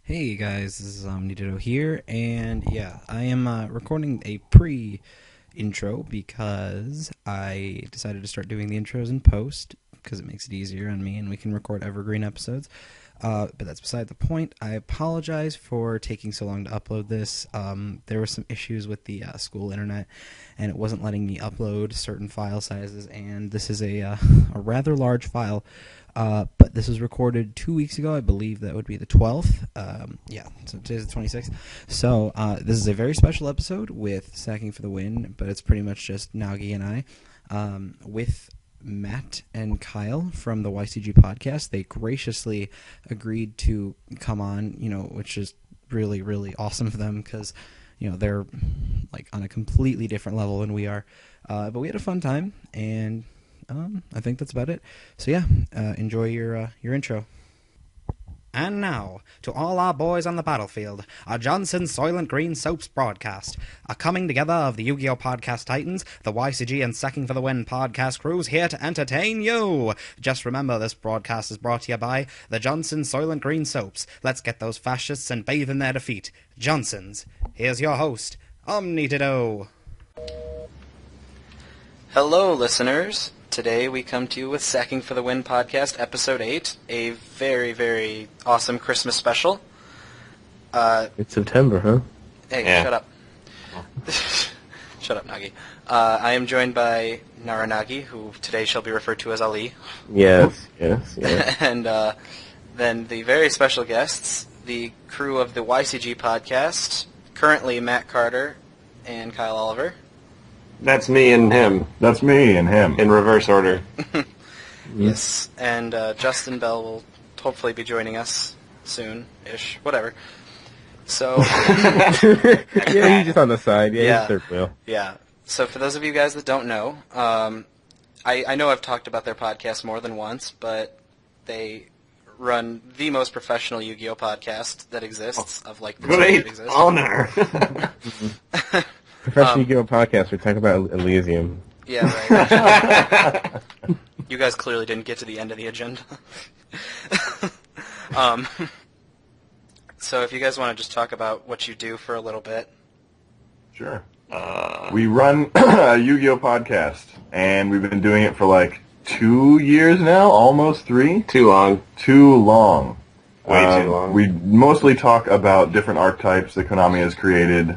Hey guys, this is Nitto here, and yeah, I am recording a pre-intro because I decided to start doing the intros in post because it makes it easier on me and we can record evergreen episodes. But that's beside the point. I apologize for taking so long to upload this. There were some issues with the school internet, and it wasn't letting me upload certain file sizes, and this is a rather large file. But this was recorded 2 weeks ago. I believe that would be the 12th. So today's the 26th. So this is a very special episode with Sacking for the Win, but it's pretty much just Nagi and I with Matt and Kyle from the YCG podcast. They graciously agreed to come on, which is really, really awesome for them because, they're like on a completely different level than we are. But we had a fun time, and I think that's about it. So yeah, enjoy your intro. And now, to all our boys on the battlefield, a Johnson Soylent Green Soaps broadcast. A coming together of the Yu-Gi-Oh! Podcast Titans, the YCG and Sacking for the Win podcast crews here to entertain you. Just remember, this broadcast is brought to you by the Johnson Soylent Green Soaps. Let's get those fascists and bathe in their defeat. Johnson's. Here's your host, Omnitido. Hello, listeners. Today we come to you with Sacking for the Win podcast, episode 8, a very, very awesome Christmas special. It's September, huh? Hey, Yeah. Shut up. Shut up, Nagi. I am joined by Naranagi, who today shall be referred to as Ali. Yes. And then the very special guests, the crew of the YCG podcast, currently Matt Carter and Kyle Oliver. That's me and him. That's me and him. In reverse order. Yes, and Justin Bell will hopefully be joining us soon-ish, whatever. So, Yeah, he's just on the side. Yeah, he's third wheel. Yeah. So for those of you guys that don't know, I know I've talked about their podcast more than once, but they run the most professional Yu-Gi-Oh podcast that exists, of like the two that Great exist. honor. Professional Yu-Gi-Oh! Podcast. We talk about Elysium. Yeah, right. You guys clearly didn't get to the end of the agenda. So if you guys want to just talk about what you do for a little bit. Sure. We run a Yu-Gi-Oh! Podcast, and we've been doing it for like 2 years now, almost 3. Too long. Too long. Way too long. We mostly talk about different archetypes that Konami has created.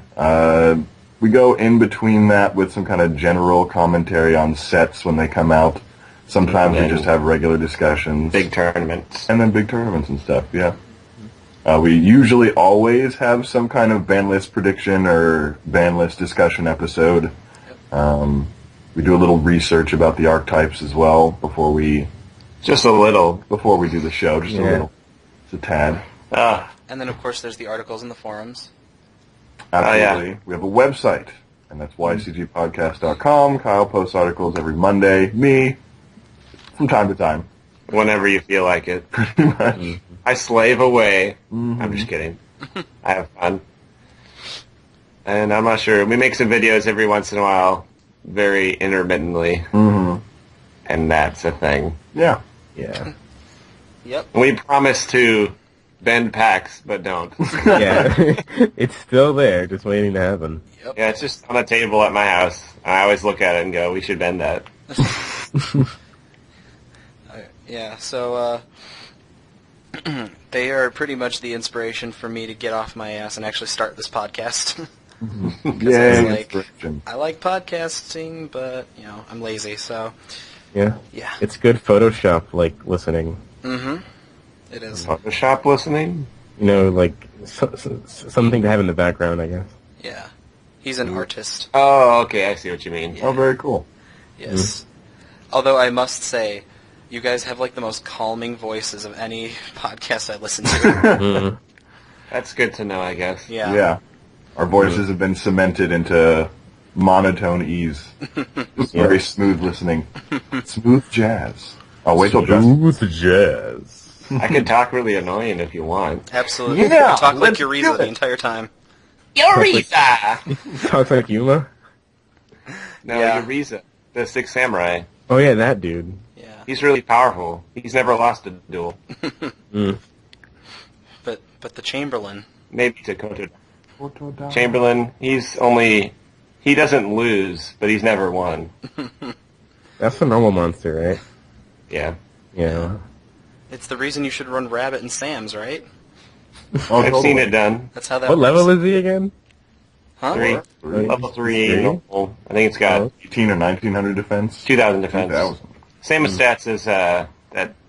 We go in between that with some kind of general commentary on sets when they come out. Sometimes we just have regular discussions. Big tournaments. And then big tournaments and stuff, yeah. We usually always have some kind of ban list prediction or ban list discussion episode. We do a little research about the archetypes as well before we... Just a little. Before we do the show, just a little. It's a tad. And then, of course, there's the articles in the forums. Absolutely. Yeah. We have a website, and that's ycgpodcast.com. Kyle posts articles every Monday. Me, from time to time. Whenever you feel like it. Pretty much. I slave away. Mm-hmm. I'm just kidding. I have fun. And I'm not sure. We make some videos every once in a while, very intermittently. Mm-hmm. And that's a thing. Yeah. Yeah. Yep. We promise to bend packs, but don't. Yeah. It's still there, just waiting to happen. Yep. Yeah, it's just on a table at my house. I always look at it and go, we should bend that. Yeah, so they are pretty much the inspiration for me to get off my ass and actually start this podcast. Yay, like, inspiration. I like podcasting, but, I'm lazy, so... Yeah. Yeah. It's good Photoshop, like, listening. Mm-hmm. It is. Photoshop listening? Like, something to have in the background, I guess. Yeah. He's an artist. Oh, okay, I see what you mean. Yeah. Oh, very cool. Yes. Although I must say, you guys have, like, the most calming voices of any podcast I listen to. That's good to know, I guess. Yeah. Yeah. Our voices have been cemented into monotone ease. Just very smooth listening. Smooth jazz. I'll wait till Justin... Smooth jazz. I could talk really annoying if you want. Absolutely. Yeah, You talk like let's Eureka do it. the entire time. Eureka! Talks like Yuma? No, Yeah. Eureka, the Sixth Samurai. Oh, yeah, that dude. Yeah. He's really powerful. He's never lost a duel. but the Chamberlain. Maybe to Chamberlain, he doesn't lose, but he's never won. That's the normal monster, right? Yeah. Yeah. It's the reason you should run Rabbit and Sam's, right? Oh, I've seen it done. That's how that What works. level is he again? Huh? 3. Three. Level 3. Three? Normal. I think it's got 18 or 1900 defense. 2,000 defense. 2,000. Same as stats as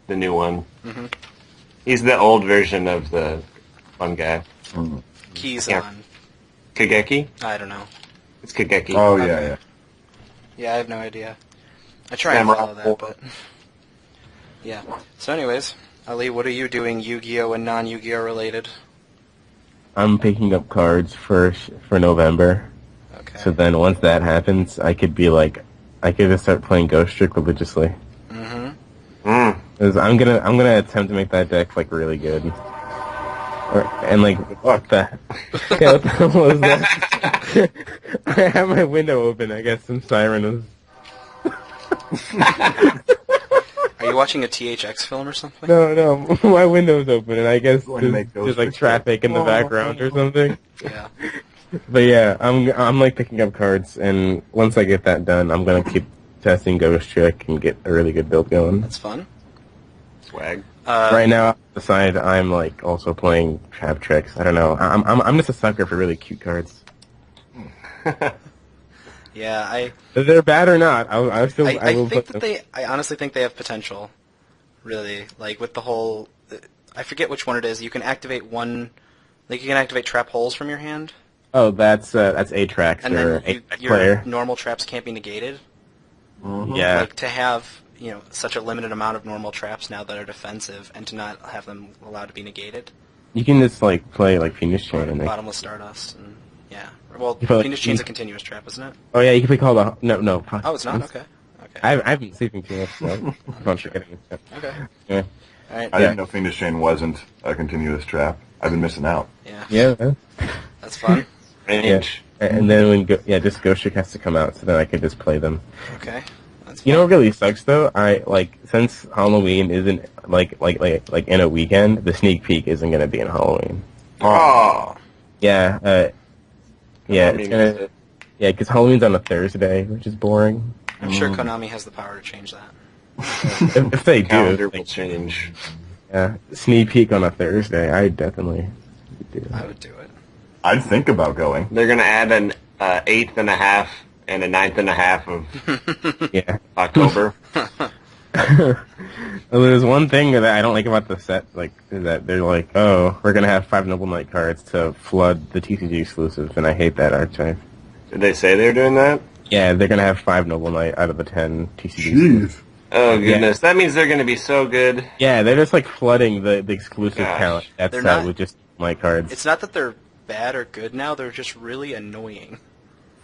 the new one. Mm-hmm. He's the old version of the fun guy. Keys Yeah. on. Kageki? I don't know. It's Kageki. Oh, Okay. yeah. Yeah, I have no idea. I try and Samurai follow that, but... Yeah. So anyways, Ali, what are you doing Yu-Gi-Oh! And non-Yu-Gi-Oh! Related? I'm picking up cards for November. Okay. So then once that happens, I could just start playing Ghost Trick religiously. Mm-hmm. Mm. 'Cause I'm gonna attempt to make that deck like really good. What the? Yeah, what the hell was that? I have my window open. I guess some siren was. Are you watching a THX film or something? No, my window's open, and I guess Going to make there's Ghost like Trick traffic in the background or something. Yeah. But yeah, I'm like picking up cards, and once I get that done, I'm gonna keep testing Ghost Trick and get a really good build going. That's fun. Swag. Right now, on the side, I'm like also playing Trap Tricks. I don't know. I'm just a sucker for really cute cards. Yeah, If they're bad or not, I will think put that them. I honestly think they have potential. Really, like with the whole, I forget which one it is. You can activate one, like you can activate trap holes from your hand, Oh, that's A-Trax and or then A your player. normal traps can't be negated. Yeah. Like to have such a limited amount of normal traps now that are defensive, and to not have them allowed to be negated. You can just like play like Phoenix Chain and Bottomless Stardust, and yeah. Well, You feel like Phoenix Chain's a continuous trap, isn't it? oh yeah, you can play Call the no. Oh, it's not. Okay. Okay. I've been sleeping too much, so I'm forgetting it. Okay. Yeah. All right. I didn't know Phoenix Chain wasn't a continuous trap. I've been missing out. Yeah. Yeah. Man. That's fun. Range. And then just Ghost Trick has to come out, so then I can just play them. Okay. That's fun. You know what really sucks though? I like since Halloween isn't like in a weekend, the sneak peek isn't gonna be in Halloween. Oh. Yeah. I mean, It's gonna. Yeah, because Halloween's on a Thursday, which is boring. I'm sure Konami has the power to change that. If they do, calendar will like, change. yeah, sneak peek on a Thursday, I definitely would do I that. would do it. I'd think about going. They're gonna add an 8th and a half and a 9th and a half of Yeah. October. Well, there's one thing that I don't like about the set, like, is that they're like, oh, we're gonna have 5 Noble Knight cards to flood the TCG exclusives, and I hate that archetype. Did they say they're doing that? Yeah, they're gonna have 5 Noble Knight out of the 10 TCG. Jeez. Oh goodness, that means they're gonna be so good. Yeah, they're just like flooding the exclusive Gosh. count that They're set not- with just my cards. It's not that they're bad or good now; they're just really annoying.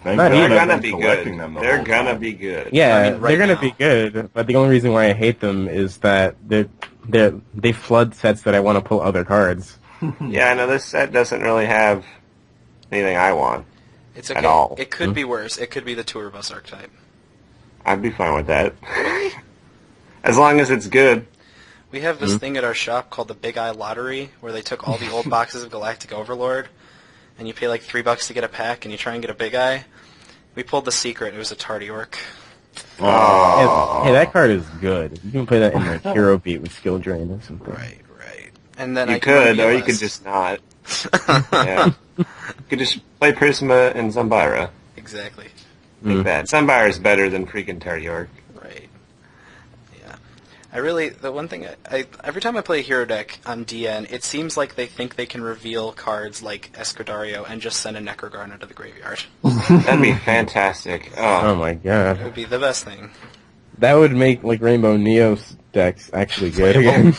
Thank Not God even. I've They're gonna been be collecting good. them the They're whole gonna time. be good. Yeah, I mean, right they're gonna now. be good, but the only reason why I hate them is that they flood sets that I want to pull other cards. Yeah, I know this set doesn't really have anything I want. It's At okay. all. It could be worse. It could be the tour bus archetype. I'd be fine with that. As long as it's good. We have this thing at our shop called the Big Eye Lottery, where they took all the old boxes of Galactic Overlord, and you pay like $3 to get a pack, and you try and get a Big Eye. We pulled the secret. It was a Tardy Orc. Hey, that card is good. You can play that in like Hero Beat with Skill Drain or something. Right. And then You I can run could, or you BLS. could just not. Yeah. You could just play Prisma and Zumbira. Exactly. Like that. Zumbira is better than freaking Tardy Orc. Right. Yeah. The one thing, every time I play a hero deck on DN, it seems like they think they can reveal cards like Escudario and just send a Necrogarden to the graveyard. That'd be fantastic. Oh Oh, my It god. would be the best thing. That would make like Rainbow Neo's decks actually good again.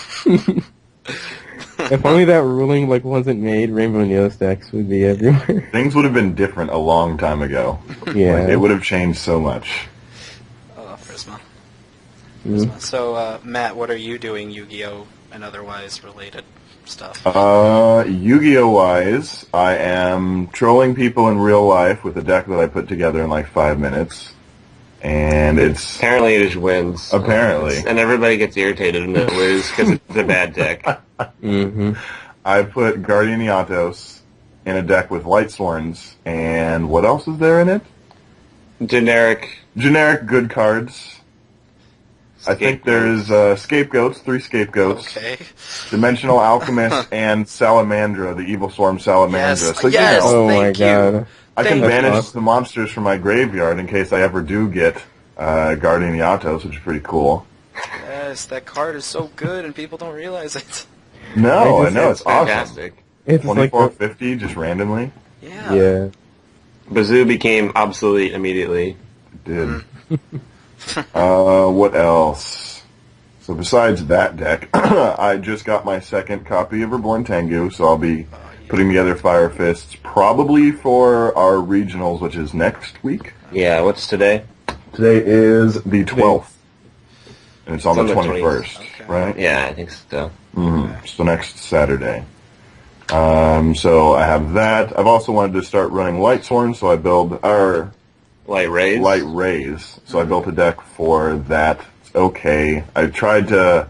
If only that ruling like wasn't made, Rainbow Neo's decks would be everywhere. Things would have been different a long time ago. Yeah. Like, it would have changed so much. Oh, Prisma. Mhm. So, Matt, what are you doing Yu-Gi-Oh! And otherwise related stuff? Yu-Gi-Oh! Wise, I am trolling people in real life with a deck that I put together in like 5 minutes. And it's apparently it just wins. apparently. And everybody gets irritated when they lose because it's a bad deck. Mm-hmm. I put Guardian Yatos in a deck with Light Sworns, and what else is there in it? Generic. Generic good cards. I think there's Scapegoats, 3 Scapegoats, Okay. Dimensional Alchemist, and Salamandra, the Evil Swarm Salamandra. Yes, So, yes. Oh my Thank you. god. I can Thank banish you. the monsters from my graveyard in case I ever do get Guardian Yatos, which is pretty cool. Yes, that card is so good, and people don't realize it. No, I know, it's awesome. Fantastic. It's like 2450, just randomly. Yeah. yeah. Bazoo became obsolete immediately. It did. What else? So besides that deck, I just got my second copy of Reborn Tengu, so I'll be putting together Fire Fists probably for our regionals, which is next week. Yeah, what's today? Today is the 12th, and it's on It's the on the 21st, 20th. Okay. right? Yeah, I think so. So next Saturday. So I have that. I've also wanted to start running Light Sworn, so I build our Light Rays? Light Rays. So I built a deck for that. It's okay. I tried to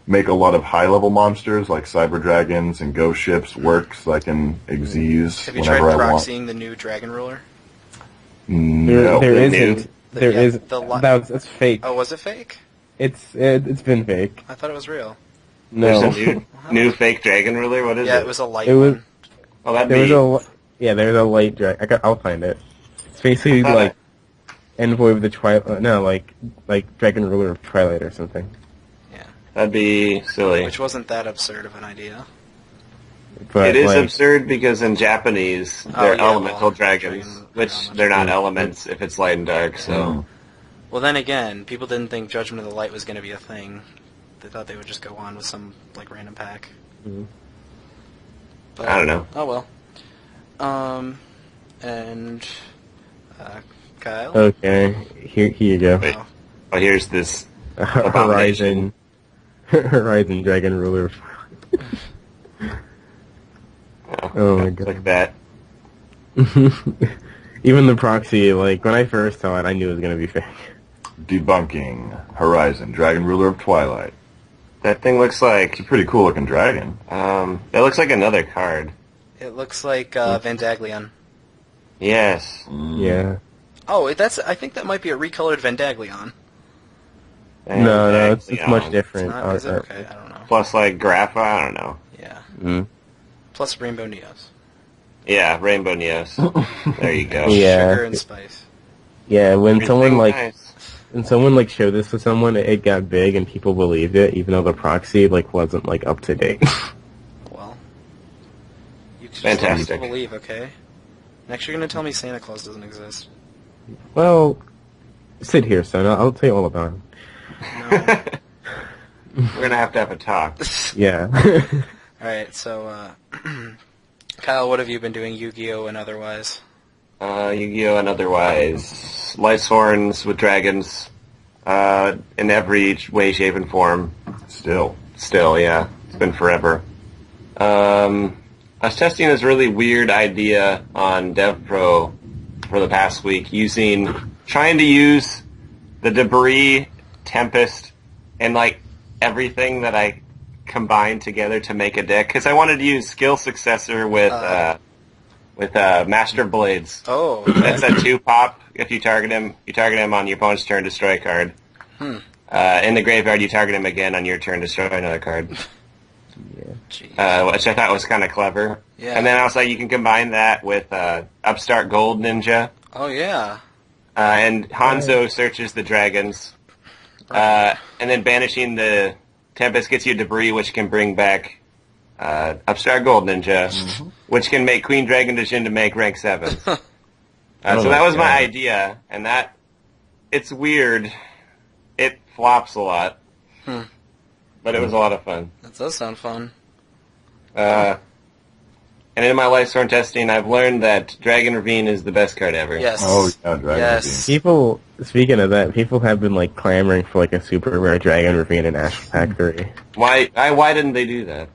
make a lot of high-level monsters like Cyber Dragons and Ghost Ships work so I can Xyz Have you tried whenever I want. proxying the new Dragon Ruler? No. There The isn't. There yeah, is. the That's fake. Oh, was it fake? It's been fake. I thought it was real. There's No. a new fake dragon ruler? What is Yeah, it? it was a light It was. one. Oh, that'd There be... was there's a light dragon. I'll find it. It's basically I thought like Envoy of the Twilight. No, like Dragon Ruler of Twilight or something. That'd be silly. Which wasn't that absurd of an idea. But It is like, absurd because in Japanese, Oh, they're yeah, elemental well, dragons, dragon- which not they're not much. elements if it's light and dark, so... Well, then again, people didn't think Judgment of the Light was going to be a thing. They thought they would just go on with some like random pack. Mhm. But, I don't know. Oh well. And Kyle. Okay, here you go. Wait. Oh, Oh, here's this... Horizon Dragon Ruler. Oh my god. Like that. Even the proxy, like when I first saw it, I knew it was gonna be fake. Debunking Horizon, Dragon Ruler of Twilight. That thing looks It's a like... pretty cool looking dragon. that looks like another card. it looks like Vandaglion. Yes. Yeah. Oh, I think that might be a recolored Vandaglion. No, it's much Vandaglion. different. It's not, is it? Okay, I don't know. Plus, like, Grapha, I don't know. Yeah. Mm. Plus Rainbow Neos. Yeah, Rainbow Neos. There you go. Yeah. Sugar and spice. Yeah, when someone Nice. showed this to someone, it got big and people believed it, even though the proxy wasn't up to date. Well, you just Fantastic. let people believe, okay? Next, you're gonna tell me Santa Claus doesn't exist. Well, sit here, son. I'll tell you all about him. No. We're gonna have a talk. Yeah. All right, so Kyle, what have you been doing, Yu-Gi-Oh and otherwise? Yu-Gi-Oh! And otherwise. Light Sworns with dragons. In every way, shape, and form. Still. Still, yeah. It's been forever. I was testing this really weird idea on DevPro for the past week, trying to use the Debris, Tempest, and everything that I combined together to make a deck, because I wanted to use Skill Successor with Master Blades. Oh, That's a 2-pop. If you target him on your opponent's turn, destroy a card. In the graveyard, you target him again on your turn, destroy another card. Yeah. Which I thought was kind of clever. Yeah. And then I was like, you can combine that with Upstart Gold Ninja. Oh yeah. And Hanzo searches the dragons. And then banishing the Tempest gets you Debris, which can bring back Upstart Gold Ninja, which can make Queen Dragon Djinn to make rank 7. So that was my idea, and it's weird. It flops a lot. But it was a lot of fun. That does sound fun. And in my Lightstorm testing, I've learned that Dragon Ravine is the best card ever. Yes. Oh, yeah, Dragon Yes. People, speaking of that, people have been clamoring for a super rare Dragon Ravine in Ash Pack 3. Why didn't they do that?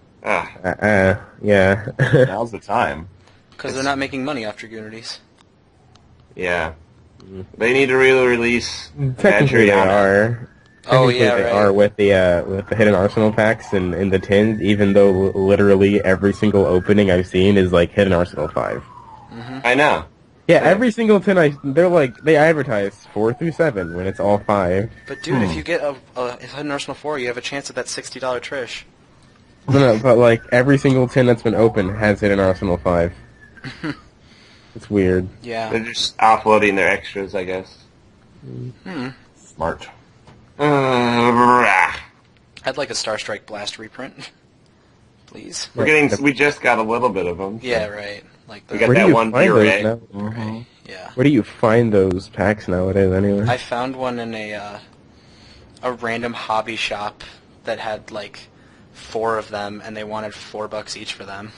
Yeah. Now's the time. Because they're not making money off Dragunities. Yeah. They need to really release Technically they Adriana. are. Oh, technically yeah, they right. are with the hidden arsenal packs and in the tins, even though literally every single opening I've seen is like hidden arsenal 5. I know. Yeah, every single tin they advertise 4 through 7 when it's all 5. But dude, if you get a Hidden Arsenal 4, you have a chance at that $60 Trish. No, but like every single tin that's been opened has hidden arsenal 5. It's weird. Yeah. They're just offloading their extras, I guess. Smart. We're I'd like a Star Strike Blast reprint. Please. getting. We just got a little bit of them. Yeah, right. Like the, We got Where do that you one find beer those ray. now? right. Yeah. Where do you find those packs nowadays anyway? I found one in a random hobby shop that had like 4 of them, and they wanted $4 each for them.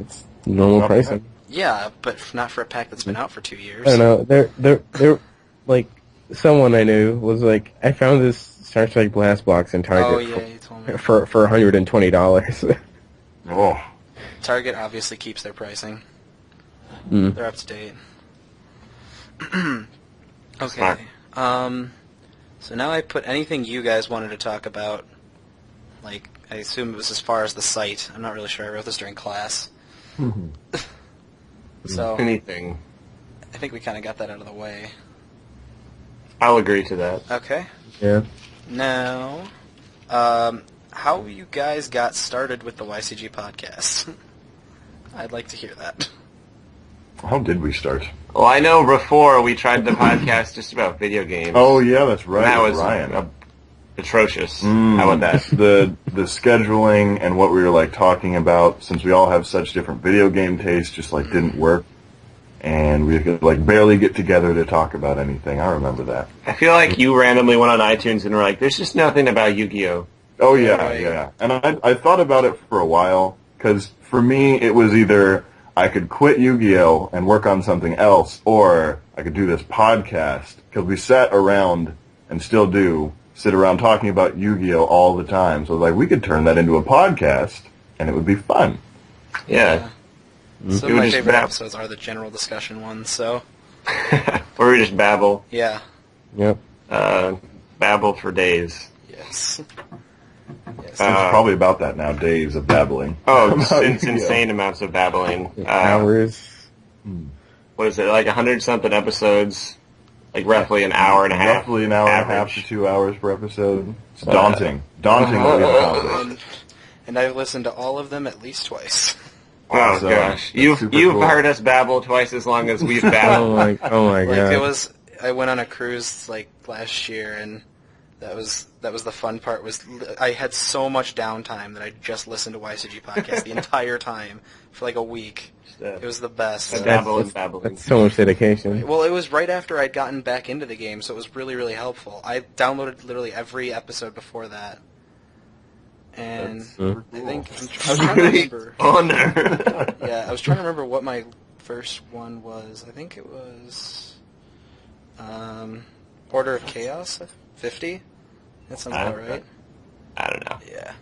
It's normal pricing. Yeah, but not for a pack that's been out for 2 years. I don't know. They're like someone I knew was like, I found this Star Strike Blast box in Target Oh yeah, you told me. for $120. Oh. Target obviously keeps their pricing. Mm. They're up to date. Okay. Smart. So now I put anything you guys wanted to talk about. Like, I assume it was as far as the site. I'm not really sure. I wrote this during class. So Anything. I think we kind of got that out of the way. I'll agree to that. Okay. Yeah. Now, how you guys got started with the YCG podcast? I'd like to hear that. How did we start? Well, I know before we tried the podcast just about video games. Oh yeah, that's right. that with was Ryan. atrocious. How about that? the scheduling and what we were like talking about, since we all have such different video game tastes, just like didn't work, and we could like barely get together to talk about anything. I remember that. I feel like you randomly went on iTunes and were like, "There's just nothing about Yu-Gi-Oh." Oh yeah, Right. yeah. And I thought about it for a while, because for me it was either I could quit Yu-Gi-Oh and work on something else, or I could do this podcast, because we sat around and still do sit around talking about Yu-Gi-Oh all the time. So like we could turn that into a podcast and it would be fun. Yeah. Some It of would my just favorite bab- episodes are the general discussion ones, so Or we just babble. yeah. Yep. Babble for days. Yes. Yes. It's probably about that now, days of babbling. Oh, About it's Yu-Gi-Oh. insane amounts of babbling. Hours. What is it, like 100-something episodes? Like roughly an hour and a half? Roughly an hour and a half to average. 2 hours per episode. It's daunting. Daunting what we've accomplished. And I've listened to all of them at least twice. Oh Awesome. gosh, That's you've super you've cool. heard us babble twice as long as we've Oh babbled. my Like god. it was, I went on a cruise like last year, and that was the fun part. Was I had so much downtime that I just listened to YCG podcast the entire time for like a week. It was the best. Babble and babbling. That's so much dedication. Well, it was right after I'd gotten back into the game, so it was really, really helpful. I downloaded literally every episode before that. And That's super I cool. think I was trying to remember. Honor. Yeah, I was trying to remember what my first one was. I think it was Order of Chaos 50. That sounds about right. I don't know. Yeah.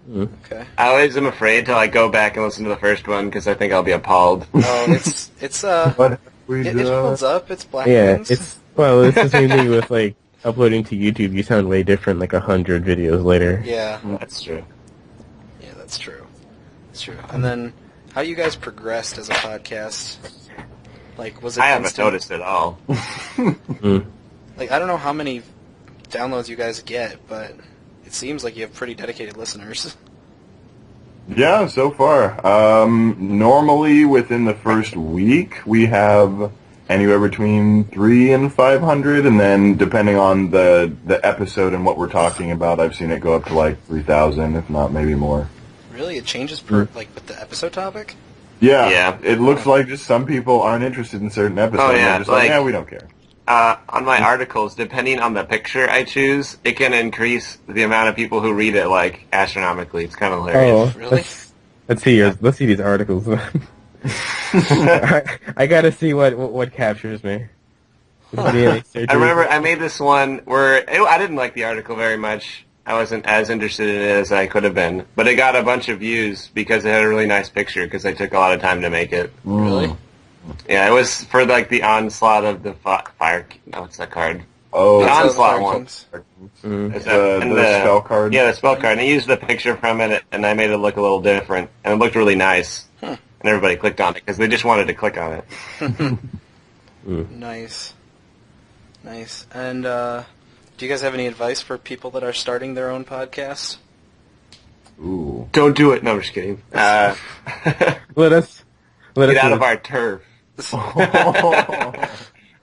Mm. Okay. I always am afraid to like go back and listen to the first one because I think I'll be appalled. Oh, it's What have we it done? holds up. It's Black Yeah, Wings. it's the same thing with like uploading to YouTube. You sound way different like 100 videos later. Yeah. That's true. Yeah, that's true. That's true. And then, how you guys progressed as a podcast? Like, was it I haven't instant? noticed at all. Mm. Like, I don't know how many downloads you guys get, but it seems like you have pretty dedicated listeners. Yeah, so far. Normally, within the first week, we have anywhere between 300 and 500, and then depending on the episode and what we're talking about, I've seen it go up to like 3,000, if not maybe more. Really, it changes per like with the episode topic. Yeah, Yeah. it looks like just some people aren't interested in certain episodes. Oh, yeah, They're just like, like- yeah, we don't care. On my articles, depending on the picture I choose, it can increase the amount of people who read it like astronomically. It's kind of hilarious. Oh, Really? let's see these articles. I gotta see what captures me. I remember I made this one where I didn't like the article very much. I wasn't as interested in it as I could have been, but it got a bunch of views because it had a really nice picture because I took a lot of time to make it. Really? Yeah, it was for like the onslaught of the fire. No, what's that card? Oh, The It's Onslaught Fire one. Kings. Is the that- and spell card. Yeah, the spell card. And I used the picture from it, and I made it look a little different, and it looked really nice. And everybody clicked on it because they just wanted to click on it. Nice. Nice. And do you guys have any advice for people that are starting their own podcast? Ooh. Don't do it. No, I'm just kidding. Let us Get out of our turf.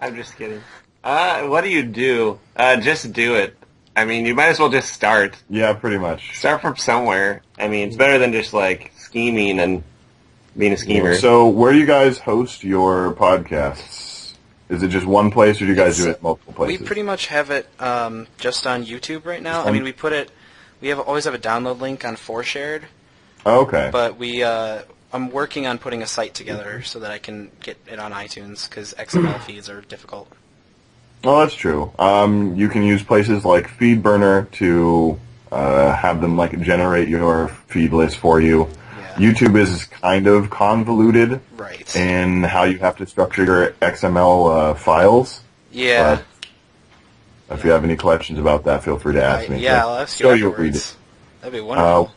I'm just kidding. What do you do? Just do it. I mean, you might as well just start. Yeah, pretty much. Start from somewhere. I mean, it's better than just, like, scheming and being a schemer. So, where do you guys host your podcasts? Is it just one place, or do you guys do it at multiple We places? pretty much have it just on YouTube right now. I mean, we put it. We always have a download link on ForShared, Oh, okay. but I'm working on putting a site together so that I can get it on iTunes because XML feeds are difficult. Oh, that's true. You can use places like FeedBurner to have them like generate your feed list for you. Yeah. YouTube is kind of convoluted Right. in how you have to structure your XML files. Yeah. If you have any questions about that, feel free to ask me. Yeah, I'll ask you So you'll afterwards. read it. That'd be wonderful.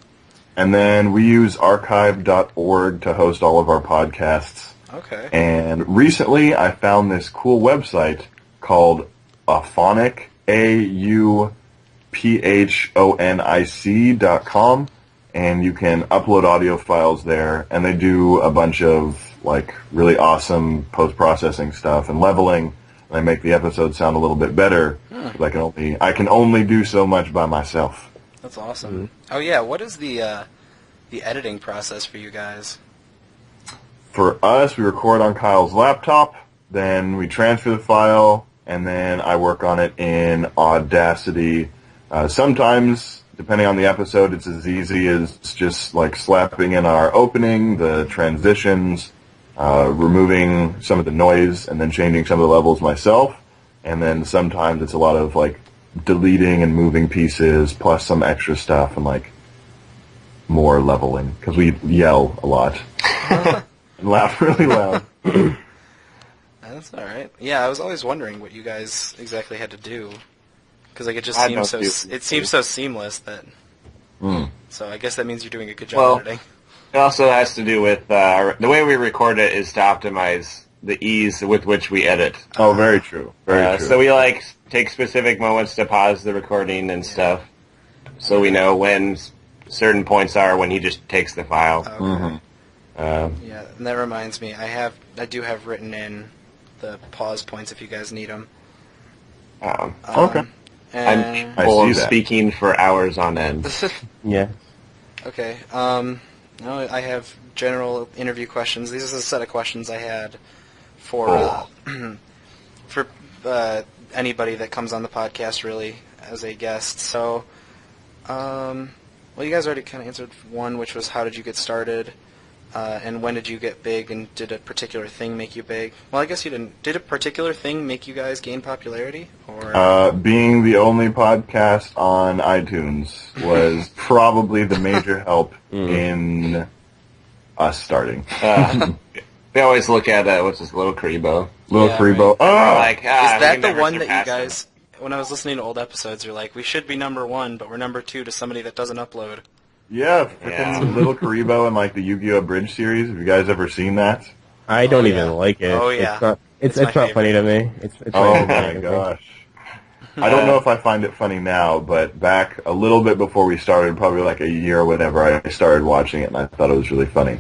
And then we use archive.org to host all of our podcasts. Okay. And recently I found this cool website called Auphonic, AUPHONIC.com, and you can upload audio files there, and they do a bunch of like really awesome post-processing stuff and leveling, and they make the episodes sound a little bit better. I can only do so much by myself. That's awesome. Oh yeah, what is the editing process for you guys? For us, we record on Kyle's laptop, then we transfer the file, and then I work on it in Audacity. Sometimes, depending on the episode, it's as easy as just like slapping in our opening, the transitions, removing some of the noise, and then changing some of the levels myself. And then sometimes it's a lot of like deleting and moving pieces, plus some extra stuff and like more leveling, because we yell a lot and laugh really loud. That's all right. Yeah, I was always wondering what you guys exactly had to do, because like it just I seems don't so do- it seems so seamless that. Mm. So I guess that means you're doing a good job Well, editing. It also has to do with the way we record it is to optimize the ease with which we edit. Oh, very true. Very true. So we like take specific moments to pause the recording and stuff, so we know when certain points are when he just takes the file. Okay. Mm-hmm. Yeah, and that reminds me, I do have written in the pause points if you guys need them. Okay. And, I Capable see of that. speaking for hours on end. Yeah. okay. No, I have general interview questions. These are the set of questions I had for for anybody that comes on the podcast, really, as a guest. So, well, you guys already kind of answered one, which was how did you get started, and when did you get big, and did a particular thing make you big? Well, I guess you didn't. Did a particular thing make you guys gain popularity, or? Being the only podcast on iTunes was probably the major help in us starting. We always look at what's this, Little Karibo. Little Yeah, Karibo. right. Oh! Like, Is we that can the never one that you surpass guys? When I was listening to old episodes, you're like, we should be number one, but we're number two to somebody that doesn't upload. Yeah, freaking Yeah. Little Karibo and like the Yu-Gi-Oh! Bridge series. Have you guys ever seen that? I don't yeah. even like it. Oh, yeah. It's not. It's It's my not funny to me. It's Oh not even my funny to me. gosh. I don't know if I find it funny now, but back a little bit before we started, probably like a year or whatever, I started watching it and I thought it was really funny.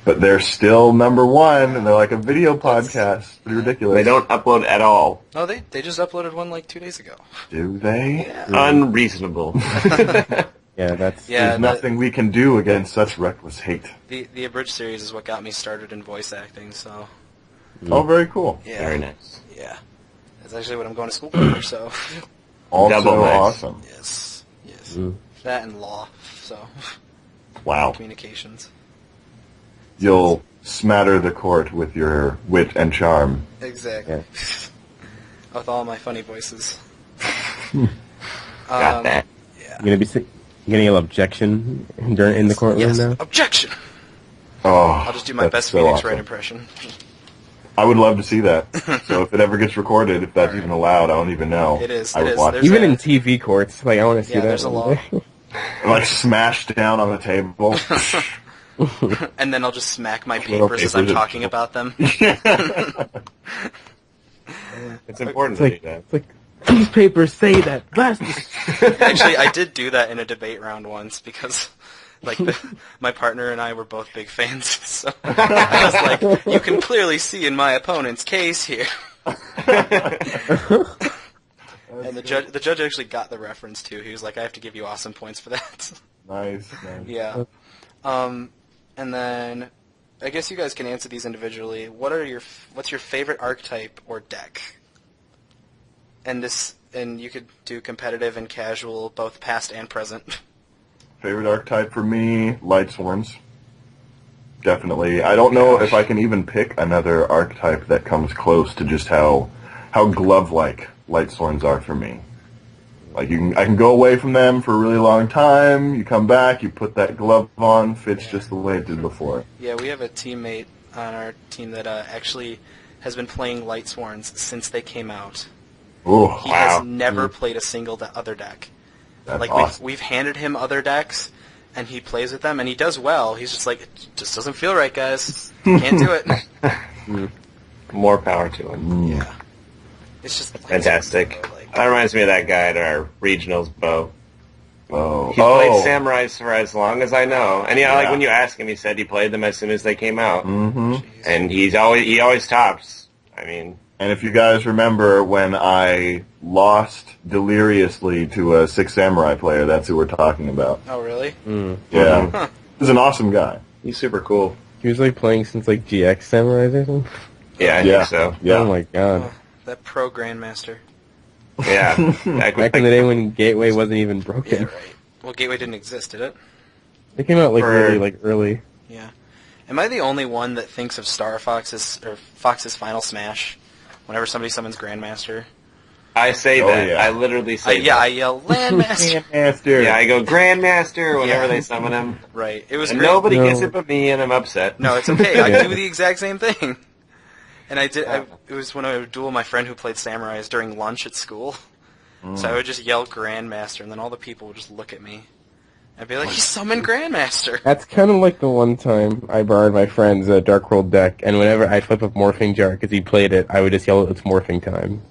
But they're still number one, and they're like a video podcast. Pretty ridiculous. They don't upload at all. No, they just uploaded one like 2 days ago. Do they? Unreasonable. Yeah, that's. Yeah, There's nothing we can do against such reckless hate. the Abridged series is what got me started in voice acting. So Oh, very cool. yeah, Very nice. yeah, that's actually what I'm going to school for. So Also Double nice. awesome. yes, Mm. that and law. So Wow. communications. You'll smatter the court with your wit and charm. Exactly. With all my funny voices. Got that. Yeah. You gonna yell objection in the courtroom Yes. now? Objection. Oh, I'll just do my that's best so Phoenix awesome. Wright impression. I would love to see that. So if it ever gets recorded, if that's even allowed, I don't even know. It is. I would It is. watch There's it. Even in TV courts, like I want to see Yeah, that. there's a one law. day. Like smashed down on the table. And then I'll just smack my Little papers as I'm papers. talking about them. It's important It's to do that. like these papers say that blasted. Actually, I did do that in a debate round once because, like, my partner and I were both big fans. So I was like, "You can clearly see in my opponent's case here." And the judge actually got the reference too. He was like, "I have to give you awesome points for that." Nice. Yeah. And then I guess you guys can answer these individually. What's your favorite archetype or deck? And you could do competitive and casual, both past and present. Favorite archetype for me, Light Sworns. Definitely. I don't know if I can even pick another archetype that comes close to just how glove-like Light Sworns are for me. Like I can go away from them for a really long time. You come back, you put that glove on, fits just the way it did before. Yeah, we have a teammate on our team that actually has been playing Light Sworns since they came out. Ooh, He wow. has never played a single other deck. That's Like awesome. we've handed him other decks, and he plays with them, and he does well. He's just like, it just doesn't feel right, guys. Can't do it. More power to him. Yeah. It's just Fantastic. That reminds me of that guy at our regionals, Bo. Oh. He's played samurais for as long as I know, and Yeah. like when you ask him, he said he played them as soon as they came out, Mm-hmm. and he always tops. I mean, And if you guys remember when I lost deliriously to a Six Samurai player, that's who we're talking about. Oh, really? Yeah. Huh. He's an awesome guy. he's super cool. He was like playing since like GX Samurais or something. Yeah, I Yeah. think so. Yeah. Oh my god. Oh, that pro grandmaster. Yeah, Back in the day when Gateway wasn't even broken. Yeah, right. Well, Gateway didn't exist, did it? They came out like For- really early. Yeah. Am I the only one that thinks of Star Fox's or Fox's Final Smash whenever somebody summons Grandmaster? I say Oh, that. yeah. I literally say Yeah, I that. yell Landmaster. Master. Yeah, I go Grandmaster whenever Yeah. they summon him, Right. It was and great. nobody No. gets it but me, and I'm upset. No, it's okay. I Yeah. do the exact same thing. And it was when I would duel my friend who played Samurais during lunch at school. So I would just yell Grandmaster, and then all the people would just look at me. I'd be like, he summoned Grandmaster! That's kind of like the one time I borrowed my friend's Dark World deck, and whenever I'd flip up Morphing Jar because he played it, I would just yell, "It's morphing time."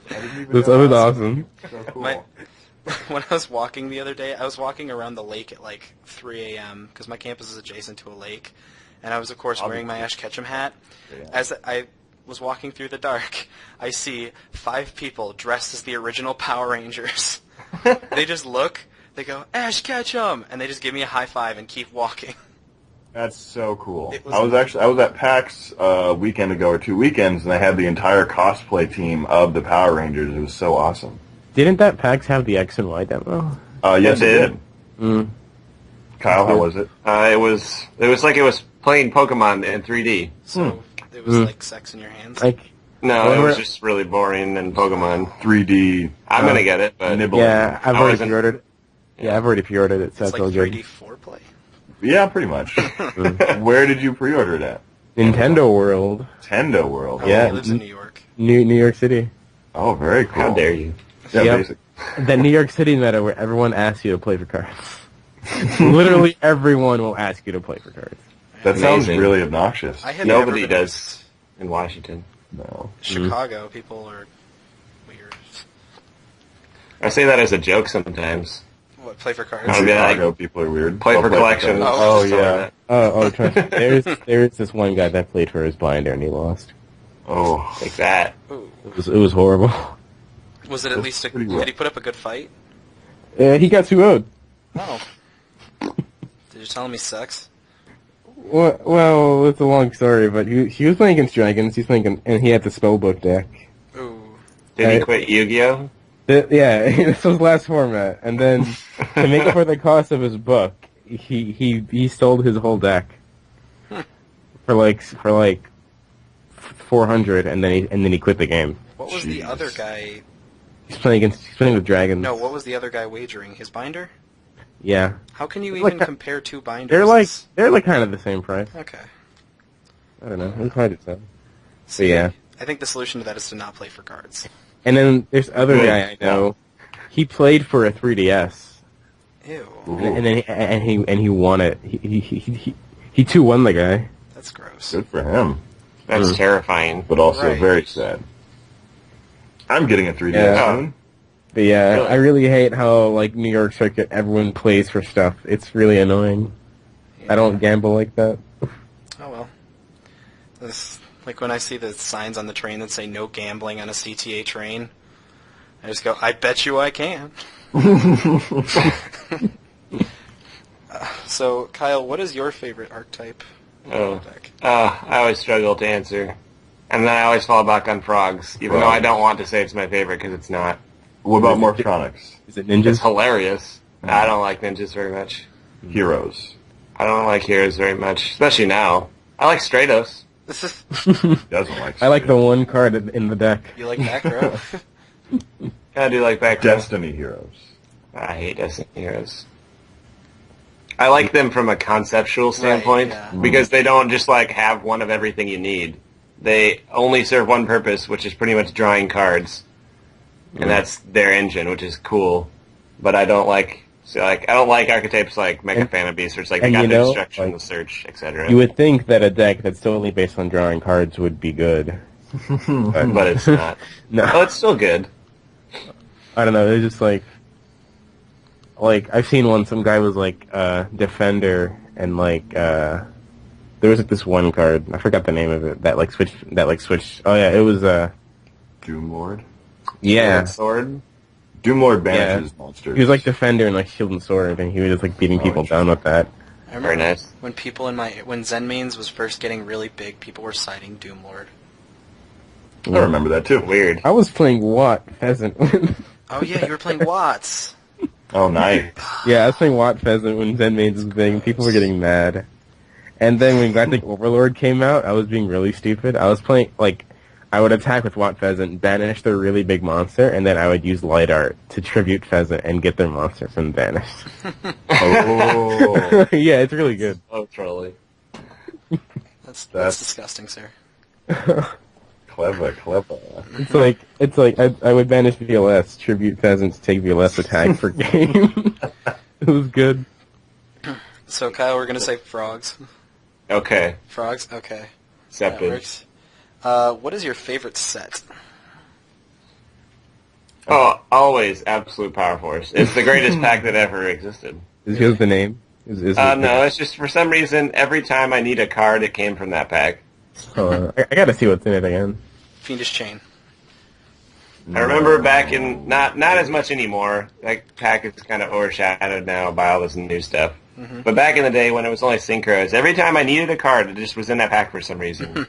It was awesome. So cool. When I was walking the other day, I was walking around the lake at like 3 a.m. because my campus is adjacent to a lake. And I was, of course, wearing my Ash Ketchum hat. Yeah. As I was walking through the dark, I see 5 people dressed as the original Power Rangers. They just look, they go, Ash Ketchum! And they just give me a high five and keep walking. That's so cool. It was I was at PAX a weekend ago or 2 weekends, and I had the entire cosplay team of the Power Rangers. It was so awesome. Didn't that PAX have the X and Y demo? Yes, It it did. did. Mm. Kyle, how was it? It was like it was playing Pokemon in 3D. So it was like sex in your hands. Like, No, it Well, was just really boring and Pokemon. 3D. I'm gonna get it, but Nibbling. yeah, I've I already wasn't- pre-ordered. Yeah, I've already pre-ordered it, so It's that's like all good. 3D foreplay. Yeah, pretty much. Where did you pre-order it at? Nintendo World, Nintendo World. Oh, Yeah. he lives in New York. New York City. Oh, very cool. how dare you? Yeah, Yep. basic. That New York City meta where everyone asks you to play for cards. Literally everyone will ask you to play for cards. That sounds Amazing. really obnoxious. I had Nobody never been does in Washington. No. Chicago, people are weird. I say that as a joke sometimes. What, play for cards? Oh, yeah. Chicago people are weird. Play I'll for collection. cards. Oh, Something like yeah. that. Oh, trust me. There's this one guy that played for his binder and he lost. Oh. Like that. Ooh. It was horrible. Was it at least a... pretty rough. Did he put up a good fight? He got 2-0'd. No. Did you tell him he sucks? Well, it's a long story, but he was playing against dragons. He's playing, and he had the spellbook deck. Ooh. Did he Right. quit Yu-Gi-Oh? Yeah, this was last format, and then to make up for the cost of his book, he stole his whole deck for like 400, and then he quit the game. What was the Jeez. other guy... He's playing with dragons. No, what was the other guy wagering? His binder? Yeah. How can you Like, even compare two binders? They're like kind of the same price. Okay. I don't know. We tried it so. See, yeah. I think the solution to that is to not play for cards. And then there's other Good. guy I know. He played for a 3DS. Ew. Ooh, And then he won it. He 2-1 the guy. That's gross. good for him, That's terrifying. but also Right. very sad. I'm getting a 3DS Yeah. soon. But yeah, Really? I really hate how like New York circuit everyone plays for stuff. It's really annoying. I don't gamble like that. Oh well. This, like when I see the signs on the train that say no gambling on a CTA train, I just go, I bet you I can. So, Kyle, what is your favorite archetype? Oh. Deck? I always struggle to answer. And then I always fall back on frogs, even though I don't want to say it's my favorite because it's not. What about Morphtronics? Is it It's ninjas? hilarious. I don't like ninjas very much. Heroes. I don't like heroes very much, especially now. I like Stratos. Doesn't like. I like the one card in the deck. You like back row? I do like back row. Destiny Heroes. I hate Destiny heroes. I like them from a conceptual standpoint yeah. because they don't just like have one of everything you need. They only serve one purpose, which is pretty much drawing cards, and that's their engine, which is cool. But I don't like I don't like archetypes like Mega Phantom Beast, where it's like they and got you the know, destruction, like, the search, etc. You would think that a deck that's solely based on drawing cards would be good. But it's not. No, Oh, it's still good. I don't know. They're just like I've seen one. Some guy was like defender, and like there was like this one card. I forgot the name of it. That like switched. Oh yeah, it was Doomlord. yeah. Sword. Doomlord banishes monsters. He was like defender and like shield and sword, and he was just like beating people down with that. I remember Very nice. when people when Zen Mains was first getting really big, people were citing Doomlord. I remember that too. Weird. I was playing Watt Pheasant. Oh yeah, you were playing Watts. Oh, nice. Yeah, I was playing Watt Pheasant when Zen Mains was big, and people were getting mad. And then when Galactic Overlord came out, I was being really stupid. I was playing, like, I would attack with Watt Pheasant, banish their really big monster, and then I would use Light Art to tribute Pheasant and get their monster from banished. Oh, Yeah, it's really good. Oh, trolly. That's That's- disgusting, sir. clever. It's like I would banish VLS, tribute Pheasants, take VLS attack per game. It was good. So Kyle, we're gonna say frogs. Okay. Frogs? Okay. That Accepted. works. What is your favorite set? Oh, always Absolute Power Force. It's the greatest pack that ever existed. Is yours the name? No, it's just for some reason, every time I need a card, it came from that pack. I gotta see what's in it again. Fiendish Chain. I remember back in, not as much anymore, that pack is kind of overshadowed now by all this new stuff. Mm-hmm. But back in the day when it was only synchros, every time I needed a card, it just was in that pack for some reason.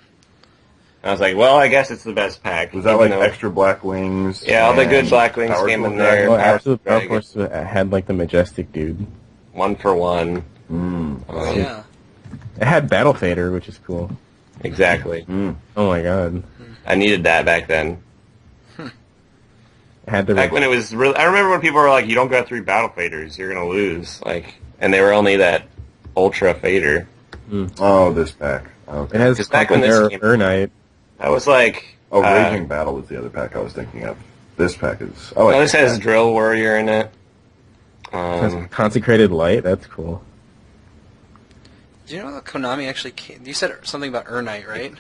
I was like, well, I guess it's the best pack. Was that even like though- extra Black Wings? Yeah, all the good and Black Wings Powerful came in Dragon? there. Well, Power Absolute Power Dragon. Force had like the Majestic dude. 1 for 1. Oh yeah. It had Battle Fader, which is cool. Exactly. Oh my god. I needed that back then. It had the Back when it was really, I remember when people were like, "You don't got 3 battle faders, you're gonna lose." Like, and they were only that ultra fader. Oh, this pack. Okay. it has Just back when this came- Urnite. I was like, Oh, Raging Battle was the other pack I was thinking of. This pack is. I like oh, this has pack. Drill Warrior in it. It has Consecrated Light. That's cool. Do you know that Konami actually came, you said something about Urnite, right?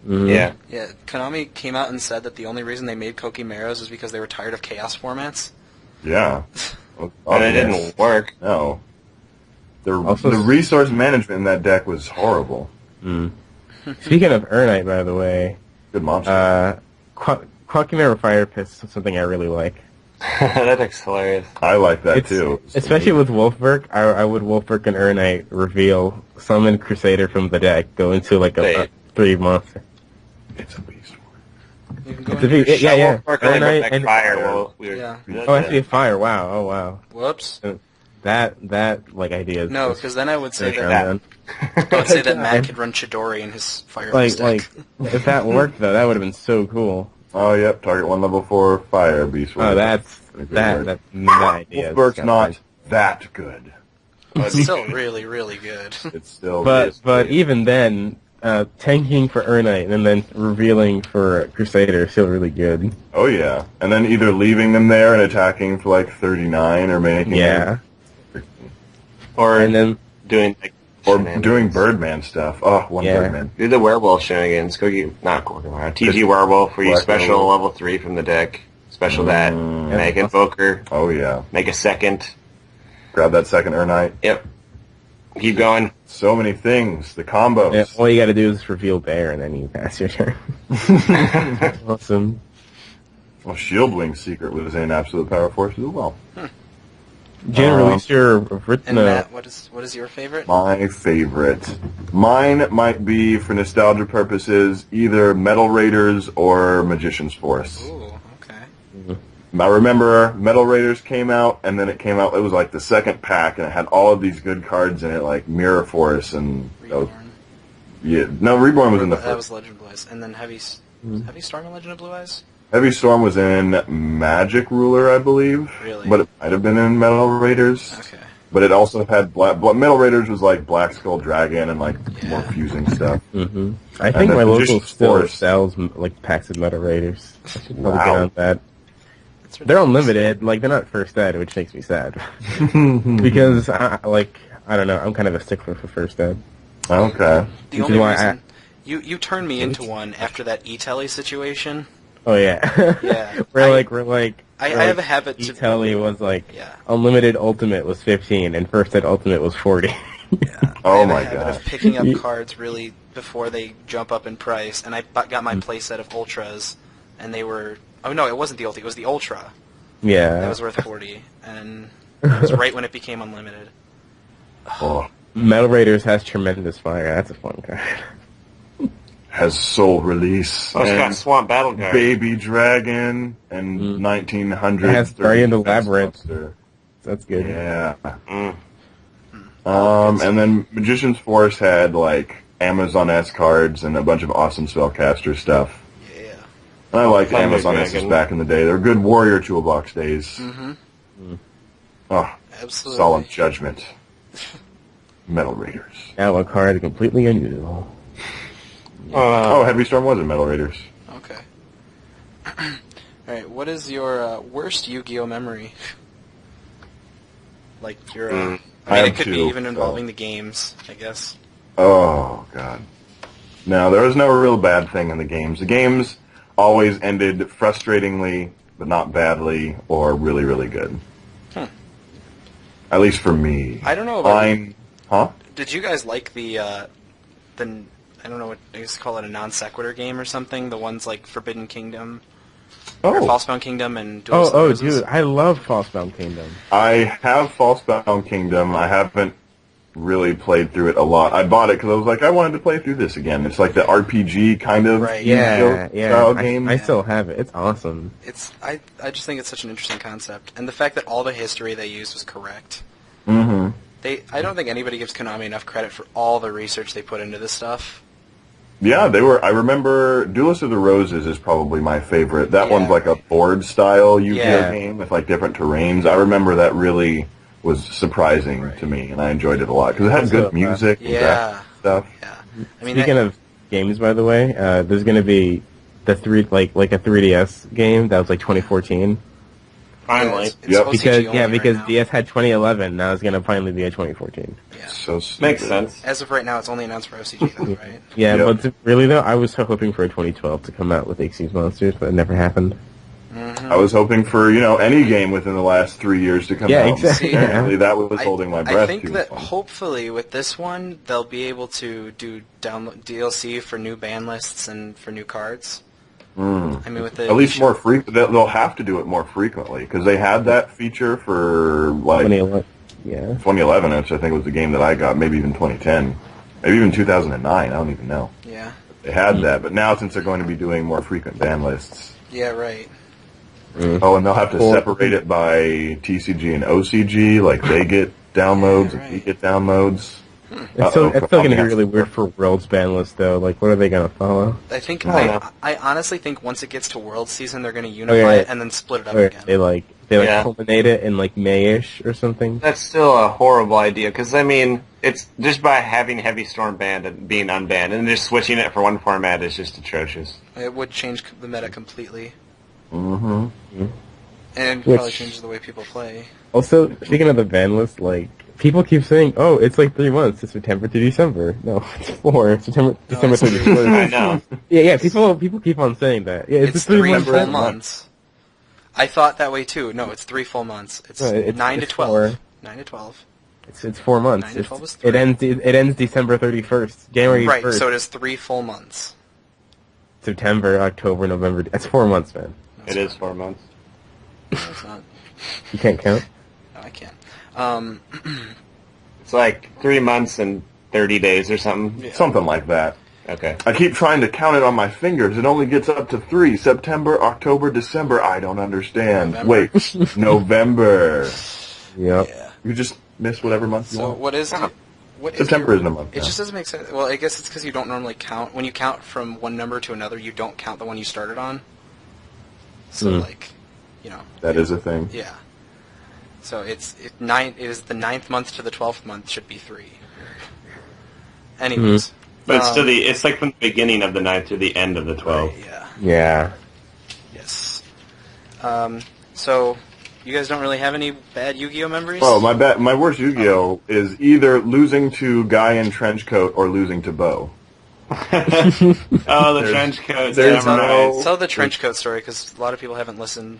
Yeah. Yeah, Konami came out and said that the only reason they made Kokimeros was because they were tired of chaos formats. Yeah. Well, And it yes. didn't work. No. Also- The resource management in that deck was horrible. Speaking of Urnite, by the way, Good monster. Quackimero Fire Pist is something I really like. That deck's hilarious. I like that It's- too. Especially with Wolfberg, I would Wolfberg and Urnite reveal, summon Crusader from the deck, go into like a Wait. 3 monster. It's a beast. You can go It's a into big, your yeah. Or can they bring Urnite back and fire? Well, we were, Yeah. Oh, actually, a fire. Wow. Oh, wow. Whoops. That like idea. Is No, just because then I would say very that ground I would say that Yeah. Matt could run Chidori in his Fire like Fist deck. if that worked though, that would have been so cool. Oh, yep. Target 1 level 4 fire beast. Oh, that idea. is Wolfberg's kinda not fun. that good. It's still really, really good. It's still But really even then, tanking for Urnite and then revealing for Crusader is still really good. Oh yeah, and then either leaving them there and attacking for like 39 or making Yeah. them, Or And then doing like or shenanigans. doing Birdman stuff. Oh, one Yeah. Birdman. Do the werewolf shenanigans. Not Gorgon. TG werewolf where you Black special werewolf. level 3 from the deck. Special that. Make Invoker. Oh yeah, Make a second. grab that second Urnite. Yep. Keep going. So many things. The combos. yeah, all you gotta do is reveal Bear and then you pass your turn. Awesome. Well, Shieldwing's secret was in Absolute Power Force as well. Jen released your And written Matt, what is your favorite? My favorite. Mine might be, for nostalgia purposes, either Metal Raiders or Magician's Force. Ooh, okay. I remember Metal Raiders came out, and then it was like the second pack, and it had all of these good cards in it, like Mirror Force, and... Reborn. Reborn was in the That first. was Legend of Blue Eyes. And then Heavy Storm and Legend of Blue Eyes? Heavy Storm was in Magic Ruler, I believe. Really? But it might have been in Metal Raiders. Okay. But it also had Metal Raiders was like Black Skull Dragon and like more Yeah. fusing stuff. Mm-hmm. I think then my local Magician's still Force. sells like packs of Metal Raiders. I should probably Wow. get on that. That's They're ridiculous. unlimited. Like they're not first ed, which makes me sad. Because I don't know. I'm kind of a stickler for first ed. Okay. The Which only is why reason... You turned me into one after that E-Telly situation. Oh yeah. Yeah. we're I like. I have a habit to... Telly was like Yeah. unlimited ultimate was 15 and first ed ultimate was 40. Yeah. Oh I have my a habit of gosh. picking up cards really before they jump up in price, and I got my playset of Ultras, and they were... Oh no, it wasn't the Ulti, it was the Ultra. Yeah. That was worth 40, and it was right when it became unlimited. Oh, Metal Raiders has tremendous fire. That's a fun card. has Soul Release. Oh, it's got and Swamp Battle Guard. Baby Dragon and 1900. It has Guardian of the Labyrinth. That's good. Yeah. Mm. And then Magician's Force had like Amazon S cards and a bunch of awesome spellcaster stuff. Yeah. And I liked Thunder Amazon S's Dragon. back in the day. They're good warrior toolbox days. Mm-hmm. Oh, Absolutely. Solemn Judgment. Metal Raiders. Now a card completely unusual. Oh, Heavy Storm was in Metal Raiders. Okay. Alright, what is your worst Yu-Gi-Oh memory? Like your... Mm. I I mean, have it could be two, even so- involving the games, I guess. Oh, God. No, there was no real bad thing in the games. The games always ended frustratingly, but not badly, or really, really good. At least for me. I don't know about... Mine... Huh? Did you guys like the I don't know what, I guess call it a non sequitur game or something? The ones like Forbidden Kingdom, or Oh, Falsebound Kingdom, and Duels of Oh, Roses? dude, I love Falsebound Kingdom. I have Falsebound Kingdom. I haven't really played through it a lot. I bought it because I was like, I wanted to play through this again. It's like the RPG kind of Right. Yeah, style I, game. I still have it. It's awesome. It's I just think it's such an interesting concept, and the fact that all the history they used was correct. Mm-hmm. I don't think anybody gives Konami enough credit for all the research they put into this stuff. Yeah, they were. I remember Duelist of the Roses is probably my favorite. That Yeah. one's like a board style Yu-Gi-Oh Yeah. game with like different terrains. I remember that really was surprising to me, and I enjoyed it a lot because it had Also, good music and Yeah. graphic stuff. Yeah, I mean, Speaking of games, by the way, there's going to be the like a 3DS game that was like 2014. Finally. it's Yep. OCG Because only right because now. DS had 2011. Now it's going to finally be a 2014. Yeah. So stupid. Makes sense. As of right now, it's only announced for OCG, though, right? Yeah, Yep. but really though, I was so hoping for a 2012 to come out with Xyz Monsters, but it never happened. I was hoping for any game within the last 3 years to come Yeah, out. exactly. Apparently, that was holding my breath. I think too that long. hopefully with this one, they'll be able to do download DLC for new ban lists and for new cards. I mean, with the At least more frequent. They'll have to do it more frequently because they had that feature for like 2011. Yeah. 2011, which I think was the game that I got. Maybe even 2010, maybe even 2009. I don't even know. Yeah. They had that, but now since they're going to be doing more frequent ban lists, Yeah. Right. oh, and they'll have to separate it by TCG and OCG. Like they get downloads Yeah, and we right. get downloads. It's still going to be really weird for Worlds ban list, though. Like, what are they going to follow? I honestly think once it gets to World Season, they're going to unify it and then split it up again. They culminate it in, like, May-ish or something? That's still a horrible idea, because, I mean, it's just by having Heavy Storm banned and being unbanned, and just switching it for one format is just atrocious. It would change the meta completely. Mm-hmm. And probably change the way people play. Also, speaking of the ban list, like, people keep saying, oh, it's like 3 months. It's September to December. No, it's 4. December 31st. I know. Yeah, people keep on saying that. Yeah, it's 3 full months. I thought that way too. No, it's 3 full months. It's 9 to 12. 4. 9 to 12. It's 4 months. 9 to 12 is 3. It ends December 31st. January 1st. Right, so it is 3 full months. September, October, November. That's 4 months, man. It is 4 months. No, it's not. You can't count? No, I can't. It's like 3 months and 30 days or something. Yeah. Something like that. Okay. I keep trying to count it on my fingers. It only gets up to 3. September, October, December. I don't understand. November. Wait. November. Yep. Yeah. You just miss whatever month you So want. what is... What September isn't a month. It just doesn't make sense. Well, I guess it's because you don't normally count. When you count from one number to another, you don't count the one you started on. So, like, you know... That is a thing. Yeah. So it is the 9th month to the 12th month should be 3. Anyways. But it's still it's like from the beginning of the 9th to the end of the 12th. Right, yeah. Yeah. Yes. So, you guys don't really have any bad Yu-Gi-Oh memories? Oh, my worst Yu-Gi-Oh is either losing to Guy in Trenchcoat or losing to Bo. The trench coat. there's Tell the trench coat story, because a lot of people haven't listened.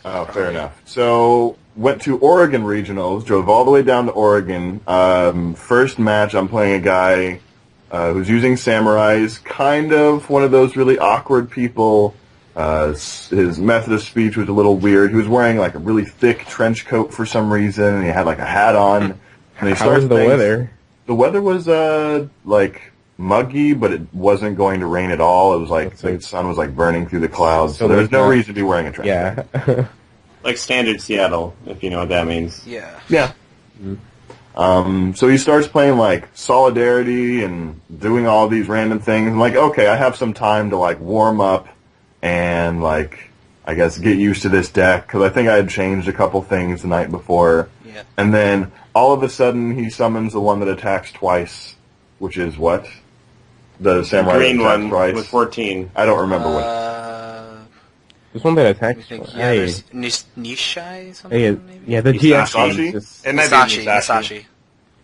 Oh, fair enough. So, went to Oregon Regionals, drove all the way down to Oregon. First match, I'm playing a guy who's using samurais, kind of one of those really awkward people. His method of speech was a little weird. He was wearing like a really thick trench coat for some reason, and he had like a hat on. And he How was the weather? The weather was like muggy, but it wasn't going to rain at all. It was like the sun was like burning through the clouds, so there was no reason to be wearing a trench coat. Yeah. Like standard Seattle, if you know what that means. Yeah. Yeah. So he starts playing like Solidarity and doing all these random things. I'm like, okay, I have some time to like warm up and like I guess get used to this deck because I think I had changed a couple things the night before. Yeah. And then all of a sudden he summons the one that attacks twice, which is what? The samurai green that attacks one twice. with 14. I don't remember what. There's one that attacks. There's Nishai something, maybe? Yeah, the Hisashi? GX. It might be Hisashi.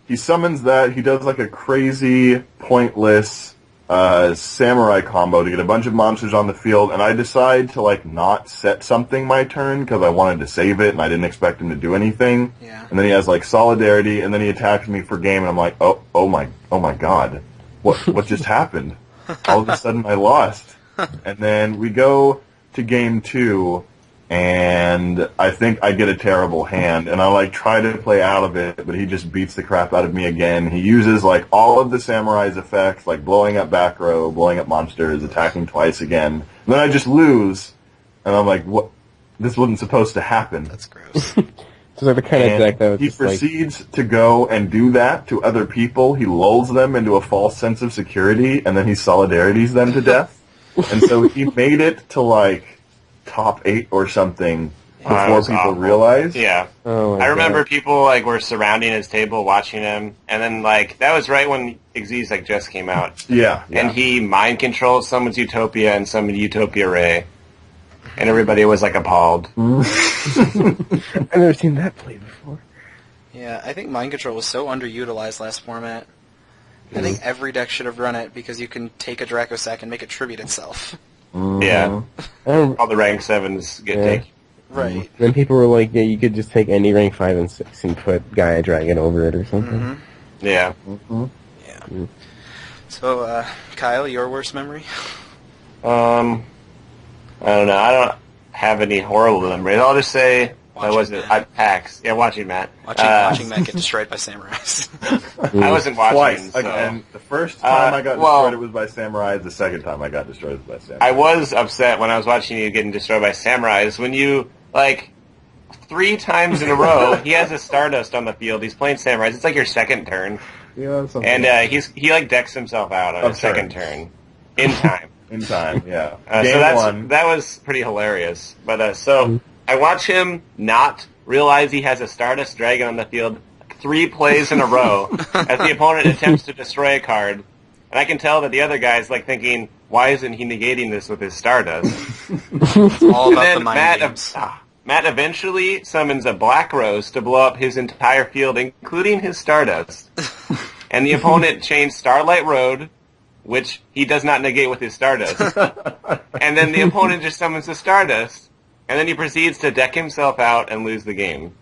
He summons that. He does like a crazy, pointless samurai combo to get a bunch of monsters on the field, and I decide to like not set something my turn because I wanted to save it and I didn't expect him to do anything. Yeah. And then he has like Solidarity, and then he attacks me for game, and I'm like, oh my god, what just happened? All of a sudden I lost, and then we go to game 2. And I think I get a terrible hand, and I like try to play out of it, but he just beats the crap out of me again. He uses like all of the samurai's effects, like blowing up back row, blowing up monsters, attacking twice again. And then I just lose, and I'm like, what? This wasn't supposed to happen. That's gross. It's like the kind of deck that was He just like... proceeds to go and do that to other people. He lulls them into a false sense of security, and then he solidarities them to death. And so he made it to like top 8 or something before people awful. realized. Yeah. Oh my I remember God. people like were surrounding his table watching him, and then like that was right when Xyz like just came out. Yeah. And he mind controlled someone's Utopia and summoned Utopia Ray. And everybody was like appalled. I've never seen that played before. Yeah, I think Mind Control was so underutilized last format. I think every deck should have run it because you can take a Dracosack and make it tribute itself. Yeah. All the rank 7s get taken. Right. Then people were like, yeah, you could just take any rank 5 and 6 and put Gaia Dragon over it or something. Yeah. Yeah. So, Kyle, your worst memory? I don't know. I don't have any horrible memories. I'll just say, I wasn't at PAX. Yeah, watching Matt. Watching Matt get destroyed by samurais. I wasn't watching. Twice. So. And the first time I got destroyed, it was by samurais. The second time I got destroyed was by samurais. I was upset when I was watching you getting destroyed by samurais. When you, like, 3 times in a row, he has a Stardust on the field. He's playing samurais. It's like your second turn. Yeah, something. And he like decks himself out on his second turn in time. In time, yeah. So that was pretty hilarious. But so I watch him not realize he has a Stardust Dragon on the field 3 plays in a row as the opponent attempts to destroy a card, and I can tell that the other guy's like thinking, "Why isn't he negating this with his Stardust?" It's all about the mind games. Matt eventually summons a Black Rose to blow up his entire field, including his Stardust, and the opponent chains Starlight Road, which he does not negate with his Stardust. And then the opponent just summons the Stardust, and then he proceeds to deck himself out and lose the game.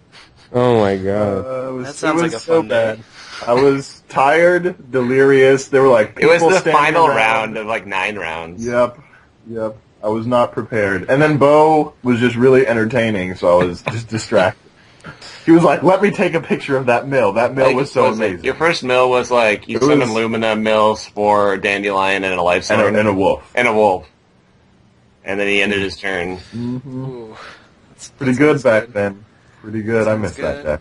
Oh my god. That sounds like a so fun bad. day. I was tired, delirious. There were like It was people the standing final around. round of like 9 rounds. Yep. I was not prepared. And then Bo was just really entertaining, so I was just distracted. He was like, "Let me take a picture of that mill. That mill Like, was so was it- amazing." Your first mill was like, you It was- summon Lumina mills for Dandelion and a Life Sword. and a wolf. And a wolf. And then he ended his turn. Ooh, Pretty that good sounds back then. Pretty good. I Sounds missed that good. deck.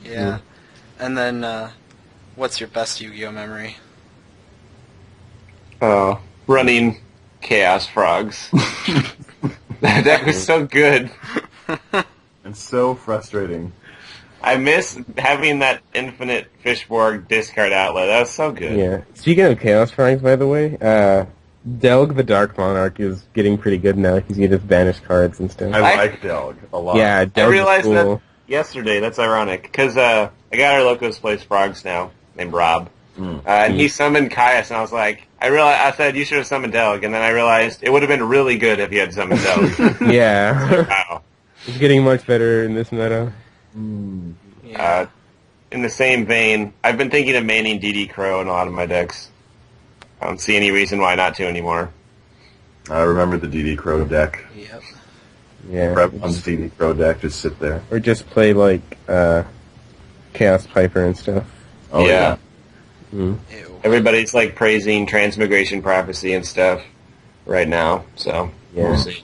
Yeah. And then, what's your best Yu-Gi-Oh memory? Oh, running Chaos Frogs. That deck was so good. And so frustrating. I miss having that infinite Fishborg discard outlet. That was so good. Yeah. Speaking of Chaos Frogs, by the way, Delg the Dark Monarch is getting pretty good now. He's can just banish cards and stuff. I like Delg a lot. Yeah, Delg I realized is cool. that yesterday. That's ironic because I got our Locos Place Frogs now named Rob, and he summoned Caius, and I was like, I said you should have summoned Delg, and then I realized it would have been really good if he had summoned Delg. Yeah. Wow. It's getting much better in this meta. Yeah. In the same vein, I've been thinking of manning DD Crow in a lot of my decks. I don't see any reason why not to anymore. I remember the DD Crow deck. Yep. Yeah. Revlon's DD Crow deck, just sit there. Or just play like Chaos Piper and stuff. Oh, yeah. Ew. Everybody's like praising Transmigration Prophecy and stuff right now, so Yeah. we'll see.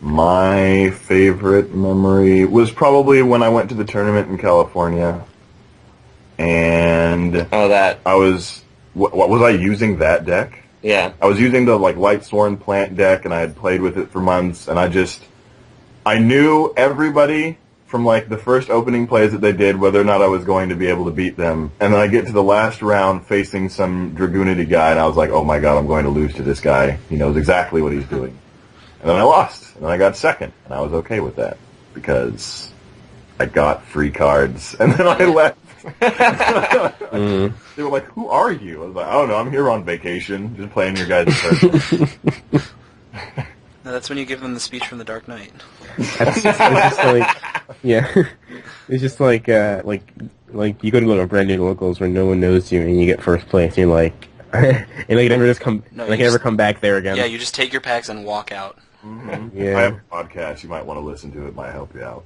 My favorite memory was probably when I went to the tournament in California. And Oh, that. I was... What was I using that deck? Yeah. I was using the like Lightsworn plant deck, and I had played with it for months, and I knew everybody from like the first opening plays that they did, whether or not I was going to be able to beat them. And then I get to the last round facing some Dragoonity guy, and I was like, oh my god, I'm going to lose to this guy. He knows exactly what he's doing. And then I lost, and then I got second, and I was okay with that, because I got free cards, and then I left. They were like, who are you? I was like, I don't know, I'm here on vacation, just playing your guys' turn. No, that's when you give them the speech from the Dark Knight. It's just like, yeah. It's just like you go to a brand new locals where no one knows you and you get first place. And you're like, and like never just come, No, like you never just- come back there again. Yeah, you just take your packs and walk out. Yeah. I have a podcast. You might want to listen to it. It might help you out.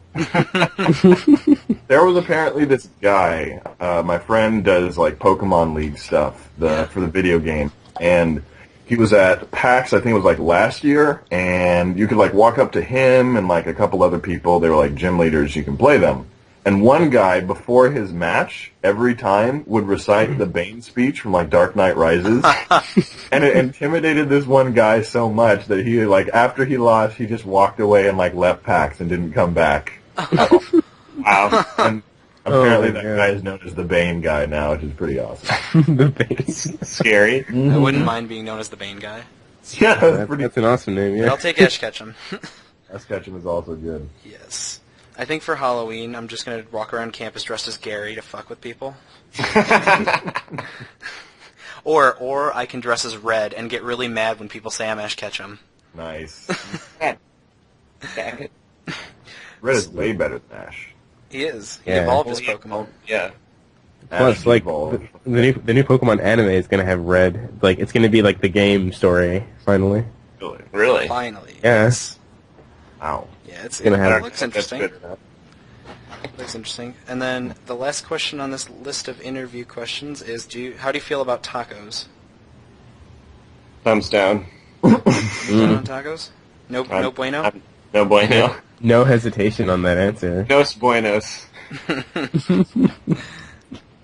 There was apparently this guy. My friend does like Pokemon League stuff for the video game, and he was at PAX. I think it was like last year, and you could like walk up to him and like a couple other people. They were like gym leaders. You can play them. And one guy, before his match, every time would recite the Bane speech from like Dark Knight Rises. And it intimidated this one guy so much that he, like, after he lost, he just walked away and, like, left PAX and didn't come back. Wow. And apparently Oh my that God. guy is known as the Bane guy now, which is pretty awesome. The base. Scary. I wouldn't mind being known as the Bane guy. Yeah, that's pretty... That's an awesome name, But yeah. I'll take Ash Ketchum. That Ketchum is also good. Yes. I think for Halloween, I'm just going to walk around campus dressed as Gary to fuck with people. Or I can dress as Red and get really mad when people say I'm Ash Ketchum. Nice. Red Red is way better than Ash. He is. He Yeah. evolved his Pokemon. Yeah. Plus, Ash like evolved. the new Pokemon anime is gonna have red. Like it's gonna be like the game story finally. Really? Really? Finally. Yeah. Yes. Wow. Yeah, It's gonna have- it looks interesting. That's good. Looks interesting. And then the last question on this list of interview questions is: how do you feel about tacos? Thumbs down. On tacos? No bueno. No bueno. No hesitation on that answer. No buenos.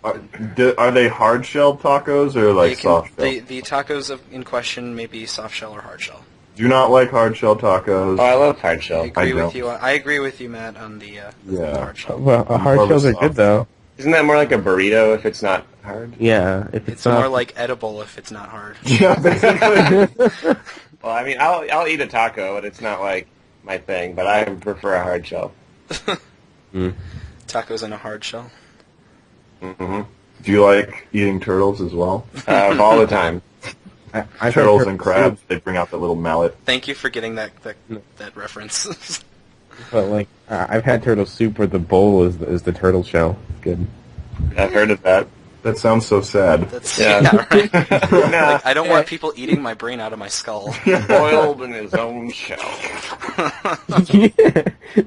Are they hard shell tacos or like soft shell? The tacos in question may be soft shell or hard shell. Do not like hard shell tacos. Oh, I love hard shell. I agree with you, Matt, on the hard shell. Well, hard shells are good though. Isn't that more like a burrito if it's not hard? Yeah, if It's more like edible if it's not hard. Yeah, basically. Well, I mean, I'll eat a taco, but it's not like my thing. But I prefer a hard shell. Tacos in a hard shell. Mm-hmm. Do you like eating turtles as well? All the time. I've Turtles and crabs, they bring out that little mallet. Thank you for getting that reference. But like, I've had turtle soup where the bowl is the turtle shell. It's good. I've heard of that. That sounds so sad. Right. Nah, Like, I don't want people eating my brain out of my skull. boiled in his own shell.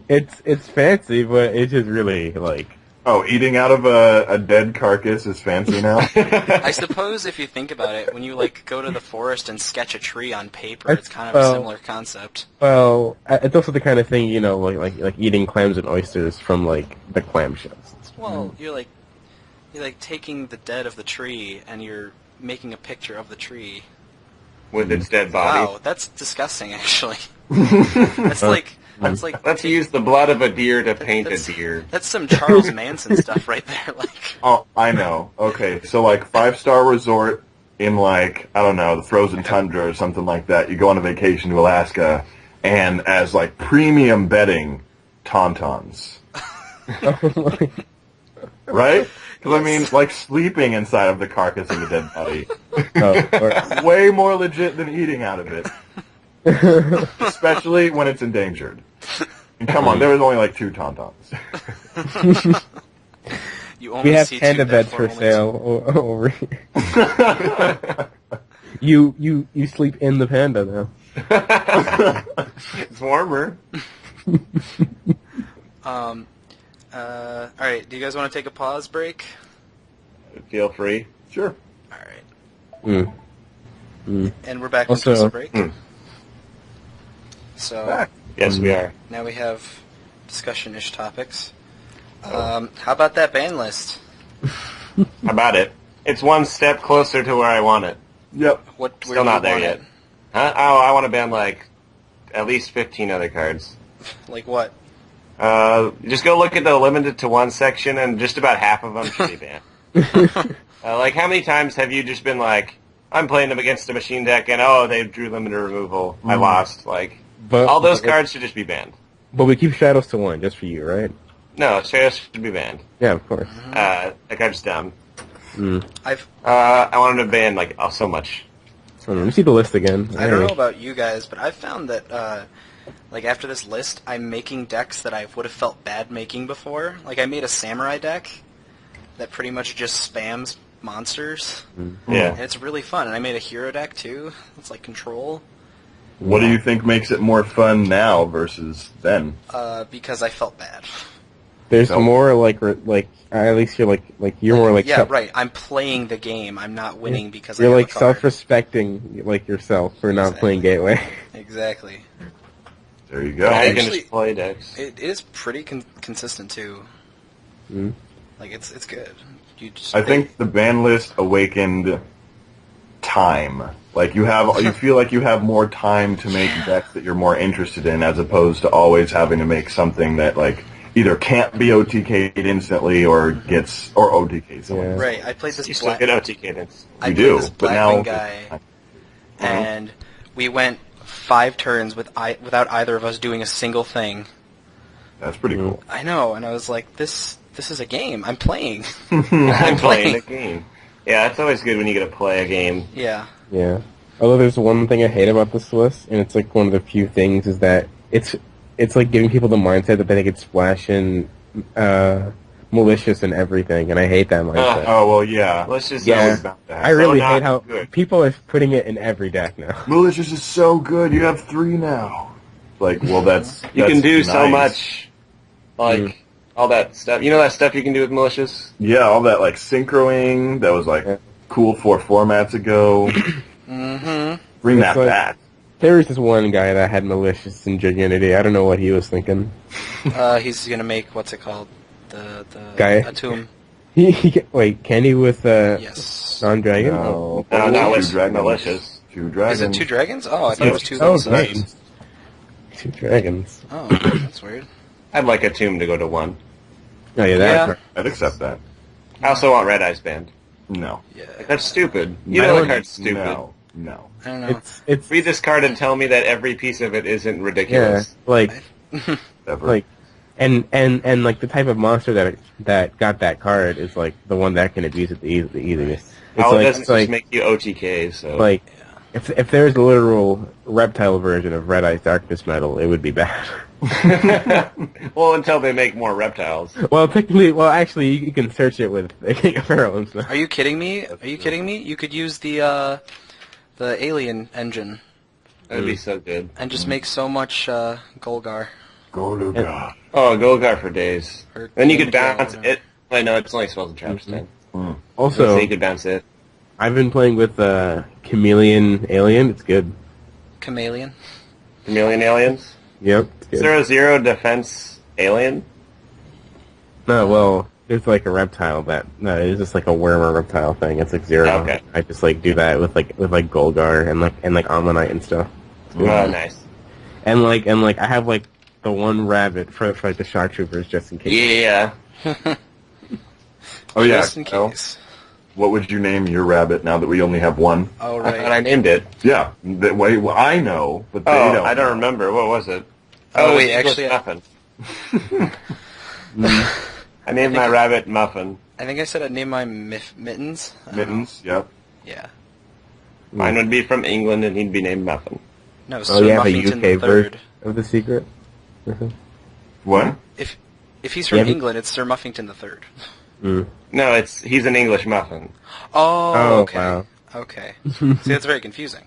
It's fancy, but it's just really like. Oh, eating out of a dead carcass is fancy now? I suppose if you think about it, when you like go to the forest and sketch a tree on paper, it's kind of a similar concept. Well, it's also the kind of thing, you know, like eating clams and oysters from like the clam shells. Well, you're like taking the dead of the tree and you're making a picture of the tree. With its dead body. Wow, that's disgusting, actually. That's like Let's use the blood of a deer to paint a deer. That's some Charles Manson stuff right there. Like, Oh, I know. Okay, so like 5-star resort in like, I don't know, the frozen tundra or something like that. You go on a vacation to Alaska, and as like premium bedding, tauntauns. Right? Because I mean, like sleeping inside of the carcass of the dead body. Way more legit than eating out of it. Especially when it's endangered. And come on, there was only like 2 tauntauns. you only We have see panda two beds that for sale over here. You sleep in the panda now. It's warmer. All right. Do you guys want to take a pause break? Feel free. Sure. All right. And we're back Also- from the break. So Yes, we are. now we have discussion-ish topics. How about that ban list? How about it? It's one step closer to where I want it. Yep. Where Still do not you there want yet. it? Huh? Oh, I want to ban like at least 15 other cards. Like what? Just go look at the limited to one section, and just about half of them should be banned. Like, how many times have you just been like, I'm playing them against a machine deck, and oh, they drew limited removal. I lost. Like, But all those cards should just be banned. But we keep shadows to 1 just for you, right? No, Stratos should be banned. Yeah, of course. That card's dumb. I wanted to ban like so much. Let me see the list again. don't know about you guys, but I've found that like after this list, I'm making decks that I would have felt bad making before. Like I made a samurai deck that pretty much just spams monsters. Yeah. And it's really fun. And I made a hero deck too. It's like control. What do you think makes it more fun now versus then? Because I felt bad. There's So- more like at least you're you're more like yeah, right. I'm playing the game. I'm not winning because you're I have like a card. self-respecting like yourself for not Exactly. playing Gateway. Exactly. There you go. Now you can Actually- just play decks. It is pretty consistent too. Mm. Like it's good. You just I think the ban list awakened time. Like you feel like you have more time to make decks that you're more interested in, as opposed to always having to make something that like either can't be OTK'd instantly or OTK'd someone. Yeah. right. I played this You still black. get OT cadence. I You played do, this but now Blackwing guy, and we went 5 turns without either of us doing a single thing. That's pretty cool. I know, and I was like, this is a game. I'm playing. I'm playing a game. Yeah, it's always good when you get to play a game. Yeah. Yeah. Although there's one thing I hate about this list, and it's like one of the few things, is that it's like giving people the mindset that they could splash in malicious and everything, and I hate that mindset. Oh well, yeah. Let's just Yeah. Always bound to happen. I really not hate how good. people are putting it in every deck now. Malicious is so good. You have 3 now. Like, well, that's You can do nice. so much, like all that stuff. You know that stuff you can do with malicious. Yeah, all that like synchroing that was like cool 4 formats ago. Mm-hmm. Bring It's that like- back. There was this one guy that had malicious and Giganity. I don't know what he was thinking. He's gonna make what's it called? The Gaia? a tomb. Wait, can he with Yes. non-dragon? No, No, not two with dragons. malicious. 2 dragons. Is it 2 dragons? Oh, I thought it was 2 level 6. 2 dragons. Oh, that's weird. I'd like a tomb to go to 1. Oh yeah, that's I'd accept that. I also want Red Eyes banned. No. Yeah. That's stupid. You know the card's stupid. No. I don't know. it's Read this card and tell me that every piece of it isn't yeah, ridiculous. like Ever. like and like the type of monster that got that card is like the one that can abuse it the easiest. It's All it like does is it's like just make you OTK, so... like if there's a literal reptile version of Red Eyes Darkness Metal, it would be bad. well, until they make more reptiles. Well, technically, actually, you can search it with King of Pharaoh and stuff. Are you kidding me? Are you kidding me? You could use the alien engine That'd be so good. and just make so much Golgar. Go Luga. Oh, Golgar for days. Or Then you could Miguel, bounce whatever. it. Wait, no, it's only spells and traps then. So Also, you could bounce it. I've been playing with Chameleon Alien. It's good. Chameleon. Chameleon aliens? Yep. It's Is good. there a 0 defense alien? No, well, there's like a reptile it's just like a worm or reptile thing. It's like 0. Okay. I just like do that with Golgar and like Ammonite and stuff. Oh, nice. And I have like the one rabbit for like the shark troopers just in case. Yeah. Oh yeah. Just in Kyle, case. what would you name your rabbit now that we only have one? Oh, I thought I right. named it. Yeah. That way, well, I know, but they Oh, don't. I don't remember. What was it? Oh, wait, it was actually, Muffin. I named my rabbit Muffin. I think I said I'd name my Mittens. I don't know. Mittens. Yep. Yeah. Mine would be from England, and he'd be named Muffin. No, Oh, Sir you have a Muffington UK the version Third. of the secret. What? If he's from Yeah, but- England, it's Sir Muffington the Third. No, he's an English Muffin. Oh, Oh, okay. wow. Okay. See, that's very confusing.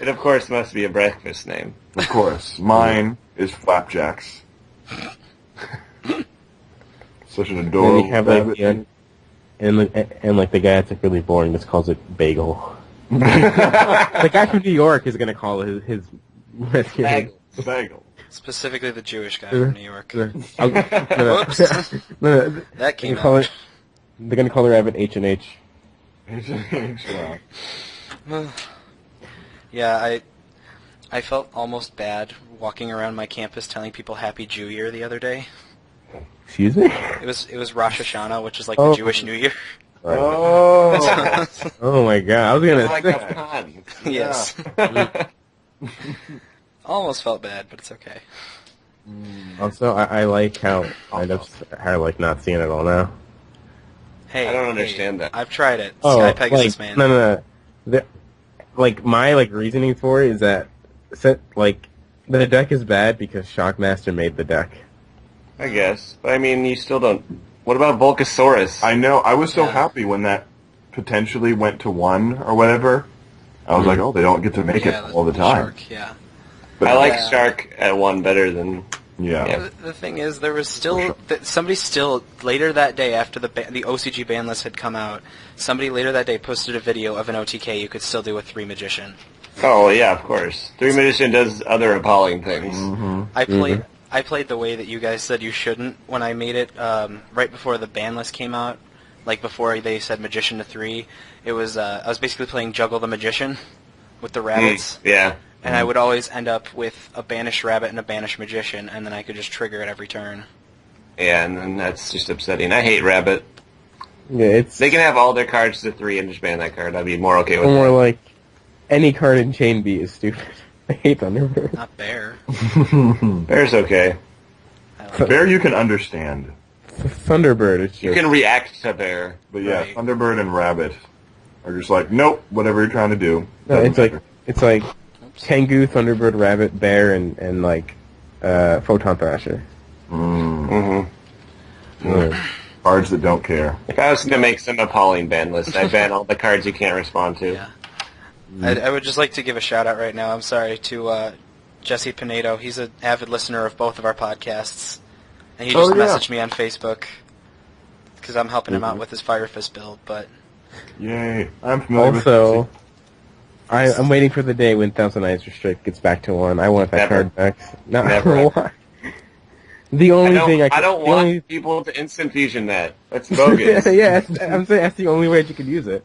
It, of course, must be a breakfast name. Of course. Mine is Flapjacks. Such an And then adorable you have like rabbit. and like the guy that's like really boring just calls it Bagel. The guy from New York is gonna call it his rescue name. Bagel. Specifically the Jewish guy from New York. Whoops. That came They're out. gonna call the rabbit H&H. Wow. Yeah, I felt almost bad walking around my campus telling people Happy Jew Year the other day. Excuse me? It was Rosh Hashanah, which is like Oh. the Jewish New Year. Oh. Oh my god, I was gonna Like say. a pun. Yes. Almost felt bad, but it's okay. Also, I like how I like not seeing it all now. Hey, I don't understand that. I've tried it. Oh, Sky Pegasus, like, man. no. My reasoning for it is that the deck is bad because Shockmaster made the deck. I guess. But, I mean, you still don't... What about Volcasaurus? I know. I was so Yeah. happy when that potentially went to 1 or whatever. I was like, oh, they don't get to make Yeah, it all the time. Shark, yeah. But I like Yeah. Shark at 1 better than... Yeah. Yeah. The thing is, there was still somebody still later that day after the OCG ban list had come out. Somebody later that day posted a video of an OTK you could still do with 3 Magician. Oh, yeah, of course. 3 Magician does other appalling things. Mm-hmm. I played the way that you guys said you shouldn't when I made it right before the ban list came out, like before they said Magician to 3. It was I was basically playing Juggle the Magician with the rabbits. Yeah. And I would always end up with a banished rabbit and a banished magician, and then I could just trigger it every turn. Yeah, and then that's just upsetting. I hate Rabbit. Yeah, it's They can have all their cards to 3 and just ban that card. I'd be more okay with more that. like any card in Chain B is stupid. I hate Thunderbird. Not bear. Bear's okay. I like it. Bear you can understand. Thunderbird is just... You can react to Bear. But yeah, Right. Thunderbird and Rabbit are just like, nope, whatever you're trying to do. No, doesn't it's matter. like Tengu, Thunderbird, Rabbit, Bear, and like Photon Thrasher. Mm-hmm. Yeah. Cards that don't care. If I was going to make some appalling ban list, I'd ban all the cards you can't respond to. Yeah. I would just like to give a shout out right now. I'm sorry to Jesse Pinedo. He's an avid listener of both of our podcasts, and he just messaged me on Facebook because I'm helping him out with his Fire Fist build. But Yay. I'm familiar Also, with I'm waiting for the day when Thousand Eyes Restrict gets back to 1. I want that Never. card back. No, Never. why? The only thing I don't want people to instant fusion that. That's bogus. yeah, I'm saying that's the only way that you could use it.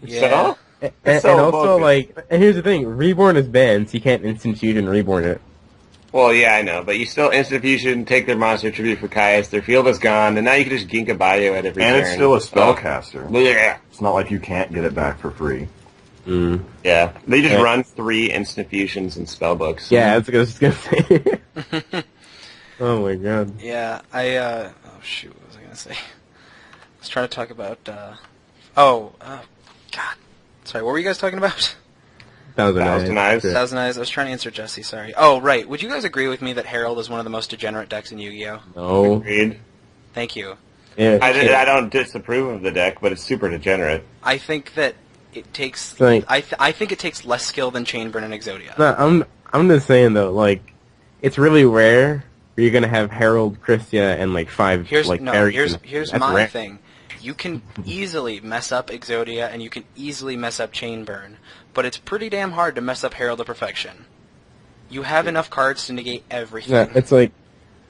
Yeah. So? And, It's so and also, bogus. and here's the thing: Reborn is banned, so you can't instant fusion Reborn it. Well, yeah, I know, but you still instant fusion, take their monster tribute for Caius, their field is gone, and now you can just Ginkgo Bio at every And turn. it's still a spellcaster. Yeah. It's not like you can't get it back for free. Mm. Yeah. They just Yeah. run 3 instant fusions in spellbooks. Yeah, that's what I was just gonna say. Oh my god. Yeah, oh shoot, what was I gonna say? I was trying to talk about, God. Sorry, what were you guys talking about? Thousand Eyes. Sure. Thousand Eyes, I was trying to answer Jesse, sorry. Oh, right, would you guys agree with me that Herald is one of the most degenerate decks in Yu-Gi-Oh? No. Agreed. Thank you. Yeah, I don't disapprove of the deck, but it's super degenerate. I think that it takes, Like- I think it takes less skill than Chainburn and Exodia. No, I'm just saying though, like, it's really rare where you're gonna have Herald, Christia, and like 5 Here's variants. here's That's my rare. thing. You can easily mess up Exodia and you can easily mess up Chainburn, but it's pretty damn hard to mess up Herald of Perfection. You have enough cards to negate everything. Yeah, it's like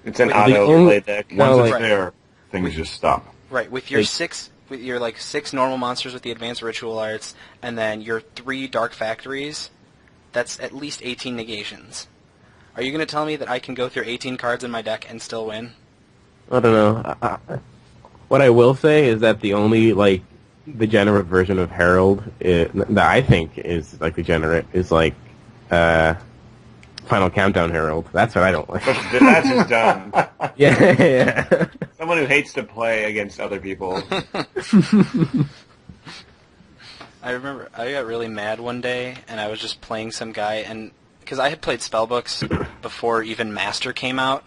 It's an The auto only- play deck. No, Once it's like- there, things just stop. Right, with your Like- 6 normal monsters with the advanced ritual arts, and then your 3 dark factories, that's at least 18 negations. Are you going to tell me that I can go through 18 cards in my deck and still win? I don't know. What I will say is that the only like degenerate version of Herald that I think is like degenerate is like Final Countdown Herald. That's what I don't like. That's just dumb. yeah. Someone who hates to play against other people. I remember I got really mad one day, and I was just playing some guy, and because I had played spellbooks before even Master came out,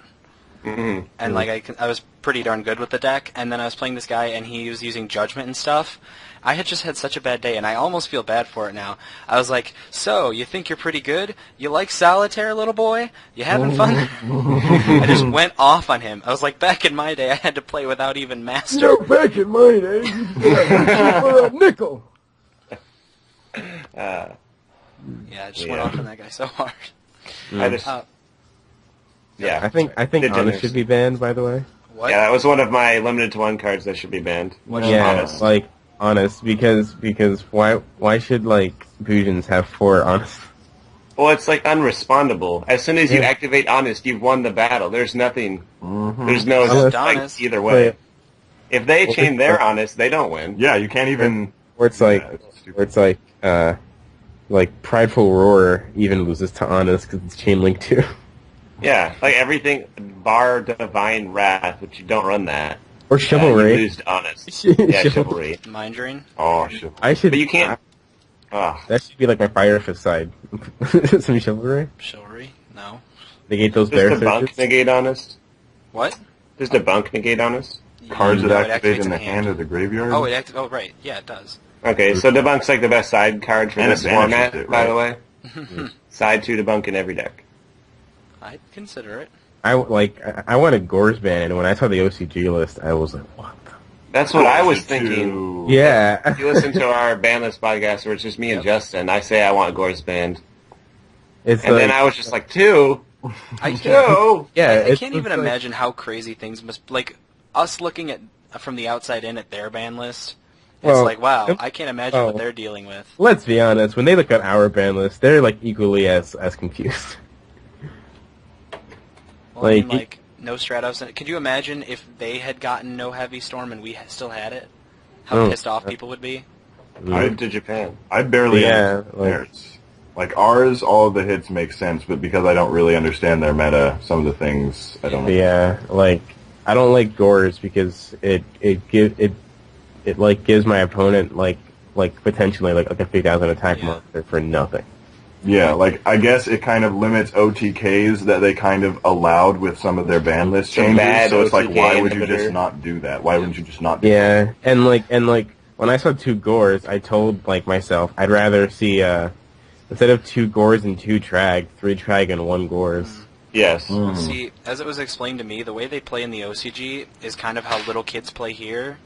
Mm-hmm. and like I was pretty darn good with the deck, and then I was playing this guy, and he was using Judgment and stuff. I had just had such a bad day, and I almost feel bad for it now. I was like, so, you think you're pretty good? You like solitaire, little boy? You having fun? I just went off on him. I was like, back in my day, I had to play without even Master. back in my day, for a nickel. Yeah, I just went Yeah. off on that guy so hard. I just, yeah. I think Degenerates. Honest should be banned. By the way. What? Yeah, that was one of my limited to 1 cards that should be banned. Yeah, Honest. like Honest because why should like fusions have 4 Honest? Well, it's like unrespondable. As soon as you Yeah. activate Honest, you've won the battle. There's nothing. There's no Honest. spikes either way. Wait. If they chain their Honest, they don't win. Yeah, you can't even... Where it's like, Yeah, it's stupid. where it's like Prideful Roar even loses to Honest because it's chain link too. Yeah, like everything bar Divine Wrath, which you don't run that. Or You Chivalry. lose to Honest. Yeah, Chivalry. Mind Drain? Oh, shit. I should. But you can't. That should be like my Fire Fist side. Some Chivalry. Chivalry? No. Negate those Does bear Debunk searches. negate Honest? What? Does Debunk negate Honest? Cards No, that it activate activates in the hand or the graveyard? Oh, oh, right. Yeah, it does. Okay, so Debunk's like the best side card for And this it banishes format, it, by the right? way. Side 2 Debunk in every deck. I'd consider it. I wanted Gore's ban, and when I saw the OCG list, I was like, what? That's what I was Closer thinking. to- Yeah. If you listen to our bandless podcast where it's just me and Justin, I say I want Gore's banned. It's And like, then I was just like, 2? I can't, 2? yeah. I it's- can't it's even like- imagine how crazy things must... Like, us looking at from the outside in at their ban list, it's Well, like, wow, um, I can't imagine oh. what they're dealing with. Let's be honest. When they look at our ban list, they're like equally as confused. Well, I mean, like, like, no Stratos. Could you imagine if they had gotten no Heavy Storm and we still had it? How Oh. pissed off people would be? Moved to Japan. I barely Yeah, understand like- theirs. Like ours, all of the hits make sense, but because I don't really understand their meta, some of the things I don't know. Yeah, like I don't like Gores because it like gives my opponent like potentially like a 50,000 attack Yeah. monster for nothing. Yeah, like I guess it kind of limits OTKs that they kind of allowed with some of their ban list Some changes. bad So it's like, OTK why would you inhibitor. just not do that? Why wouldn't you just not do that? Yeah, and like when I saw 2 Gores, I told like myself I'd rather see instead of 2 Gores and 2 Trag, 3 Trag and 1 Gores. Yes. See, as it was explained to me, the way they play in the OCG is kind of how little kids play here,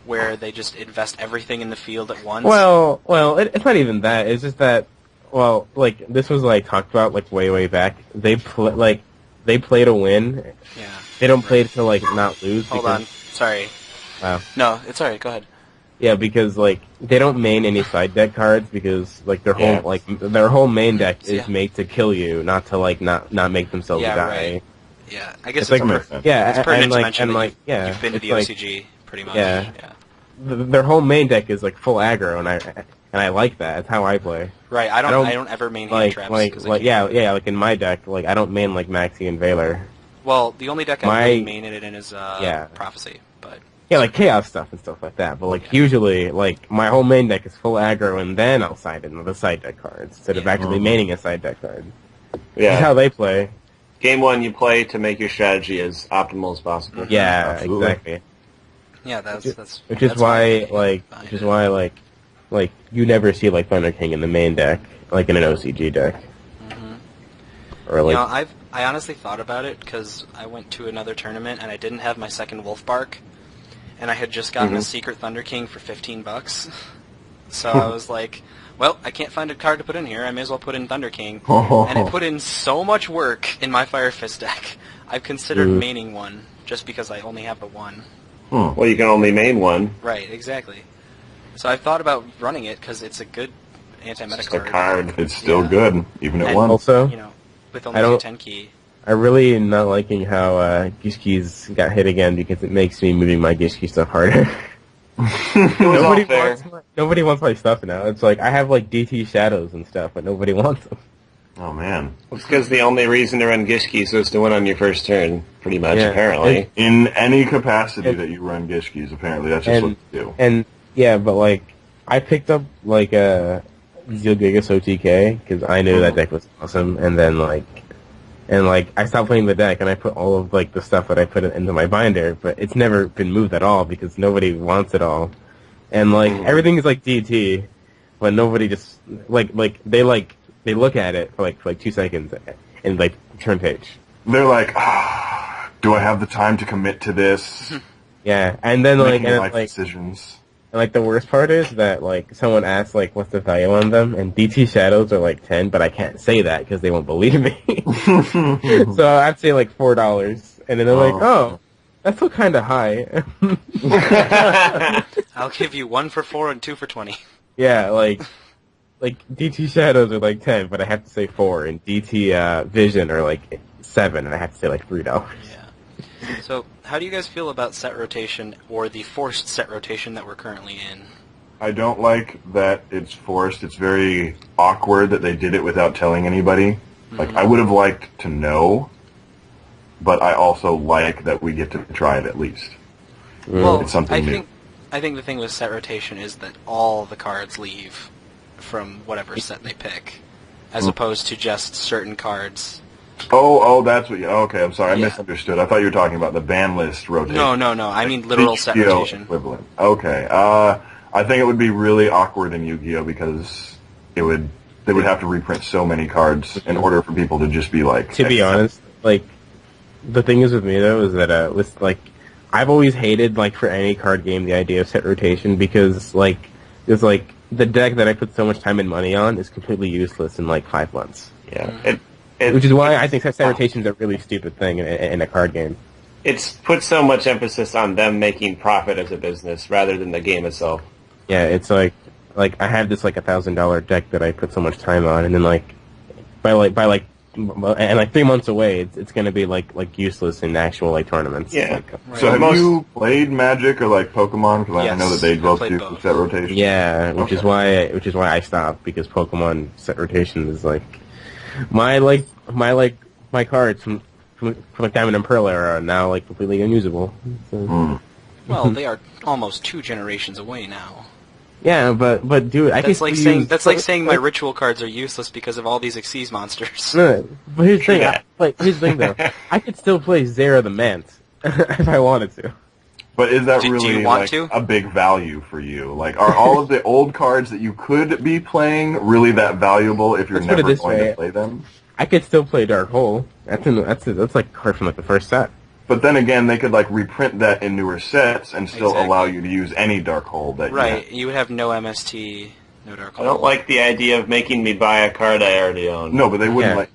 where they just invest everything in the field at once. Well, it's not even that. It's just that, well, like this was like talked about like way back. They they play to win. Yeah. They don't play to like not lose. Hold because, on. Sorry. Wow. No, it's alright. Go ahead. Yeah, because like they don't main any side deck cards because like their whole main deck is made to kill you, not to like not make themselves die. Right. Yeah, I guess It's like it's pertinent to mention and that you've been to the OCG pretty much. Yeah. Their whole main deck is like full aggro, and I like that. It's how I play. Right. I don't ever main hand traps. Like in my deck, like I don't main like Maxi and Valor. Well, the only deck I really main it in is Prophecy, but yeah, like chaos stuff and stuff like that. But like usually, like my whole main deck is full aggro, and then I'll side in the side deck cards instead of actually maining a side deck card. Yeah, that's how they play. Game 1, you play to make your strategy as optimal as possible. Yeah, exactly. Yeah, that's which is why you never see like Thunder King in the main deck, like in an OCG deck. Or like, I honestly thought about it because I went to another tournament and I didn't have my second Wolf Bark, and I had just gotten a secret Thunder King for $15. So I was like, well, I can't find a card to put in here. I may as well put in Thunder King, and it put in so much work in my Fire Fist deck. I've considered maining one just because I only have the one. Well, you can only main one. Right, exactly. So I've thought about running it because it's a good anti-meta card. It's still good, even at one. Also, with only a 10 key. I really am not liking how Gishki's got hit again because it makes me moving my Gishki stuff harder. Nobody wants my stuff now. It's like I have like DT shadows and stuff, but nobody wants them. Oh man! It's because the only reason to run Gishkis was to win on your first turn, pretty much. Apparently, in any capacity that you run Gishkis, apparently that's just what you do. And yeah, but like I picked up like a Zeal Gigas OTK because I knew that deck was awesome, and then I stopped playing the deck and I put all of like the stuff that I put into my binder, but it's never been moved at all because nobody wants it all, and like everything is like DT, but nobody just they look at it for like 2 seconds and like turn page. They're like, do I have the time to commit to this? Yeah, and then making life decisions. And like the worst part is that like someone asks like what's the value on them, and DT shadows are like 10, but I can't say that because they won't believe me. So I'd say like $4, and then they're like, oh, that's still kind of high. I'll give you 1 for 4 and 2 for 20. Yeah, like DT shadows are like 10, but I have to say 4, and DT vision are like 7, and I have to say like $3. Yeah. So, how do you guys feel about set rotation, or the forced set rotation that we're currently in? I don't like that it's forced. It's very awkward that they did it without telling anybody. Like, I would have liked to know, but I also like that we get to try it at least. Well, it's something new. I think the thing with set rotation is that all the cards leave from whatever set they pick, as opposed to just certain cards. Oh, that's what okay, I'm sorry, I misunderstood. I thought you were talking about the ban list rotation. No, I mean literal set rotation. Equivalent. Okay, I think it would be really awkward in Yu-Gi-Oh! Because they would have to reprint so many cards in order for people to just be like... To be honest, like, the thing is with me, though, is that, with, like, I've always hated, like, for any card game, the idea of set rotation, because, like, it's like, the deck that I put so much time and money on is completely useless in, like, 5 months. Yeah. Which is why I think set rotation is a really stupid thing in a card game. It's put so much emphasis on them making profit as a business rather than the game itself. Yeah, it's like I have this like $1,000 deck that I put so much time on, and then by 3 months away, it's gonna be like useless in actual like tournaments. Yeah. Right. So have you played Magic or like Pokemon? Because I know that they both do both. set rotation. Yeah, which is why I stopped, because Pokemon set rotation is like my cards from like Diamond and Pearl era are now like completely unusable. So. Well, they are almost 2 generations away now. Yeah, but dude, that's like saying my ritual cards are useless because of all these Xyz monsters. No, but here's the thing, though. I could still play Zera the Mant if I wanted to. But is that do really you want like to? a big value for you? Like, are all of the old cards that you could be playing really that valuable if you're never going to play them? I could still play Dark Hole. That's like a card from like the first set. But then again, they could like reprint that in newer sets and still allow you to use any Dark Hole that you have no MST. No Dark I Hole. don't like the idea of making me buy a card I already own. No, but they wouldn't Yeah.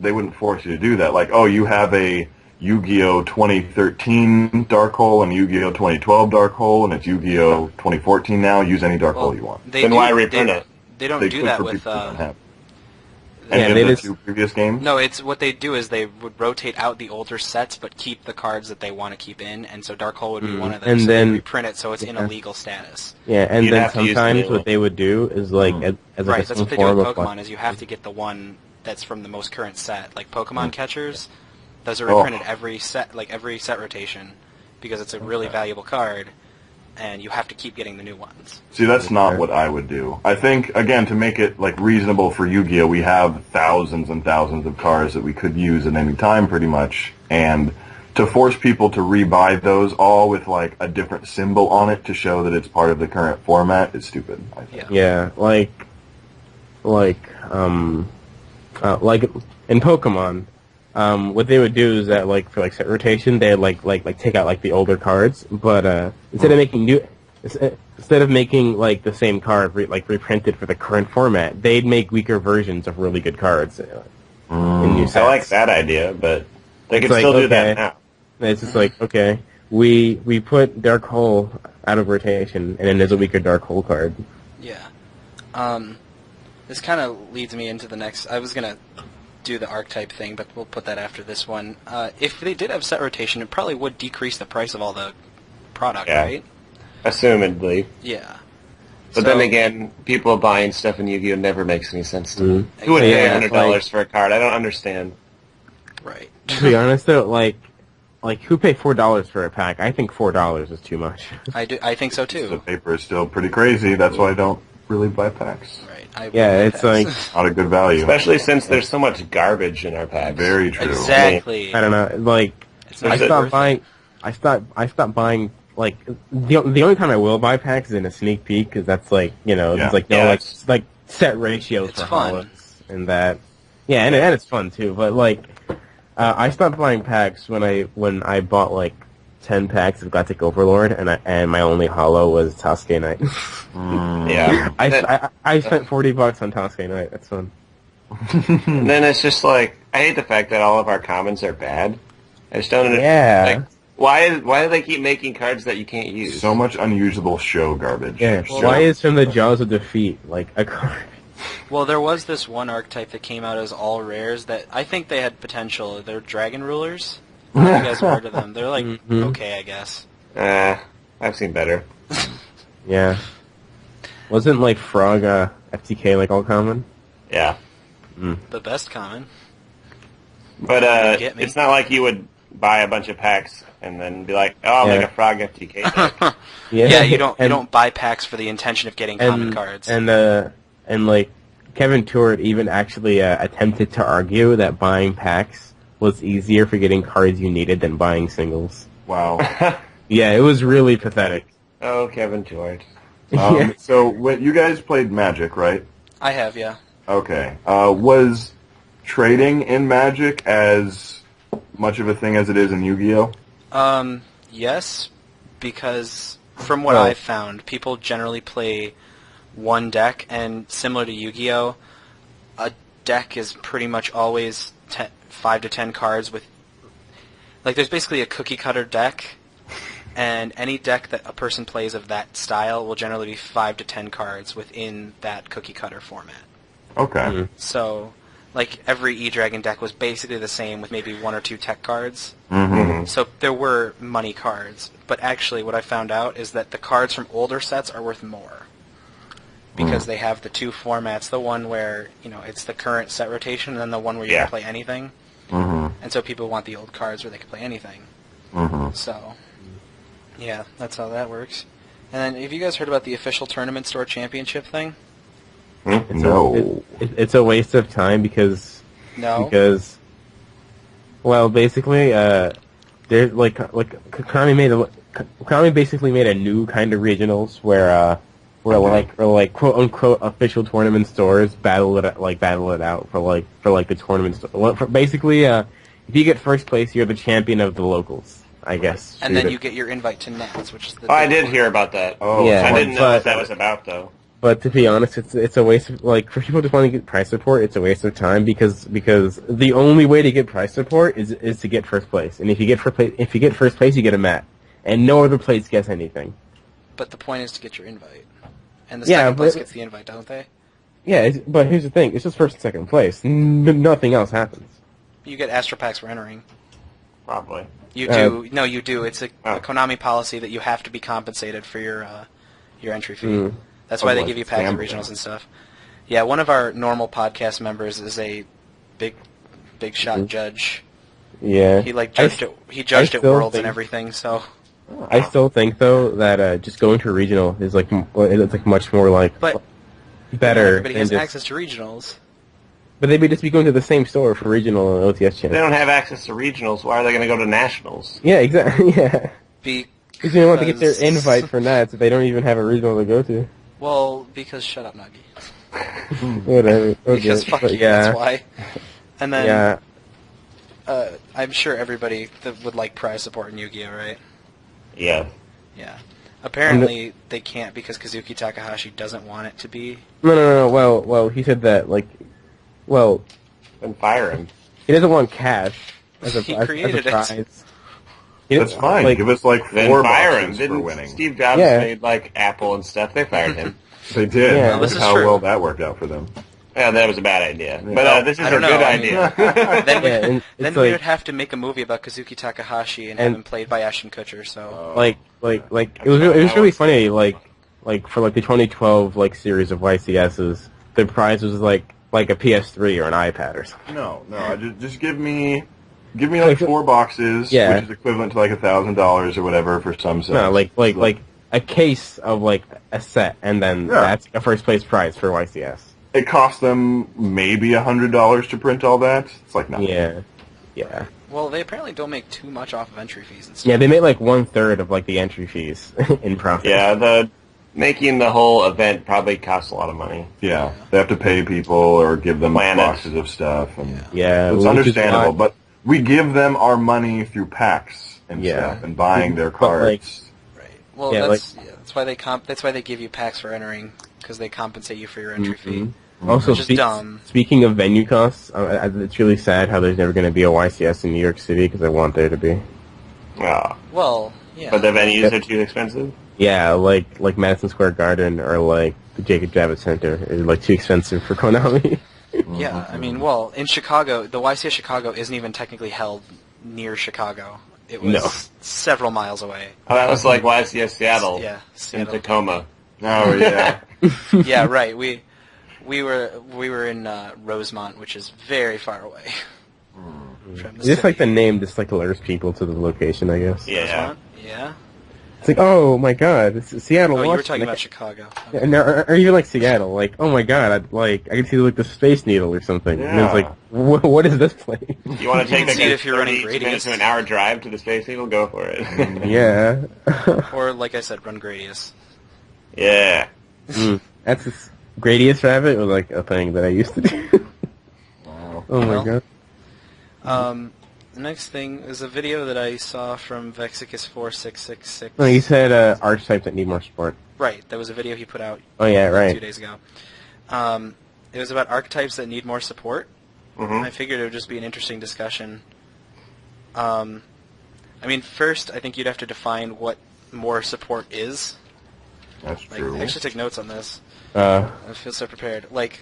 they wouldn't force you to do that. Like, oh, you have a Yu-Gi-Oh 2013 Dark Hole and Yu-Gi-Oh 2012 Dark Hole, and it's Yu-Gi-Oh 2014 now. Use any Dark Hole you want. They Then do, why reprint it? They don't They do could that for with. people who don't have Yeah, any they of the just- 2 previous games. No, it's what they do is they would rotate out the older sets, but keep the cards that they want to keep in, and so Dark Hole would be one of them. And so then- they reprint it so it's in a yeah. legal status. Yeah, and You'd then have to use the sometimes new what they would do is like as like Right, a that's some what they do form with of Pokemon. Is you have to get the one that's from the most current set, like Pokemon catchers. Those are Oh. reprinted every set rotation, because it's a really valuable card, and you have to keep getting the new ones. See, that's not what I would do. I think, again, to make it like reasonable for Yu-Gi-Oh, we have thousands and thousands of cards that we could use at any time, pretty much, and to force people to rebuy those all with like a different symbol on it to show that it's part of the current format is stupid, I think. Yeah. Yeah, like in Pokemon, what they would do is that like for like set rotation, they'd like take out like the older cards, but instead of making like the same card reprinted for the current format, they'd make weaker versions of really good cards in new sets. I like that idea, but they It's could like, still do okay. that now. And it's just like, okay, we put Dark Hole out of rotation, and then there's a weaker Dark Hole card. Yeah. This kind of leads me into the next. I was gonna do the archetype thing, but we'll put that after this one. If they did have set rotation, it probably would decrease the price of all the product, Yeah. right? Assumedly. Yeah. But then again, people buying stuff in Yu-Gi-Oh! Never makes any sense to me. Mhm. Who would pay Yeah, $100 for a card? I don't understand. Right. To be honest, though, like who paid $4 for a pack? I think $4 is too much. I do. I think so The too. paper is still pretty crazy, that's why I don't really buy packs. Right. Yeah, it's like Not a good value. Especially since there's so much garbage in our packs. Very true. exactly. I don't know, like It's not I worth stopped it. buying. I stopped buying. Like the only time I will buy packs is in a sneak peek because that's like Yeah. there's like no Yeah, like set ratios It's for fun. holos and that. Yeah, and it's fun too. But like I stopped buying packs when I bought like 10 packs of Galactic Overlord and my only holo was Tosuke Knight. Yeah. I spent $40 on Tosuke Knight. That's fun. And then it's just like, I hate the fact that all of our commons are bad. I just don't understand. Yeah. Like, why do they keep making cards that you can't use? So much unusable show garbage. Yeah. Show- Why is from the Jaws of Defeat like a card? Well, there was this one archetype that came out as all rares that I think they had potential. They're Dragon Rulers. I don't know if you guys have heard of them. They're like Mhm. okay, I guess. I've seen better. Yeah. Wasn't like Frog FTK like all common? Yeah. The best common. But Get me. it's not like you would buy a bunch of packs and then be like, oh, I'll Yeah. make a Frog FTK deck. Yeah, you don't and, buy packs for the intention of getting common cards. And like Kevin Tuort even actually attempted to argue that buying packs was easier for getting cards you needed than buying singles. Wow. Yeah, it was really pathetic. Oh, Kevin George. Yeah. So when you guys played Magic, right? I have, yeah. Okay. Was trading in Magic as much of a thing as it is in Yu-Gi-Oh? Yes, because from what Well- I've found, people generally play one deck, and similar to Yu-Gi-Oh, a deck is pretty much always 5 to 10 cards with... Like, there's basically a cookie-cutter deck, and any deck that a person plays of that style will generally be 5 to 10 cards within that cookie-cutter format. Okay. Mhm. So, like, every E-Dragon deck was basically the same with maybe 1 or 2 tech cards. Mm-hmm. So there were money cards, but actually what I found out is that the cards from older sets are worth more. Because they have the two formats, the one where, it's the current set rotation, and then the one where you Yeah. can play anything. Mm-hmm. And so people want the old cards where they can play anything. Mm-hmm. So, yeah, that's how that works. And then, have you guys heard about the official tournament store championship thing? No. It's a waste of time because No? well, basically, there's like Konami basically made a new kind of regionals where quote unquote official tournament stores battle it out for the tournament store. Basically, if you get first place, you're the champion of the locals, I guess. And then you get your invite to Nats, which is the... Oh, I did hear about that. Oh, Yeah. I didn't know but- what that was about, though. But to be honest, it's a waste of, like, for people just want to get prize support, it's a waste of time because the only way to get prize support is to get first place. And if you get first place, you get a mat. And no other place gets anything. But the point is to get your invite. And the Yeah, second place but- gets the invite, don't they? Yeah, but here's the thing, it's just first and second place. Nothing else happens. You get Astro Packs for entering. Probably. You do. No, you do. It's a Oh. Konami policy that you have to be compensated for your entry fee. Mm. That's why they like give you packs at gambling. regionals and stuff. Yeah, one of our normal podcast members is a big shot judge. Yeah. He like judged it. He judged at still Worlds and think- everything. So, I still think though that just going to a regional is like it's like much more like but better. everybody than has just- access to regionals. But they would just be going to the same store for regional and OTS If they champs. don't have access to regionals, why are they going to go to nationals? Yeah, exactly. Yeah, because they want to get their Because- invite for Nats if they don't even have a regional to go to. Well, because shut up, Nuggy. Whatever. Okay. Because fuck But you. yeah, That's why. And then yeah. I'm sure everybody that would like prize support in Yu-Gi-Oh, right? Yeah. Yeah. Apparently they can't because Kazuki Takahashi doesn't want it to be. No. Well, he said that well, Then fire him. he doesn't want cash as a, He as created a it. prize. He That's doesn't- fine. like- Give us like Then 4 fire him. boxes for Didn't winning. Steve Jobs Yeah. made like Apple and stuff? They fired him. They did. Yeah. Look This at is how true. well that worked out for them. Yeah, that was a bad idea. But Well, this is I a don't know. good I mean- idea. Then, Yeah, and then it's we like- would have to make a movie about Kazuki Takahashi and have And- him played by Ashton Kutcher. So like it was really funny like for like the 2012 like series of YCSs, the prize was like a PS3 or an iPad or something. No. Just give me like 4 boxes, Yeah. which is equivalent to like $1,000 or whatever for some sets. No, like a case of like a set, and then Yeah. that's a first place prize for YCS. It cost them maybe $100 to print all that. It's like nothing. Yeah. well, they apparently don't make too much off of entry fees and stuff. Yeah, they made like 1/3 of like the entry fees in profit. Yeah, making the whole event probably costs a lot of money. Yeah, they have to pay people or give them Plan it. boxes of stuff, and Yeah, it's which is understandable. why- But we give them our money through packs and Yeah. stuff, and buying their But, like, cards. Right. Well, Yeah, that's why they give you packs for entering because they compensate you for your entry fee. Also, Which is dumb. speaking of venue costs, it's really sad how there's never going to be a YCS in New York City because I want there to be. Oh. Well, yeah. But the venues are too expensive? Yeah, like Madison Square Garden or like the Jacob Javits Center is like too expensive for Konami. Yeah, I mean, well, in Chicago, the YCS Chicago isn't even technically held near Chicago. It was No. several miles away. Oh, that was like YCS Seattle Yeah, in Seattle. Tacoma. Oh yeah, Yeah, right. We were in Rosemont, which is very far away. From the Just like the city. name just like alert people to the location, I guess. Yeah. Rosemont? Yeah. It's like, oh my god, it's Seattle. Oh, you were Washington. talking about Chicago. Yeah, and or even like Seattle, like, oh my god, I can see like the Space Needle or something. And it's Yeah. like, what is this place? You want to take can see it like a if you're running 30 minutes Gradius. to an hour drive to the Space Needle? Go for it. Yeah. Or, like I said, Run Gradius. Yeah. That's this Gradius Rabbit was like a thing that I used to do. Wow. Oh my Well. god. The next thing is a video that I saw from Vexicus4666. No, you said archetypes that need more support. Right, that was a video he put out Oh yeah, 2 right. days ago. It was about archetypes that need more support. Mhm. I figured it would just be an interesting discussion. I mean, first, I think you'd have to define what more support is. That's Like, true. I actually took notes on this. Uh, I feel so prepared. Like,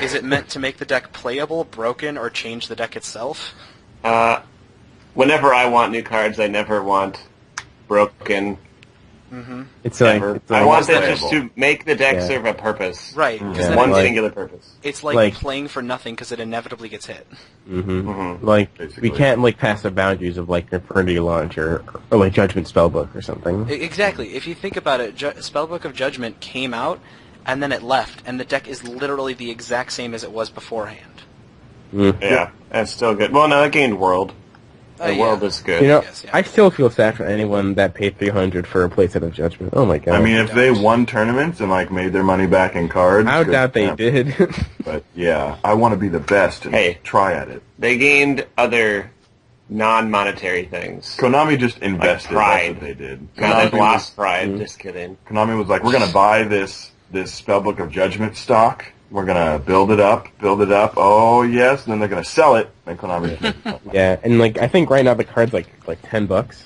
is it meant to make the deck playable, broken, or change the deck itself? Whenever I want new cards, I never want broken. it's like, Ever. it's I like want them playable. just to make the deck Yeah. serve a purpose. Right, because Yeah. then One like- singular purpose. it's like, like- playing for nothing because it inevitably gets hit. like Basically. we can't like pass the boundaries of like Infernity Launch or like Judgment Spellbook or something. Exactly. If you think about it, Spellbook of Judgment came out, and then it left, and the deck is literally the exact same as it was beforehand. Yeah, that's still good. Well, no, that gained World. The Yeah. World is good. You know, Yes, yeah. I still feel sad for anyone that paid $300 for a playset of Judgment. Oh my god! I mean, if they won tournaments and like made their money back in cards, I good doubt for they them. did. But yeah, I want to be the best and Hey. try at it. They gained other non-monetary things. Konami just invested. pride. That's what they did. Now they've Konami lost was, pride. Just kidding. Konami was like, we're gonna buy this this Spellbook of Judgment stock. We're gonna build it up. Oh yes, and then they're gonna sell it. And Konami. Yeah, and like I think right now the card's like $10.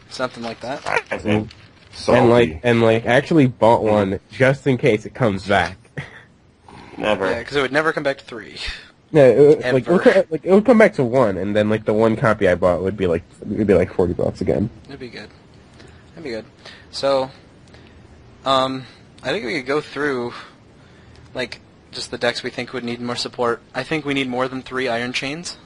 Something like that. I think. Salty. And I actually bought one just in case it comes back. Never. Yeah, because it would never come back to 3. Yeah, Ever. it would come back to 1, and then like the one copy I bought would be like $40 again. It'd be good. That'd be good. So, I think we could go through, like, just the decks we think would need more support. I think we need more than 3 Iron Chains.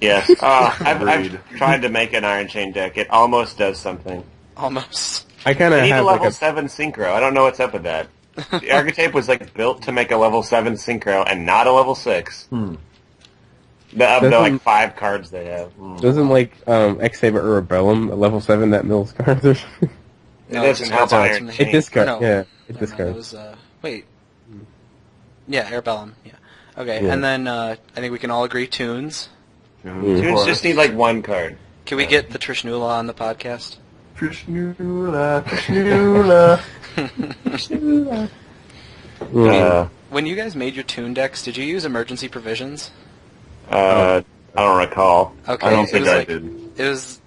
Yes. I've tried to make an Iron Chain deck. It almost does something. Almost. I kind of I need a have level like 7 Synchro. I don't know what's up with that. The Archetype was like built to make a level 7 Synchro and not a level 6. Of the like 5 cards they have. Doesn't like X-Saber or Rebellum level 7 that mills cards or something? It No, doesn't help discards Iron from the Chain. It discards. No. Yeah, it No, discards. that was, wait. Yeah, Airbellum. Yeah. Okay, Yeah. and then I think we can all agree Tunes. Tunes just need like 1 card. Can we get the Trishnula on the podcast? Trishnula. When you guys made your Tune decks, did you use emergency provisions? I don't recall. Okay, I don't it think was I like, did. It was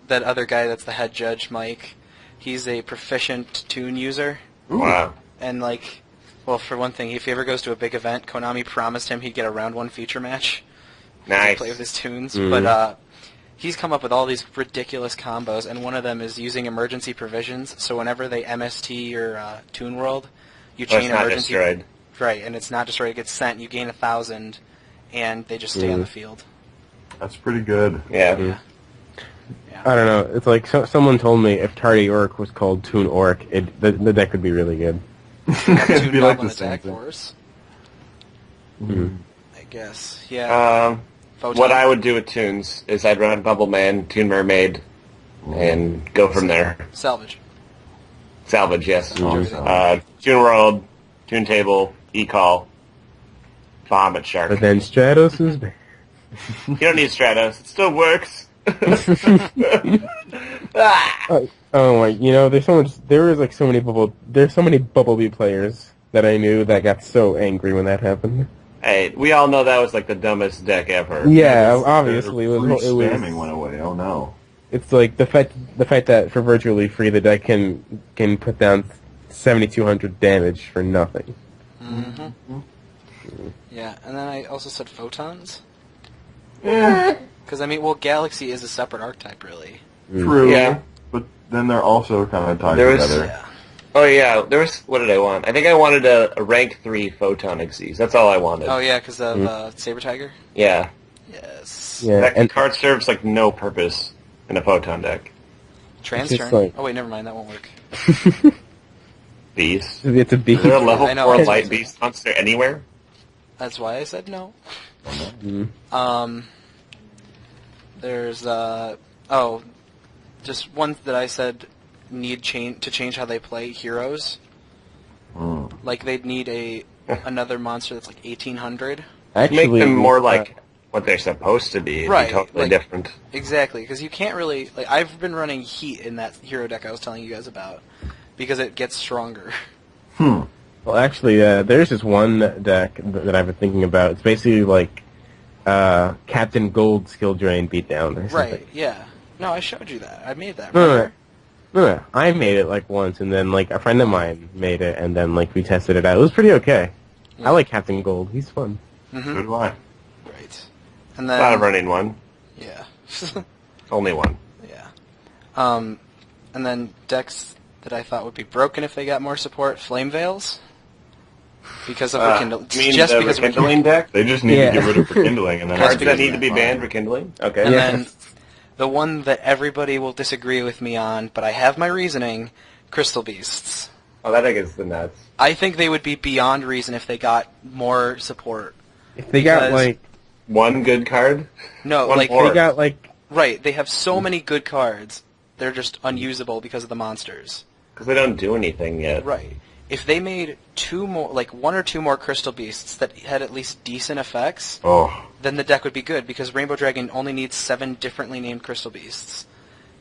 that other guy that's the head judge, Mike. He's a proficient Tune user, Wow. and like, well, for one thing, if he ever goes to a big event, Konami promised him he'd get a round 1 feature match to Nice. play with his Tunes. But he's come up with all these ridiculous combos, and one of them is using emergency provisions. So whenever they MST your Toon World, you So chain it's not emergency. destroyed. Right, and it's not destroyed. It gets sent. You gain 1,000, and they just stay on the field. That's pretty good. Yeah. I don't know. It's like someone told me if Tardy Orc was called Toon Orc, the deck would be really good. It'd be like Goblin the same attack thing. force. Mhm. I guess. Yeah. Photon. What I would do with Tunes is I'd run Bubble Man, Toon Mermaid, and go from there. Salvage. Salvage, yes. Oh, salvage. Toon World, Toon Table, E-Call, Vomit Shark. But then Stratos is bad. You don't need Stratos. It still works. Oh my! You know, there's so many Bumblebee players that I knew that got so angry when that happened. Hey, we all know that was like the dumbest deck ever. Yeah, obviously Free it was. spamming went away. Oh no. It's like the fact that for virtually free the deck can put down 7,200 damage for nothing. Mm-hmm. Yeah, and then I also said photons. Yeah. Because, I mean, well, Galaxy is a separate archetype, really. True. Yeah. But then they're also kind of tied There was- together. Yeah. Oh yeah, there was. What did I want? I think I wanted a rank 3 Photon Xyz. That's all I wanted. Oh, yeah, because of Saber Tiger? Yeah. Yes. Yeah, That and card serves like no purpose in a Photon deck. Trans It's turn? just like- Oh, wait, never mind, that won't work. Beast. it's a beast. Is there a level I know, 4 it's- light beast monster anywhere? That's why I said no. Mhm. There's, just one that I said need to change how they play heroes. Mm. Like, they'd need another monster that's like 1,800. Actually, Make them more like what they're supposed to be. It'd Right, be totally like- different. Exactly, because you can't really... Like, I've been running Heat in that hero deck I was telling you guys about, because it gets stronger. Well, actually, there's this one deck that I've been thinking about. It's basically like Captain Gold skill drain beatdown or something. Right, yeah. No, I showed you that. I made that, No, remember? No, I made it like once, and then like a friend of mine made it, and then like we tested it out. It was pretty okay. Yeah. I like Captain Gold. He's fun. So do I. Right. And then... Not a running one. Yeah. Only one. Yeah. And then decks that I thought would be broken if they got more support, Flame Veils. Because of Rekindle. You mean Just the because Rekindling deck? They just need Yeah. to get rid of Rekindling and then Cards Cards that need to be fine. banned for kindling? Okay. And Yeah. then the one that everybody will disagree with me on, but I have my reasoning, Crystal Beasts. Oh, that deck is the nuts. I think they would be beyond reason if they got more support. If they got Because- like, One good card? No, One like... more. they got like, Right, they have so many good cards, they're just unusable because of the monsters. Because they don't do anything yet. Right. If they made one or two more Crystal Beasts that had at least decent effects, Oh. then the deck would be good, because Rainbow Dragon only needs 7 differently named Crystal Beasts.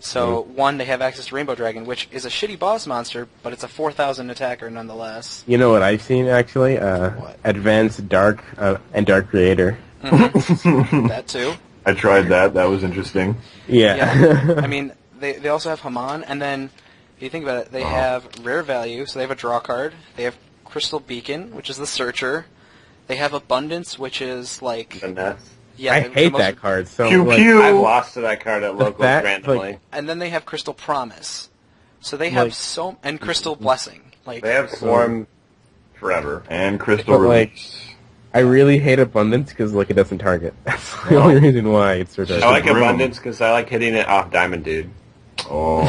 So, one, they have access to Rainbow Dragon, which is a shitty boss monster, but it's a 4,000 attacker nonetheless. You know what I've seen, actually? What? Advanced Dark and Dark Creator. That too. I tried that. That was interesting. Yeah. I mean, they also have Haman, and then, if you think about it, they have Rare Value, so they have a draw card. They have Crystal Beacon, which is the Searcher. They have Abundance, which is like... Finesse. Yeah, I the hate most- that card. So Pew like, pew. I've lost to that card at locals that, randomly. like- And then they have Crystal Promise. So they have Like- and Crystal Blessing. Like, They have Swarm forever. And Crystal But, like, Release. I really hate Abundance because like it doesn't target. That's the only reason why it's sort of. I like room. Abundance because I like hitting it off Diamond Dude. Oh.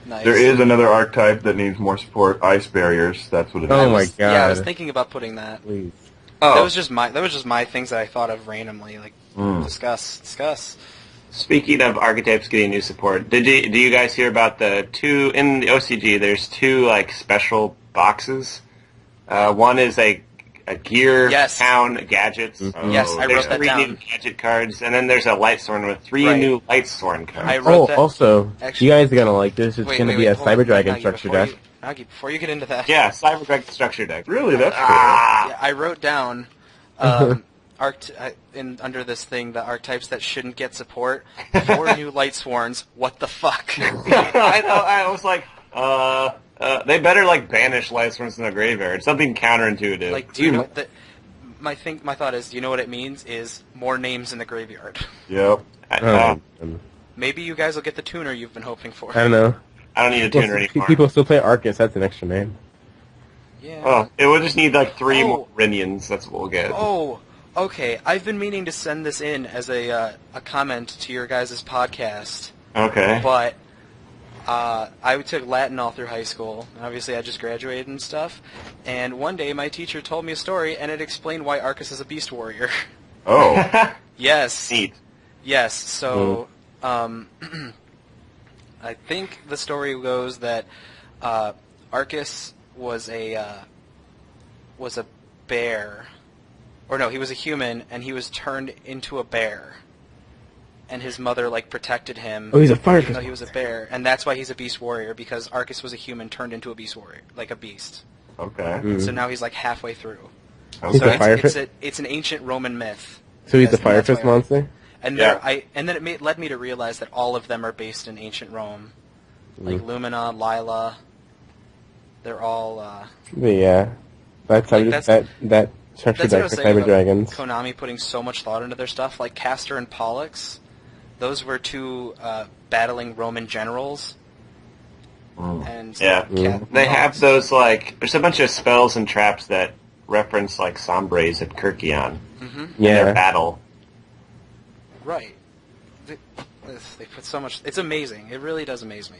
nice. There is another archetype that needs more support. Ice Barriers. That's what it is. Oh my god! Yeah, I was thinking about putting that. Please. Oh, That was just my things that I thought of randomly. Like, discuss. speaking of archetypes getting new support, do you guys hear about the two in the OCG? There's two like special boxes. One is a gear Yes. town gadgets. Yes, I There's wrote that 3 down. new gadget cards, and then there's a Lightsworn with 3 Right. new Lightsworn cards. I wrote Oh, that. also, Actually- you guys are gonna like this. It's Wait, gonna wait, be wait, a hold on. Cyber Dragon Nagi, structure before deck. Nagi, before you get into that. Yeah, Cyber Dragon structure deck. Really? That's cool. Yeah, I wrote down under this thing the archetypes that shouldn't get support. 4 new Lightsworns. What the fuck? I know. I was like, they better like banish Lightsworns from the graveyard. Something counterintuitive. Like, do you know that? My thought is, do you know what it means? Is more names in the graveyard. Yep. Maybe you guys will get the tuner you've been hoping for. I don't know. I don't need a tuner anymore. People still play Arcus. That's an extra name. Yeah. Oh, it will just need like 3 Oh. more Rinians. That's what we'll get. Oh, okay. I've been meaning to send this in as a comment to your guys' podcast, Okay. but I took Latin all through high school. Obviously, I just graduated and stuff. And one day, my teacher told me a story, and it explained why Arcus is a beast warrior. Oh. Yes. Neat. Yes. So, I think the story goes that Arcus was a bear, or no, he was a human, and he was turned into a bear. And his mother like protected him. Oh, he's a fire even though he was a bear, and that's why he's a beast warrior, because Arcus was a human turned into a beast warrior, like a beast. Okay. So now he's like halfway through. He's So a fire fist. it's an ancient Roman myth. So he's a That's- fire that's why fist monster. And Yeah. then it led me to realize that all of them are based in ancient Rome, like Lumina, Lila. They're all. But yeah, that's Like, that that's- that structure That's what I deck was for saying Cyber about Dragons. Konami putting so much thought into their stuff, like Castor and Pollux. Those were 2 battling Roman generals. And Yeah. They have those like there's a bunch of spells and traps that reference like Sombres and Kirkion. Their Yeah, battle. Right. They put so much. It's amazing. It really does amaze me.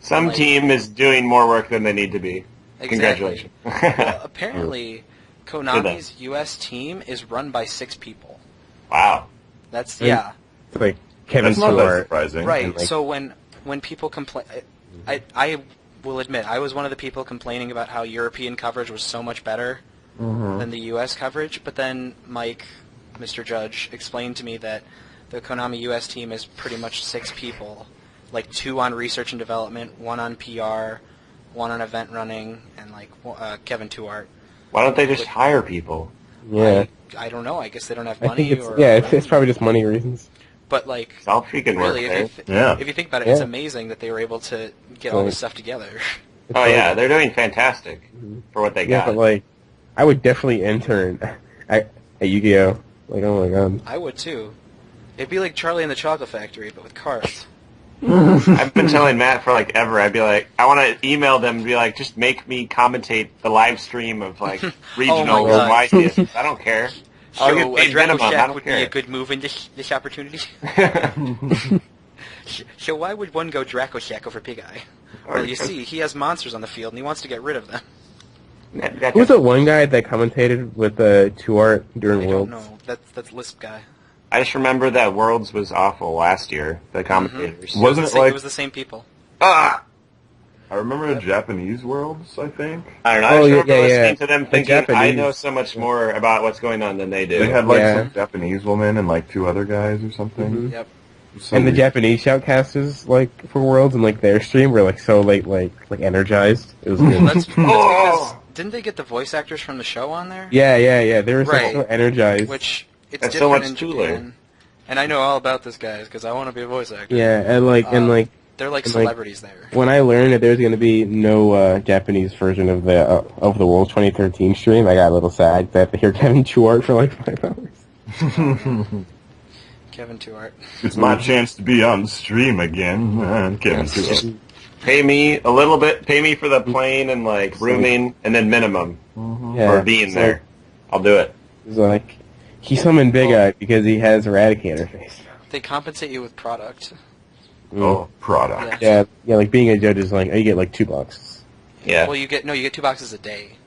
Some Like- team is doing more work than they need to be. Exactly. Congratulations. Well, apparently, Konami's U.S. team is run by 6 people. Wow. That's Right. yeah. it's like Kevin That's not that Stewart. surprising. Right. And, like- So when people complain, I will admit I was one of the people complaining about how European coverage was so much better than the U.S. coverage. But then Mike, Mr. Judge, explained to me that the Konami U.S. team is pretty much 6 people, like 2 on research and development, 1 on PR, 1 on event running, and like Kevin Tuart. Why don't they just hire people? Yeah, I don't know. I guess they don't have I money. think it's or it's probably just money reasons. But like, It's all freaking work really, there. Yeah. if you think about it, it's Yeah. amazing that they were able to get all Right. this stuff together. It's Oh like- yeah, they're doing fantastic for what they yeah, got. but like, I would definitely intern at Yu-Gi-Oh. Like, oh my god. I would too. It'd be like Charlie and the Chocolate Factory, but with cards. I've been telling Matt for like ever. I'd be like, I want to email them and be like, just make me commentate the live stream of like regional God. YCS. I don't care. I'll get So a paid Draco minimum. I Shack don't would care. be a good move in this opportunity. So why would one go Draco Shack over Big Eye? Well, you see, he has monsters on the field and he wants to get rid of them. That- Who was the one guy that commentated with Tuart during I Worlds? don't know. That's Lisp guy. I just remember that Worlds was awful last year. The commentators. Wasn't it It like was the same people. Ah! I remember the Japanese worlds, I think. I don't know. I Oh, just yeah, remember yeah, listening yeah. to them The thinking, I Japanese. know so much more about what's going on than they do. They had like Yeah. some Japanese woman and like 2 other guys or something. Mhm. Yep. So And the weird. Japanese shoutcasters, like, for Worlds and, like, their stream were, like, so, like energized. It was Well, good. that's because didn't they get the voice actors from the show on there? Yeah. They were Right. so energized. Which it's That's so different much in cooler. Japan. And I know all about this, guys, because I want to be a voice actor. Yeah, and, They're like and, celebrities there. when I learned that there was going to be no Japanese version of the Worlds 2013 stream, I got a little sad that I had to hear Kevin Chewart for, like, 5 hours. Kevin Tuart. It's my chance to be on stream again. Kevin Stewart. Pay me a little bit. Pay me for the plane and like rooming, and then minimum Yeah, for being so there. I'll do it. It's like, he's summoned Big Eye because he has Eradicator face. They compensate you with product. Oh, product. Yeah. Yeah, like, being a judge is like, oh, you get, like, 2 bucks. Yeah, Well, you get 2 boxes a day.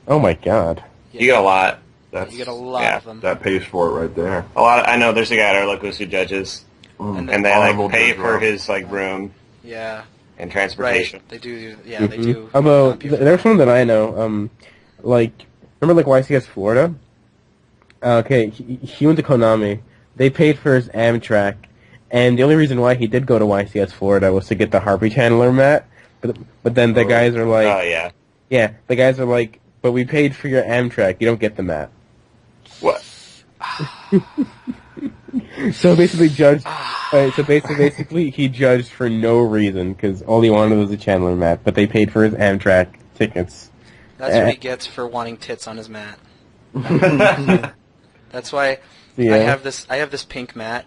Oh my god. you get a lot. That's, You get a lot yeah, of them. that pays for it right there. A lot. I know there's a guy at our locals who judges, And and they Honorable like pay judge for Rob. his like room Yeah. and Right. transportation. They do. Yeah, they do. Although, comp you for there's that. someone that I know, like, remember, like, YCS Florida? Okay, he went to Konami. They paid for his Amtrak, and the only reason why he did go to YCS Florida was to get the Harpy Channeler mat, but then the guys are like, Oh yeah. yeah, the guys are like, but we paid for your Amtrak, you don't get the mat. What? So basically basically he judged for no reason, because all he wanted was a Chandler mat, but they paid for his Amtrak tickets. That's what he gets for wanting tits on his mat. That's why Yeah. I have this pink mat,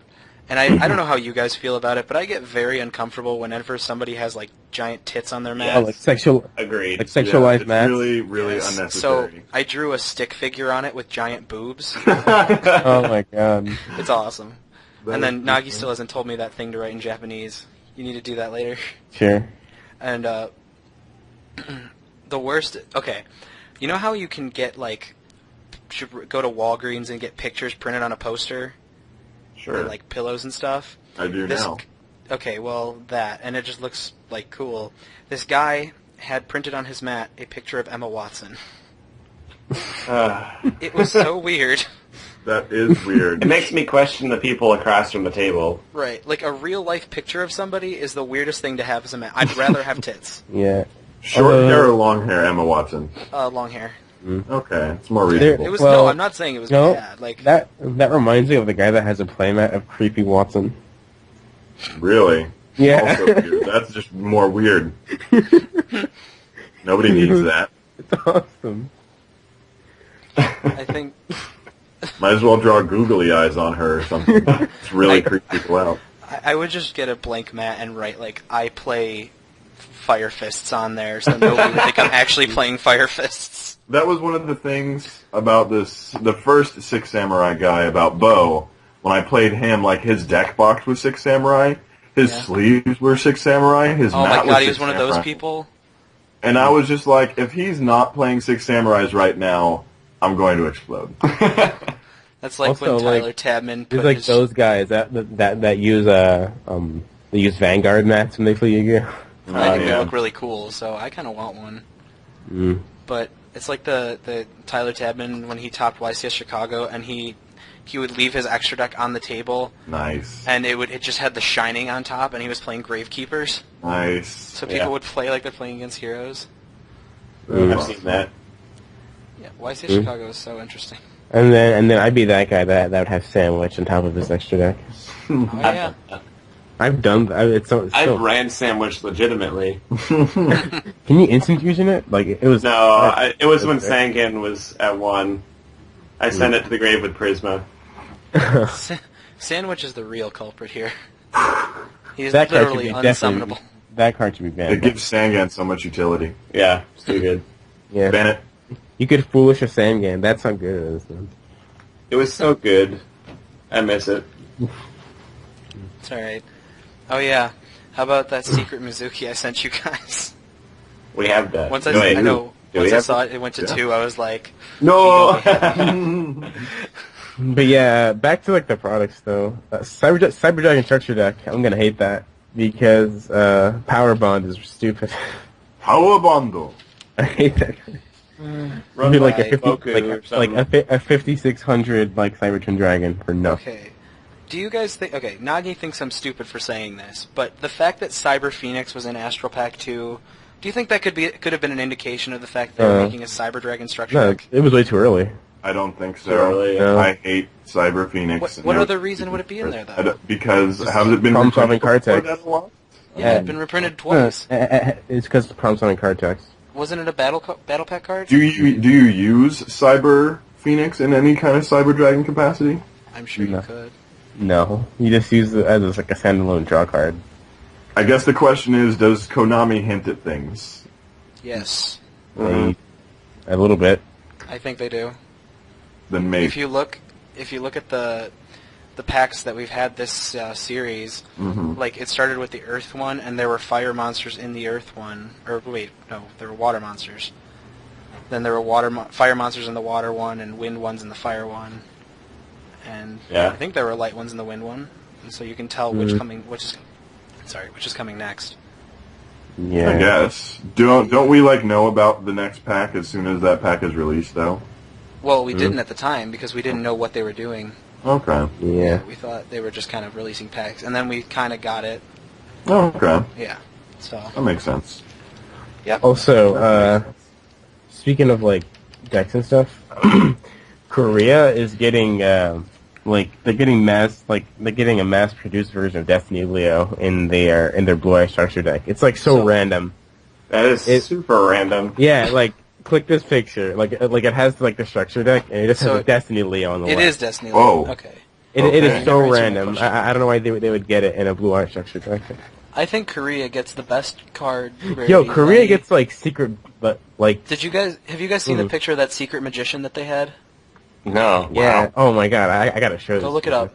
and I don't know how you guys feel about it, but I get very uncomfortable whenever somebody has like giant tits on their mat. Oh, like Agreed. sexualized it's mats. really, really Yes. So unnecessary. I drew a stick figure on it with giant boobs. Oh my god. It's awesome. That And is then Nagi still hasn't told me that thing to write in Japanese. You need to do that later. Sure. And the worst. Okay, you know how you can get like should go to Walgreens and get pictures printed on a poster, Sure. and, like pillows and stuff. I do This- now. Okay, well that, and it just looks like cool. This guy had printed on his mat a picture of Emma Watson. It was so weird. That is weird. It makes me question the people across from the table. Right, like a real life picture of somebody is the weirdest thing to have as a mat. I'd rather have tits. Yeah. Short hair or long hair, Emma Watson? Long hair. Okay, it's more There- reasonable. It was Well, no. I'm not saying it was No, bad. Like that reminds me of the guy that has a playmat of creepy Watson. Really? Yeah. Also weird. That's just more weird. Nobody needs that. It's awesome. I think Might as well draw googly eyes on her or something. It's really creep people out. I would just get a blank mat and write like I play Fire Fists on there, so nobody would think I'm actually playing Fire Fists. That was one of the things about the first Six Samurai guy, about Bo. When I played him, like, his deck box was Six Samurai, his Yeah. sleeves were Six Samurai, his Oh mat my god, he Six was one of those Samurai. people. And I was just like, if he's not playing Six Samurais right now, I'm going to explode. That's like Also, when like, Tyler Tabman There's put like his. those guys that use they use Vanguard mats when they play Yu-Gi-Oh. I think they yeah. look really cool, so I kind of want one. Mm. But it's like the Tyler Tabman when he topped YCS Chicago, and he would leave his extra deck on the table, Nice. and it just had the Shining on top, and he was playing Gravekeepers, Nice. so people would play like they're playing against heroes. I've seen that. Yeah, YCS Chicago is so interesting. And then I'd be that guy that would have sandwich on top of his extra deck. Oh yeah. I've done that. It's so. I've ran sandwich legitimately. Can you instant fusion it? Like it was. No, it was when Sangan was at 1. I sent it to the grave with Prisma. Sandwich is the real culprit here. He's That card should literally be definitely. unsummonable. That card should be banned. It gives Sangan so much utility. Yeah, it's too good. Yeah. Ban it. You could foolish a Samgan. That's how good it is. Man. It was so good. I miss it. It's alright. Oh yeah. How about that secret Mizuki I sent you guys? We have that. Once I, Wait, I know. do we Once I have saw it, it went to Yeah. 2. I was like, No! But yeah, back to like the products though. Cyber Dragon Structure Deck. I'm gonna hate that because Power Bond is stupid. Powerbando. I hate that. Run Be like by a 50, Goku or like something. a 5600 like Cybertron Dragon for nothing. Okay. Do you guys think... Okay, Nagi thinks I'm stupid for saying this, but the fact that Cyber Phoenix was in Astral Pack 2, do you think that could have been an indication of the fact that they were making a Cyber Dragon structure No, deck? it was way too early. I don't think so. Really? No. I hate Cyber Phoenix. What other reason would it be in there, though? Because has it been Problem-solving reprinted card before text. that a lot? Yeah, it's been reprinted twice. It's because of problem-solving card text. Wasn't it a battle pack card? Do you use Cyber Phoenix in any kind of Cyber Dragon capacity? I'm sure you No. could. No, you just use it as like a standalone draw card. I guess the question is, does Konami hint at things? Yes, A little bit. I think they do. Then maybe. If you look at the packs that we've had this series, like it started with the Earth one, and there were fire monsters in the Earth one. Or wait, no, there were water monsters. Then there were fire monsters in the water one, and wind ones in the fire one, and Yeah. I think there were light ones in the wind one. And so you can tell which is coming next. Yeah. I guess. Don't we know about the next pack as soon as that pack is released, though? Well, we didn't at the time because we didn't know what they were doing. Okay. Yeah. We thought they were just kind of releasing packs, and then we kind of got it. Okay. Yeah. So. That makes sense. Yep. Also, speaking of decks and stuff, Korea is getting they're getting a mass-produced version of Destiny Leo in their Blue Eye Structure deck. It's so random. That is super random. Yeah, click this picture. It has the structure deck, and it just So has a Destiny Leo on the It left. is Destiny. Whoa. Okay. It Okay. is so Answer my random. question. I don't know why they would get it in a Blue Eye Structure deck. I think Korea gets the best card. Yo, Korea gets secret, but Have you guys seen the picture of that secret magician that they had? No. yeah. Wow. Oh my god, I gotta show this. Go look it up.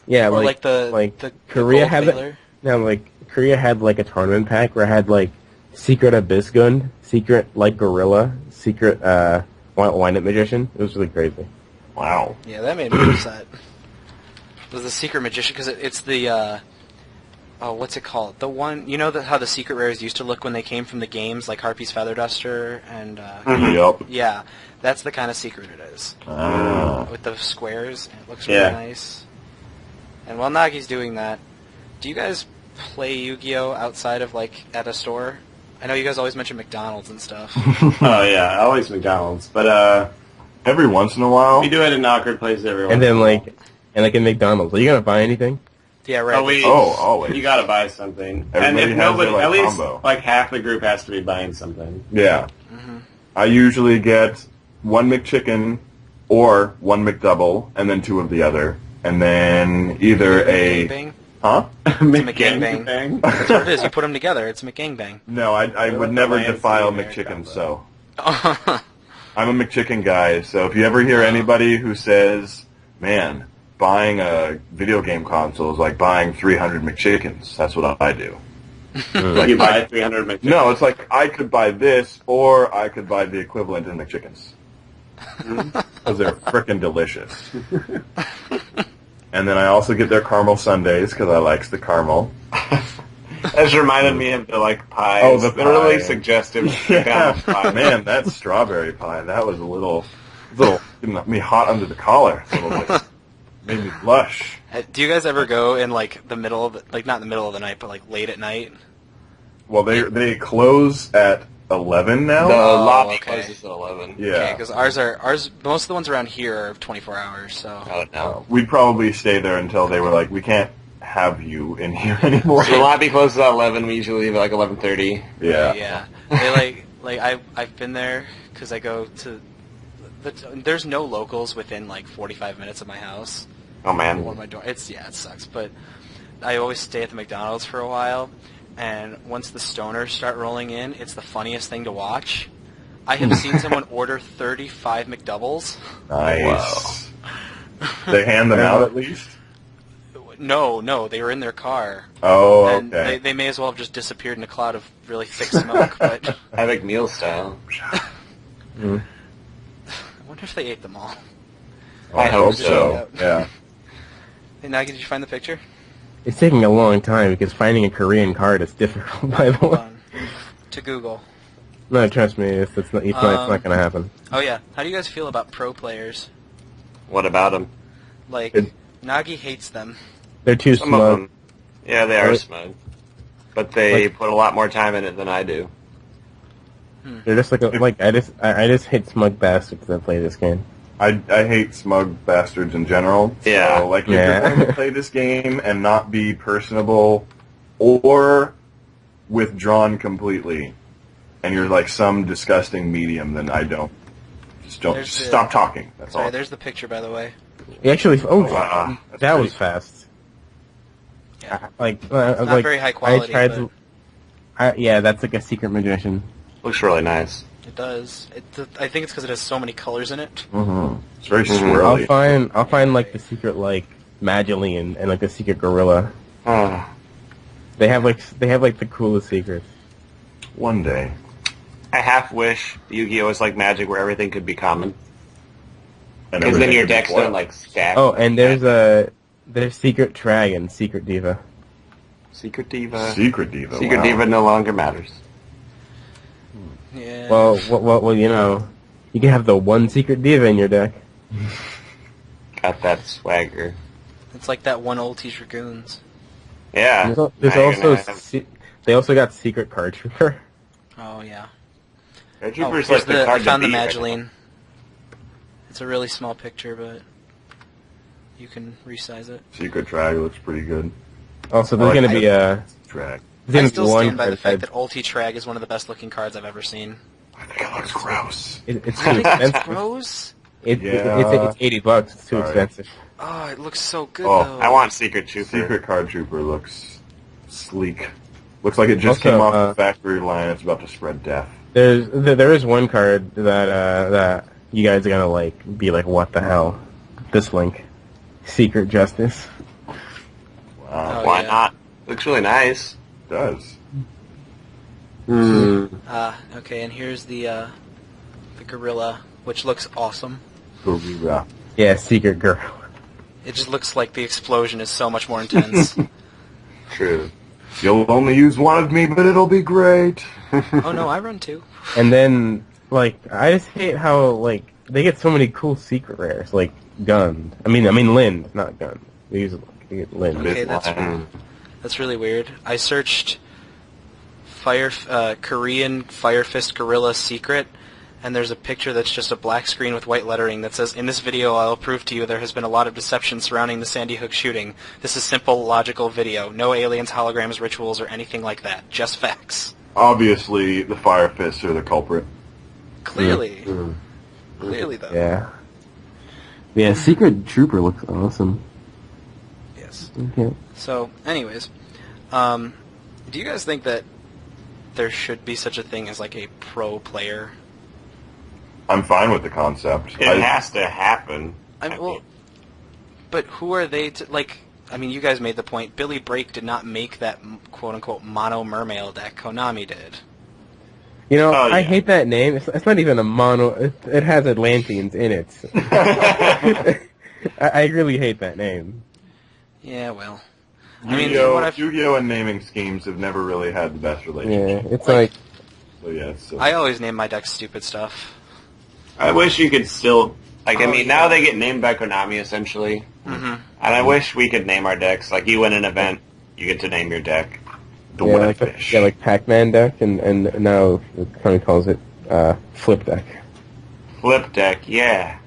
Yeah, Or the Korea gold had Baylor. Korea had a tournament pack where it had secret Abyss Gun, secret Gorilla, secret Wind-Up Magician. It was really crazy. Wow. Yeah, that made me upset. It was the secret magician because it's the what's it called? The one how the secret rares used to look when they came from the games, like Harpy's Feather Duster and Yup. yeah, that's the kind of secret it is. Ah. With the squares, and it looks Yeah. really nice. And while Nagi's doing that, do you guys play Yu-Gi-Oh outside of at a store? I know you guys always mention McDonald's and stuff. Oh yeah, always McDonald's, but Every once in a while. we do it in awkward places every once And then in a while. in McDonald's, are you gonna buy anything? Yeah, right. Always. You gotta buy something, Everybody and if has nobody, their, at least combo. half the group has to be buying something. Yeah. Mm-hmm. I usually get one McChicken or one McDouble and then two of the other. And then either a... Gangbang? Huh? McGangbang. Bang. That's what it is. You put them together. It's McGangbang. No, I What would the never Lansing defile American McChicken, combo? so... I'm a McChicken guy, so if you ever hear anybody who says, man, buying a video game console is like buying 300 McChickens, that's what I do. You buy 300 McChickens. No, it's like I could buy this, or I could buy the equivalent in McChickens. Because they're frickin' delicious. And then I also get their caramel sundaes, because I likes the caramel. That's reminded me of the pies. Oh, the They're really pie. suggestive. Yeah, pie. man, that strawberry pie, that was a little getting me hot under the collar. A little bit. Made me blush. Do you guys ever go in the middle of not in the middle of the night, but late at night? Well, they close at 11 now. The Oh, lobby okay. closes at 11. Yeah. because most of the ones around here are 24 hours. So Oh, no. We'd probably stay there until they were like, we can't have you in here anymore. So the lobby closes at 11. We usually leave at 11:30. Yeah. yeah, they I've been there because I go to. There's no locals within 45 minutes of my house. Oh, man. Or my door. It sucks, but I always stay at the McDonald's for a while, and once the stoners start rolling in, it's the funniest thing to watch. I have seen someone order 35 McDoubles. Nice. They hand them out at least? No, they were in their car. Oh, And okay. they may as well have just disappeared in a cloud of really thick smoke, but Havoc meal style. I wonder if they ate them all. I hope so. Yeah. Hey, Nagi, did you find the picture? It's taking a long time because finding a Korean card is difficult. By the Hold way. on. to Google. No, trust me, it's not gonna happen. Oh yeah, how do you guys feel about pro players? What about them? Like, Nagi hates them. They're too Some of smug. them. Yeah, they are Right. smug. But they put a lot more time in it than I do. They're just I just hate smug bastards that play this game. I hate smug bastards in general. Yeah. So, like, if you're going to play this game and not be personable or withdrawn completely, and you're like some disgusting medium, then I don't. Just don't. There's the- Stop talking. That's Sorry, all. there's the picture, by the way. Actually, Wow. That's that pretty- was fast. Yeah. Like, Not very high quality, I tried but yeah, that's like a secret magician. Looks really nice. it does. I think it's because it has so many colors in it. Mhm. It's very Mhm. swirly. I'll find like the secret like Magdalene and like the secret gorilla. Oh, They have like the coolest secrets. One day. I half wish Yu-Gi-Oh! Was like Magic where everything could be common. And Because then everything your would be decks what? don't like stack. Oh, and there's secret dragon, secret diva. Secret Diva. Secret Diva. Secret wow. Diva no longer matters. Yeah. Well, you know, you can have the one secret diva in your deck. Got that swagger. It's like that one old T Dragoons. Yeah. There's Now you're also gonna have- they also got secret card trooper. Oh yeah. Trooper's here's like the I card to found the beat, I Magdalene. It's a really small picture, but you can resize it. Secret Drag looks pretty good. Also, there's gonna be a Drag. there's I still one stand by the card fact that Ulti Trag is one of the best looking cards I've ever seen. I think it looks gross. it's too I think it's expensive. gross. It's $80. It's too Sorry. expensive. Oh, it looks so good Oh, though. I want Secret Trooper. Secret Card Trooper looks sleek. Looks like it just Also, came off the factory line. It's about to spread death. There is one card that you guys are gonna like be like, what the hell? This link, Secret Justice. Wow. Oh, Why yeah. not? Looks really nice. It does. Okay, and here's the gorilla, which looks awesome. Gorilla. Yeah, Secret Girl. It just looks like the explosion is so much more intense. True. You'll only use one of me, but it'll be great. Oh no, I run too. And then like I just hate how like they get so many cool secret rares like Gun. I mean Lind, not Gun. They get Lind. Okay, that's Mm. that's really weird. I searched Korean Fire Fist Gorilla Secret, and there's a picture that's just a black screen with white lettering that says, "In this video, I'll prove to you there has been a lot of deception surrounding the Sandy Hook shooting. This is simple, logical video. No aliens, holograms, rituals, or anything like that. Just facts." Obviously, the Fire Fists are the culprit. Clearly. Clearly, though. Yeah. Yeah, Secret Trooper looks awesome. Yes. Okay. So, anyways, do you guys think that there should be such a thing as like a pro player? I'm fine with the concept. It has to happen. Well, but who are they to, like, I mean, you guys made the point, Billy Brake did not make that quote-unquote mono mermail deck, Konami did. You know, Oh, I yeah. hate that name. It's not even a mono. It has Atlanteans in it. I really hate that name. Yeah, well. I mean, Yu-Gi-Oh! what I've, Yu-Gi-Oh! And naming schemes have never really had the best Yeah, relationship. it's like So yeah, it's silly. I always name my decks stupid stuff. I wish you could still... Like, I Oh, mean, yeah. now they get named by Konami, essentially. Mm-hmm. And I wish we could name our decks. Like, you win an event, you get to name your deck. the yeah, wet like fish. like Pac-Man deck, and now Konami calls it Flip deck. Flip deck, yeah.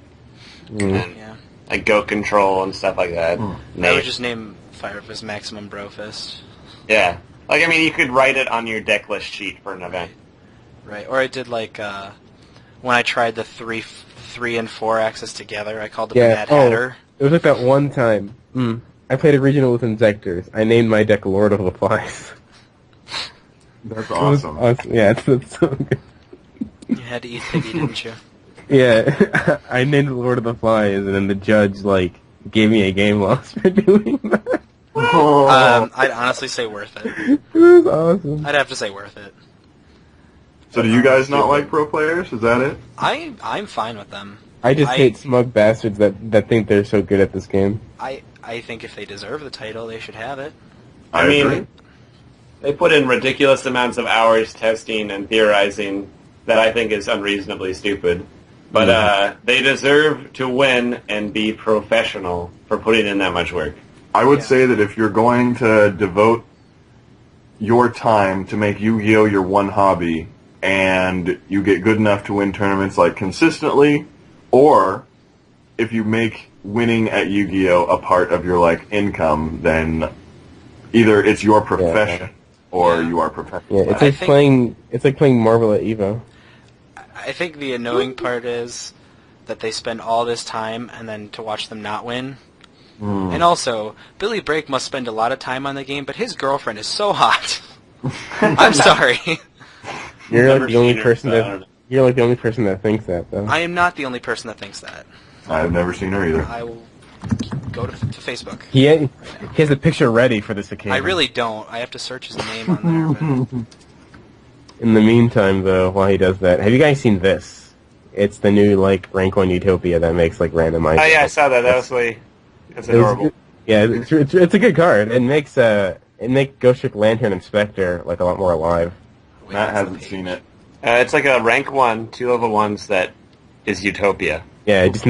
Mm. And, Yeah. like, Go Control and stuff like that. I Name. would just name Fire Fist Maximum Brofist. Yeah. Like, I mean, you could write it on your deck list sheet for an event. Right, or I did like, when I tried the 3 and 4 axis together, I called it the Mad Hatter. It was like that one time. I played a regional with Inzectors. I named my deck Lord of the Flies. That's It was awesome. Yeah, it's so good. You had to eat piggy, didn't you? Yeah, I named Lord of the Flies, and then the judge like gave me a game loss for doing that. I'd honestly say worth it. It was awesome. I'd have to say worth it. So do you guys not like pro players? Is that it? I'm fine with them. I just hate smug bastards that think they're so good at this game. I think if they deserve the title, they should have it. I mean, agree. They put in ridiculous amounts of hours testing and theorizing that I think is unreasonably stupid. But they deserve to win and be professional for putting in that much work. I would say that if you're going to devote your time to make Yu-Gi-Oh! Your one hobby, and you get good enough to win tournaments like consistently, or if you make winning at Yu-Gi-Oh! A part of your like income, then either it's your profession or you are professional. Yeah, it's like playing Marvel at Evo. I think the annoying part is that they spend all this time and then to watch them not win. And also, Billy Brake must spend a lot of time on the game, but his girlfriend is so hot. I'm sorry. You're like the only person that thinks that, though. I am not the only person that thinks that. I've never seen her either. I will go to Facebook. He has a picture ready for this occasion. I really don't. I have to search his name on there. In the meantime, though, while he does that, have you guys seen this? It's the new like rank 1 Utopia that makes like randomized. Oh yeah, I saw that. That's adorable. It's a good card. It makes Ghost Trick Lantern Inspector like a lot more alive. Matt hasn't seen it. It's like a rank 1, 2 level 1s that is Utopia. Yeah, it's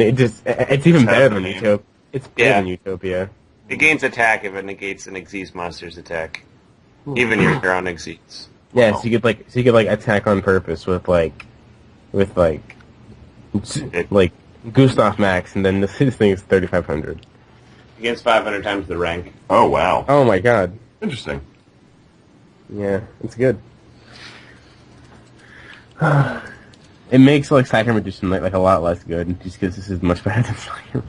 even better than Utopia. It's better than Utopia. It gains attack if it negates an Xyz monster's attack, even your own Xyz. Yeah, so you could attack on purpose with Gustav Max, and then this thing is 3,500. Against 500 times the rank. Oh, wow. Oh my god. Interesting. Yeah, it's good. It makes like Sacred Magician like a lot less good, just because this is much better than Sacred.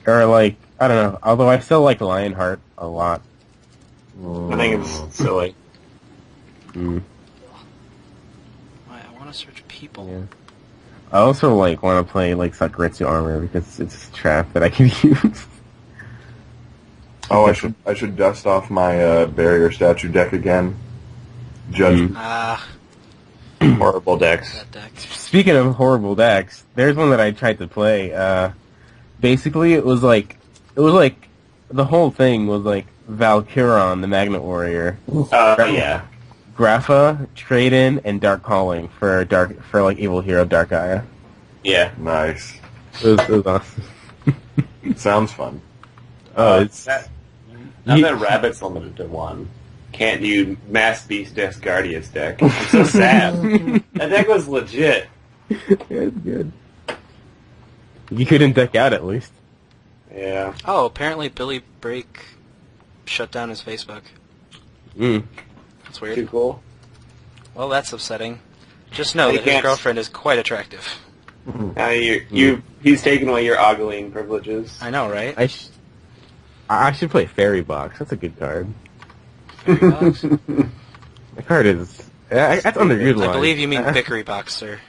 Or like, I don't know, although I still like Lionheart a lot. I think it's silly. I want to search people. Yeah. I also like want to play like Sakuretsu Armor because it's a trap that I can use. Oh, I should dust off my barrier statue deck again. Judge. Horrible decks. That deck. Speaking of horrible decks, there's one that I tried to play. Basically, it was like the whole thing was like Valkyron, the Magnet Warrior. Yeah. Grapha, Trade-In, and Dark Calling for like Evil Hero Dark Aya. Yeah. Nice. It was awesome. Sounds fun. Now that Rabbit's limited to 1, can't you Mass Beast Descardius deck? It's so sad. That deck was legit. It's good. You couldn't deck out at least. Yeah. Oh, apparently Billy Brake shut down his Facebook. That's weird. Too cool. Well, that's upsetting. Just know that his girlfriend is quite attractive. He's taken away your ogling privileges. I know, right? I should play Fairy Box. That's a good card. Fairy Box? The card is... that's underutilized. I believe you mean Vickery Box, sir.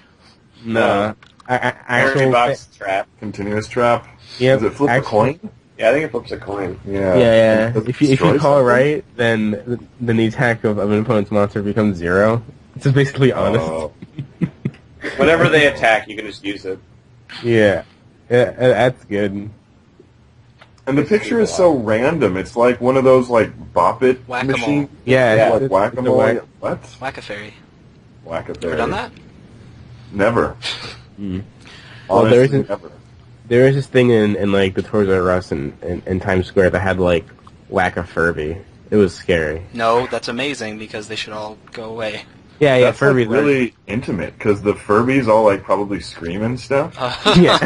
No. Fairy Box trap. Continuous trap. Yeah, Does it flip a coin? Yeah, I think it flips a coin. Yeah. Does it If you destroy call something? right, then the attack of an opponent's monster becomes 0. It's just basically honest. Oh. Whenever they attack, you can just use it. Yeah, that's good. And the picture is so random. It's like one of those like Bop It Whack-a-mole. machines. Yeah, Like it's Whack-a-Mole. the What? Whack-a-Fairy. Whack-a-Fairy. Ever done that? Never. Well, Honestly, never. there was this thing in like the Toys R Us in Times Square that had like Whack-a-Furby. It was scary. No, that's amazing because they should all go away. Yeah, That's Furby's like really intimate because the Furbies all like probably scream and stuff. Yeah.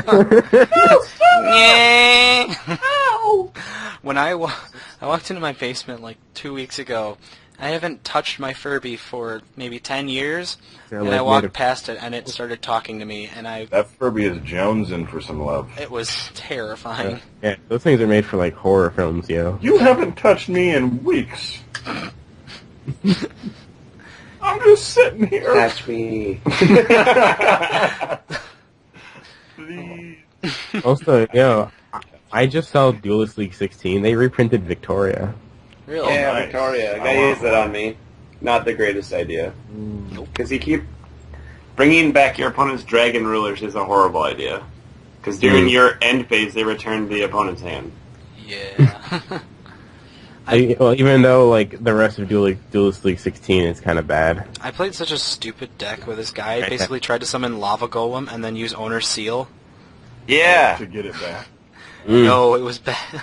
When I walked into my basement like 2 weeks ago, I haven't touched my Furby for maybe 10 years, They're and like I walked native- past it and it started talking to me, and That Furby is jonesing for some love. it was terrifying. Yeah, those things are made for like horror films, yo. You haven't touched me in weeks. I'm just sitting here. Catch me. Please. Also, I just saw Duelist League 16. They reprinted Victoria. Really? Yeah, nice. Victoria. A guy used that on me. Not the greatest idea. Because bringing back your opponent's dragon rulers is a horrible idea. Because during your end phase, they return the opponent's hand. Yeah. Well, even though like the rest of Duelist League 16 is kind of bad. I played such a stupid deck where this guy basically tried to summon Lava Golem and then use Owner's Seal. Yeah. To get it back. No, it was bad.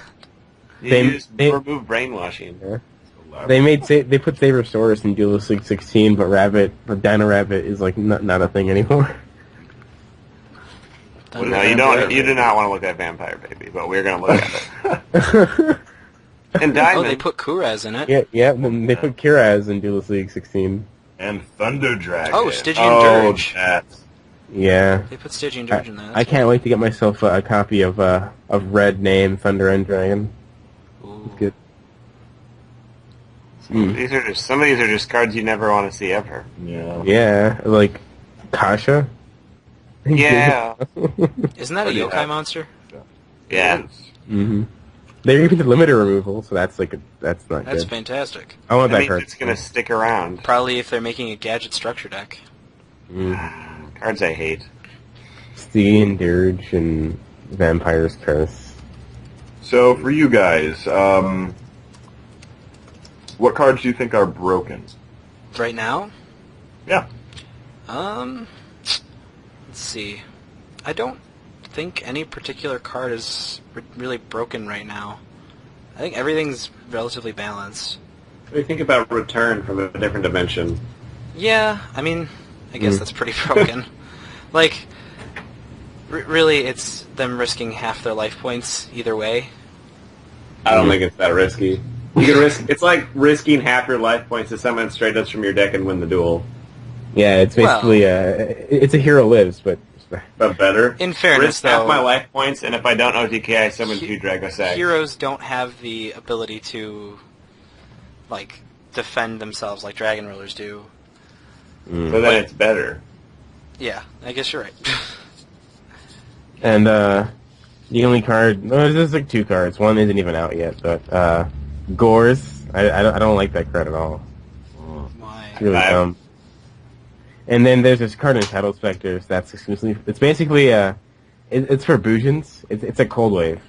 You remove brainwashing. Yeah. They put Sabersaurus in Duelist League 16, but Dino Rabbit is like not a thing anymore. No, you don't. You do not want to look at Vampire Baby, but we're gonna look at it. And Diamond. Oh, they put Kuraz in it. Yeah. They put Kiraz in Duelist League 16. And Thunder Dragon. Oh, Stygian Dirge. That's... Yeah. They put Stygian Dirge in that. I can't wait to get myself a copy of Red Name Thunder End Dragon. Ooh. It's good. Some of these are just cards you never want to see ever. Yeah. Yeah, like Kasha. Yeah. Isn't that a yokai monster? Yeah. Mm-hmm. They even did limited removal, so that's not That's good. fantastic. I want That that means card. it's gonna stick around. Probably if they're making a gadget structure deck. Cards I hate. Stygian Dirge and Vampire's Curse. So, for you guys, what cards do you think are broken? Right now? Yeah. Let's see. I don't think any particular card is really broken right now. I think everything's relatively balanced. What do you think about Return from a different dimension? Yeah, I mean, I guess that's pretty broken. Like, really, it's them risking half their life points either way. I don't think it's that risky. You can risk. It's like risking half your life points to summon straight ups from your deck and win the duel. Yeah, it's basically it's a hero lives, but better. In fairness, Risk half though, my life points, and if I don't OTK, I summon 2 Dragossack. heroes don't have the ability to, like, defend themselves like Dragon Rulers do. So then it's better. Yeah, I guess you're right. and the only card, no, there's like 2 cards. One isn't even out yet, but Gores, I don't like that card at all. Why? It's really dumb. And then there's this card in Shadow Specters that's exclusively. It's basically it's for Boojins. It's a Cold Wave.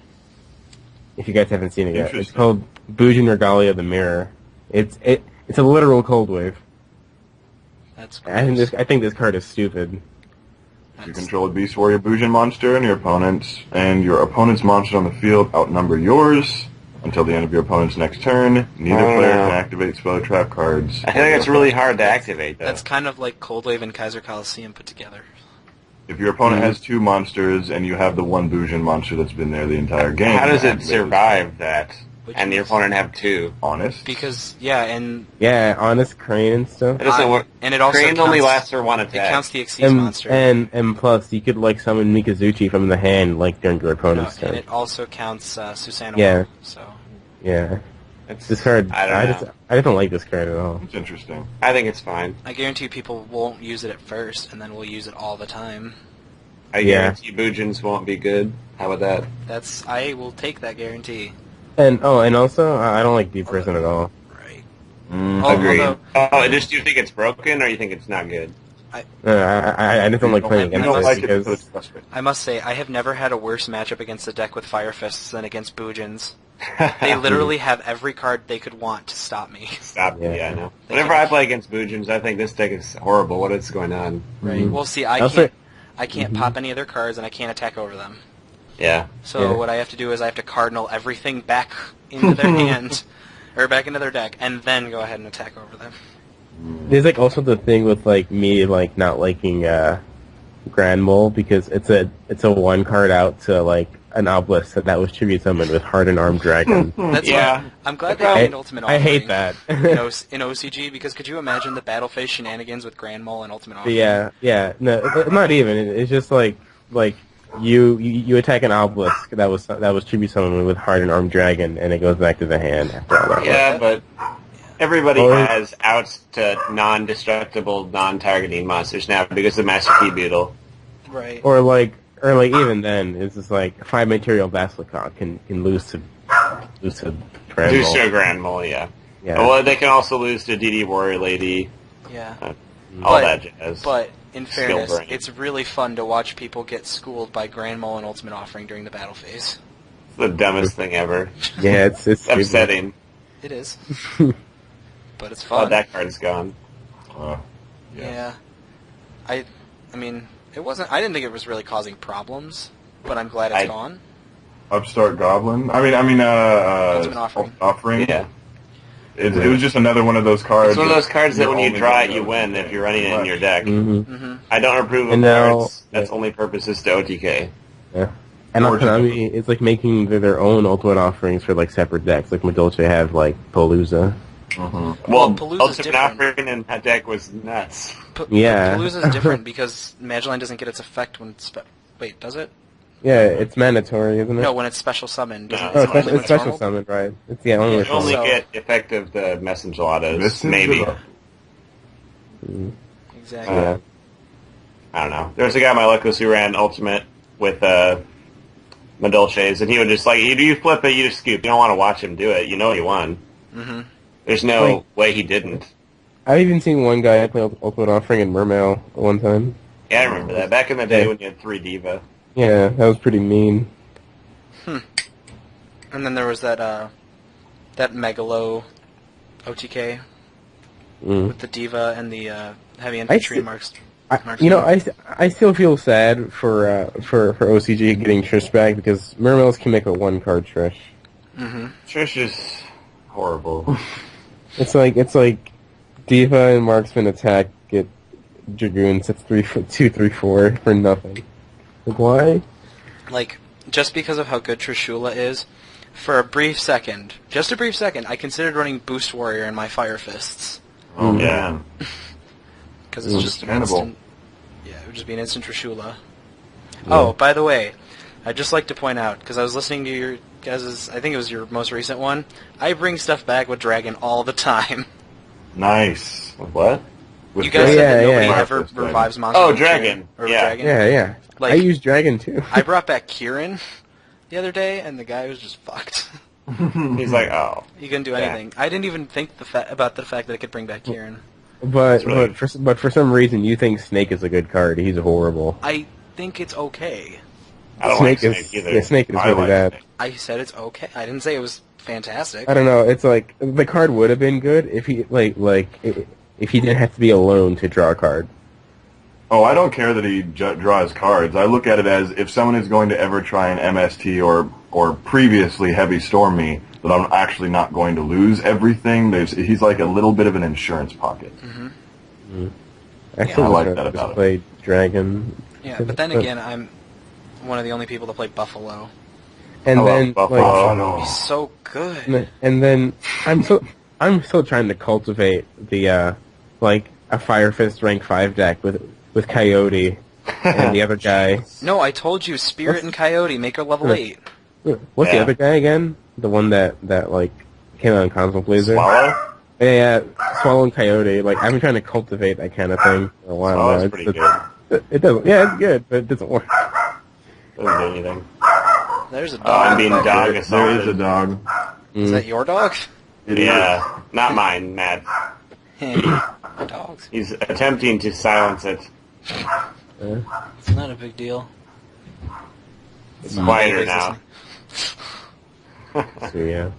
If you guys haven't seen it yet, it's called Boojin Regalia of the Mirror. It's a literal Cold Wave. That's I think this card is stupid. You control a Beast Warrior Boojin monster, and your opponent's monsters on the field outnumber yours until the end of your opponent's next turn. Neither player can activate spell or trap cards. I feel like it's really hard to activate, though. That's kind of like Cold Wave and Kaiser Coliseum put together. If your opponent has 2 monsters, and you have the one Boojin monster that's been there the entire game... How does it survive that? Which And your ones? opponent have 2? Honest? Because, and Yeah, Honest Crane and stuff. It doesn't work. and it also Crane counts, only lasts for 1 it attack. counts the Xyz monster. And plus, you could like summon Mikazuchi from the hand, like during your opponent's and turn. it also counts Susanoo. Yeah. So Yeah, It's, this card. I just don't like this card at all. It's interesting. I think it's fine. I guarantee people won't use it at first, and then will use it all the time. I guarantee Boojins won't be good. How about that? I will take that guarantee. And also, I don't like Deep Prison at all. Right. Agreed. Although, Do you think it's broken, or you think it's not good? I just don't like playing You against don't it like it because because it's frustrating. I must say, I have never had a worse matchup against a deck with Fire Fists than against Boojins. They literally have every card they could want to stop me. Stop. Yeah. Yeah, I know. Whenever I play against Boojins, I think this deck is horrible. What is going on? Right. Well, see, I can't pop any of their cards, and I can't attack over them. Yeah. So what I have to do is I have to cardinal everything back into their hand, or back into their deck, and then go ahead and attack over them. there's like also the thing with like me like not liking Grand Mole because it's a 1 card out to like an obelisk that was tribute summoned with Hardened Armed Dragon. That's Yeah. why I'm glad they made Ultimate I Offering. hate that. in OCG, because could you imagine the battle phase shenanigans with Grand Mole and Ultimate Offering? Yeah, no, not even. It's just like you attack an obelisk that was tribute summoned with Hardened Armed Dragon, and it goes back to the hand after all that. Yeah, but everybody Or- has outs to non-destructible, non-targeting monsters now because of Master Key Beetle. Right. Or like even then, it's just like 5 material Basilicock can lose to Grand Lose Mole. to a Grand Mole, yeah. Yeah. Well, they can also lose to DD Warrior Lady, Yeah. all that jazz. But in Skill fairness, brain. it's really fun to watch people get schooled by Grand Mole and Ultimate Offering during the battle phase. It's the dumbest thing ever. Yeah, it's stupid. Upsetting. It is. But it's Oh, fun. that card's gone. Yeah. I mean, it wasn't. I didn't think it was really causing problems, but I'm glad it's gone. Upstart Goblin. Ultimate Offering. Yeah. It was just another one of those cards. It's one of those cards that you're when you only draw it, gonna you go win to if you're running it in your deck. Mm-hmm. I don't approve of And now- cards. That's only purpose is to OTK. Yeah. And on Konami, it's like making their own ultimate offerings for like separate decks. Like Madolce have like Palooza. Well, Palooza's Ultimate different. Offering in that deck was nuts. Yeah. Palooza's different because Magiline doesn't get its effect when it's... Wait, does it? Yeah, it's mandatory, isn't it? No, when it's special summoned. Doesn't No, Oh, it only when it's special normal? summon, right? It's only with You only So- get effect of the Messengelados, Messengelados. maybe. Exactly. Yeah. I don't know. There was a guy on my locals who ran Ultimate with Madolches, and he would just, like, you flip it, you just scoop. You don't want to watch him do it. You know he won. Mm-hmm. There's no way he didn't. I've even seen one guy play ultimate offering in Mermail one time. Yeah, I remember that. Back in the day when you had 3 Diva. Yeah, that was pretty mean. And then there was that Megalo OTK with the Diva and the heavy infantry and marks. I still feel sad for OCG getting Trish back because Mermails can make a 1-card Trish. Mm-hmm. Trish is horrible. It's like Diva and Marksman attack get Dragoons. That's 2, 3, 4 for nothing. Like why? Like, just because of how good Trishula is, for a brief second, just a brief second, I considered running Boost Warrior in my Fire Fists. Oh, Yeah. man. Because it's just an Understandable. instant... Yeah, it would just be an instant Trishula. Oh, by the way, I'd just like to point out, because I was listening to your guys', I think it was your most recent one, I bring stuff back with Dragon all the time. Nice. What? With You guys Yeah, said that nobody yeah. ever Dragon. revives monsters. Oh, with Dragon. Or Yeah. Dragon. Yeah. Like- I use Dragon too. I brought back Kieran the other day, and the guy was just fucked. He's like, oh. He couldn't do Yeah. anything. I didn't even think about the fact that I could bring back Kieran. but really- but for some reason you think Snake is a good card. He's horrible. I think it's okay. I don't Snake like is Snake either. yeah, Snake is I really like bad. Snake. I said it's okay. I didn't say it was fantastic. I don't know. It's like the card would have been good if he if he didn't have to be alone to draw a card. Oh, I don't care that he draws cards. I look at it as if someone is going to ever try an MST or previously Heavy Storm me, that I'm actually not going to lose everything. He's like a little bit of an insurance pocket. I I like that about just it. play Dragon. Yeah, but then again, I'm one of the only people that play Buffalo. And I love then Buffalo. like, Oh, no. He's so good. and then I'm still trying to cultivate the like a Fire Fist rank 5 deck with Coyote and the other guy. No, I told you, Spirit and Coyote make her level 8. What's the Yeah. other guy again? The one that like came out on Console Blazer. Swallow? Yeah, Swallow and Coyote. Like I've been trying to cultivate that kind of thing for a while. Oh, now. that's pretty good. It doesn't. Yeah, it's good, but it doesn't work. Doesn't do anything. There's a Oh, I'm dog. being back dog there. There is a assaulted. dog. Is that your dog? It is. Yeah, not mine, Matt. Dogs. He's attempting to silence it. It's not a big deal. It's quieter Anybody's now. So yeah.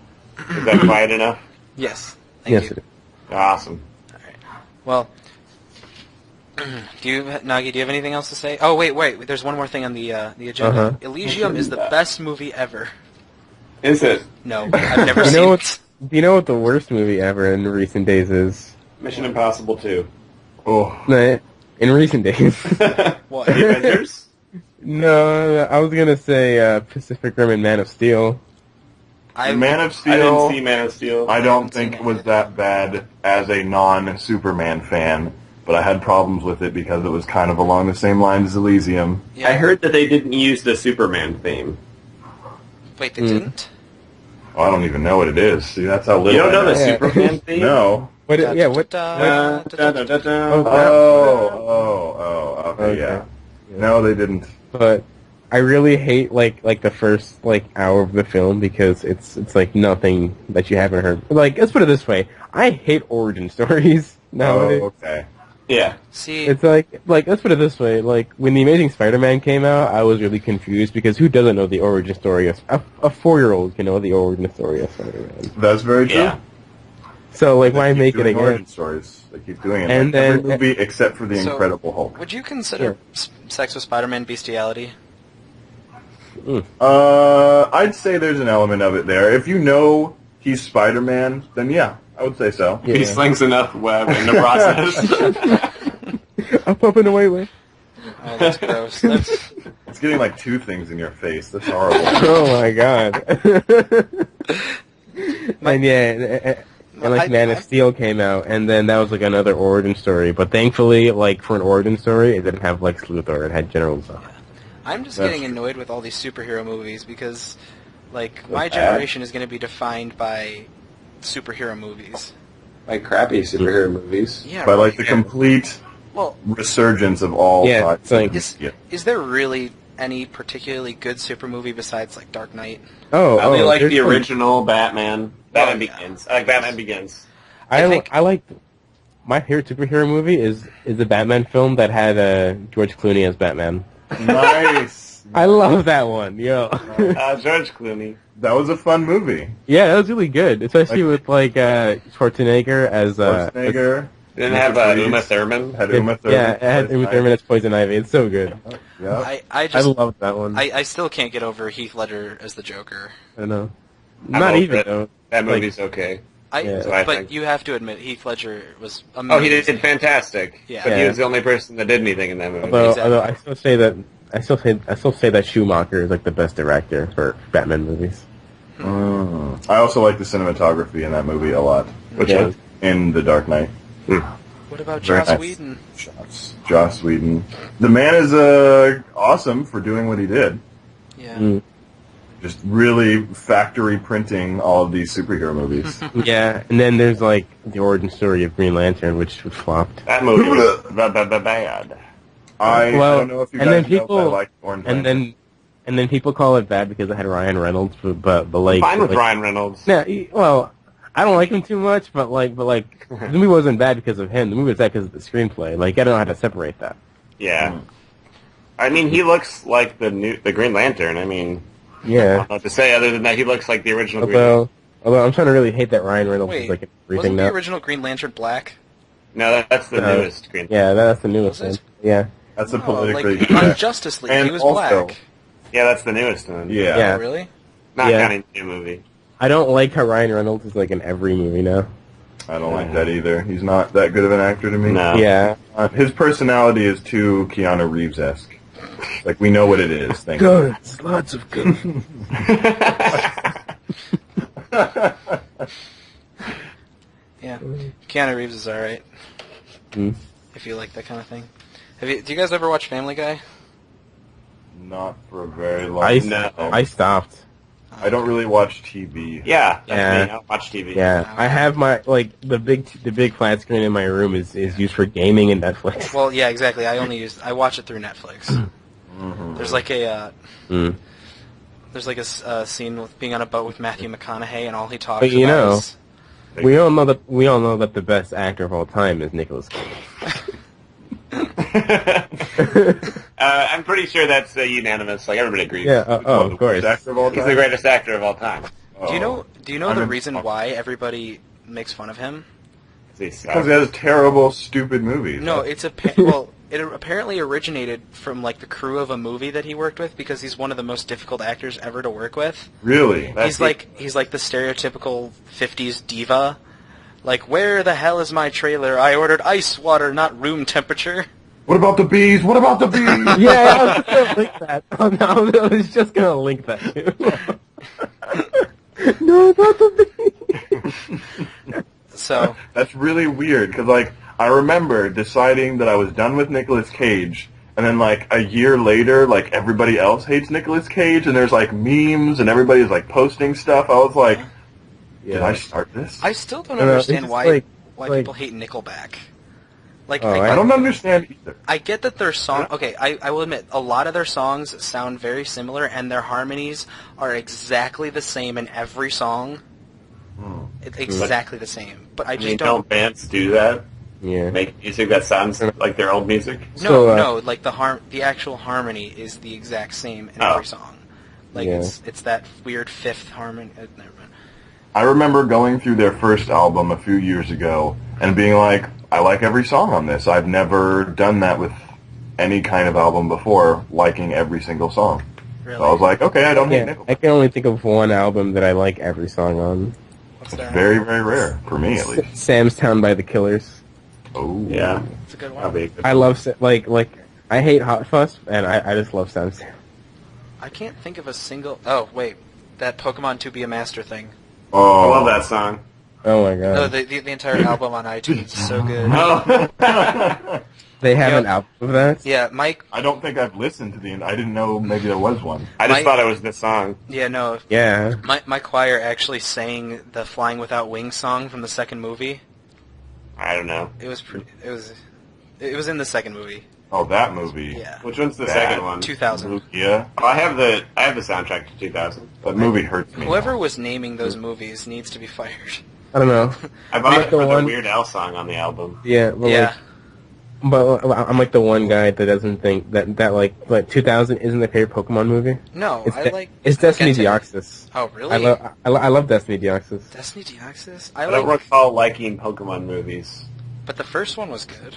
Is that quiet enough? Yes. Thank Yes. you. It is. Awesome. Well, Nagi, do you have anything else to say? Oh, wait. There's one more thing on the agenda. Uh-huh. Elysium is the best movie ever. Is it? No, I've never You seen know it. what? Do you know what the worst movie ever in recent days is? Mission Impossible 2. Oh, No, in recent days. What? The Avengers? No, I was gonna say Pacific Rim and Man of Steel. Man of I didn't Steel. see Man of Steel. I don't think it was that bad as a non-Superman fan, but I had problems with it because it was kind of along the same lines as Elysium. Yeah. I heard that they didn't use the Superman theme. Wait, they didn't? Oh, I don't even know what it is. See, that's how little You don't know I the Yeah. Superman theme? No. What? Yeah. What? Da, da, da, da, da. Oh, okay, Okay. yeah. No, they didn't. But I really hate like the first hour of the film because it's like nothing that you haven't heard. Like let's put it this way, I hate origin stories nowadays. Oh, okay. Yeah. See, It's like let's put it this way, like when the Amazing Spider-Man came out, I was really confused because who doesn't know the origin story of a 4-year-old can know the origin story of Spider-Man. That's very true. Yeah. So like, why They keep make it doing origin again? stories. They keep doing it. And Like, every then- movie except for the So- Incredible Hulk. Would you consider Sex with Spider-Man bestiality? I'd say there's an element of it there. If you know he's Spider-Man, then yeah, I would say so. He slings enough web in the process. I'm pumping away with. Oh, that's gross. That's, It's getting like two things in your face. That's horrible. Oh my god. And yeah, and like Man of Steel came out, and then that was like another origin story. But thankfully, like for an origin story, it didn't have Lex Luthor. It had General Zod. I'm just That's getting true. annoyed with all these superhero movies because, like, my bad. generation is going to be defined by superhero movies. Like crappy superhero movies. Yeah, By like right. the complete Well, resurgence of all Yeah, types. it's like- is there really any particularly good super movie besides, like, Dark Knight? Oh, I really like there's the some- original Batman. Batman yeah. Begins. I like Batman Begins. I like my favorite superhero movie is the Batman film that had George Clooney as Batman. Nice. I love that one, yo. George Clooney. That was a fun movie. Yeah, that was really good, especially with like Schwarzenegger as Schwarzenegger. Didn't have Uma Thurman. Had Uma Thurman. Yeah, it had Uma Thurman as Poison Ivy. It's so good. Yeah. I I just love that one. I still can't get over Heath Ledger as the Joker. I know. I'm Not over even it. though. That Like- movie's okay. Yeah. So I But think. you have to admit, Heath Ledger was amazing. Oh, he did fantastic. Yeah. But he Yeah. was the only person that did anything in that movie. Although I still say that Schumacher is like the best director for Batman movies. I also like the cinematography in that movie a lot. Which Yeah. one? In The Dark Knight. What about Very Joss nice. Whedon? Joss Whedon. The man is awesome for doing what he did. Yeah. Mm. Just really factory printing all of these superhero movies. Yeah, and then there's like the origin story of Green Lantern, which flopped. That movie was bad. I Well, don't know if you and guys then know, people- but I like Orange Lantern. And then people call it bad because it had Ryan Reynolds, but like Fine with like, Ryan Reynolds. Yeah, well, I don't like him too much, but the movie wasn't bad because of him. The movie was bad because of the screenplay. Like I don't know how to separate that. Yeah. I mean, he looks like the Green Lantern. I mean, I Yeah. don't know what to say other than that he looks like the original Green Lantern. Although I'm trying to really hate that Ryan Reynolds is Wait, like everything wasn't the now. original Green Lantern black? No, that's the newest Green Lantern. Yeah, that's the newest Was one. it? Yeah. That's a No, politically like, on Justice League, And he was also- black. Yeah, that's the newest one. Yeah. Yeah. Oh, really? Not Yeah. counting the new movie. I don't like how Ryan Reynolds is like in every movie now. I don't like that either. He's not that good of an actor to me. No. Yeah. His personality is too Keanu Reeves-esque. Like, we know what it is. Thank you. Guns, lots of guns. Yeah. Keanu Reeves is alright. Hmm. If you like that kind of thing. Do you guys ever watch Family Guy? Not for a very long I time. I stopped. I don't really watch TV. Yeah, that's Yeah. me. I don't watch TV. Yeah, I have my the big flat screen in my room is used for gaming and Netflix. Well, yeah, exactly. I watch it through Netflix. There's like a Mm. there's like a scene with being on a boat with Matthew McConaughey, and all he talks But you about know- is We all know that the best actor of all time is Nicolas Cage. I'm pretty sure that's unanimous. Like everybody agrees. Yeah, of course. Actor of all He's time? the greatest actor of all time. Do you know I'm the in- reason why everybody makes fun of him? He's Because he has terrible, stupid movies. No, it's well, it apparently originated from like the crew of a movie that he worked with because he's one of the most difficult actors ever to work with. Really? He's like the stereotypical 50s diva. Like, where the hell is my trailer? I ordered ice water, not room temperature. What about the bees? What about the bees? Yeah, I was gonna link that. Oh, no, I was just gonna link that too. No, not the So, That's really weird, because, like, I remember deciding that I was done with Nicolas Cage, and then, like, a year later, like, everybody else hates Nicolas Cage, and there's, like, memes, and everybody's, like, posting stuff. I was like, did I start this? I still don't No, no, understand it's why like- people hate Nickelback. Like, Oh, I don't understand either. I get that their song. Okay, I will admit a lot of their songs sound very similar, and their harmonies are exactly the same in every song. It's exactly the same. But I I just mean, don't. don't bands do that? Yeah. Make music that sounds like their old music? No, So, no. Like the actual harmony is the exact same in Oh. every song. Like Yeah. it's that weird fifth harmony. Never mind. I remember going through their first album a few years ago and being like, I like every song on this. I've never done that with any kind of album before, liking every single song. Really? So I was like, okay, I don't hate Yeah, Nickelback. I can only think of one album that I like every song on. What's It's that? very, very rare, for me at least. Sam's Town by the Killers. Oh. Yeah. It's a good one. Probably a good I one. love like I hate Hot Fuss, and I just love Sam's Town. I can't think of a single... Oh, wait. That Pokemon To Be a Master thing. Oh. I love that song. Oh my god. No, the entire album on iTunes is so good. Oh. They have Yep. an album of that? Yeah, Mike... I don't think I've listened to the... I didn't know maybe there was one. I just My- thought it was this song. Yeah, no. Yeah. My choir actually sang the Flying Without Wings song from the second movie. I don't know. It was in the second movie. Oh, that movie. Yeah. Which one's the That- second one? 2000. Yeah, Oh, I have the soundtrack to 2000. that movie hurts me. Whoever was naming those movies needs to be fired. I don't know. I bought I'm it like the for the one- Weird Al song on the album. Yeah, but Yeah. I'm like the one guy that doesn't think that like 2000 isn't the favorite Pokemon movie. No, It's, I like... it's Destiny Entei. Deoxys. Oh, really? I love Destiny Deoxys. Destiny Deoxys? I don't recall liking Pokemon movies. But the first one was good.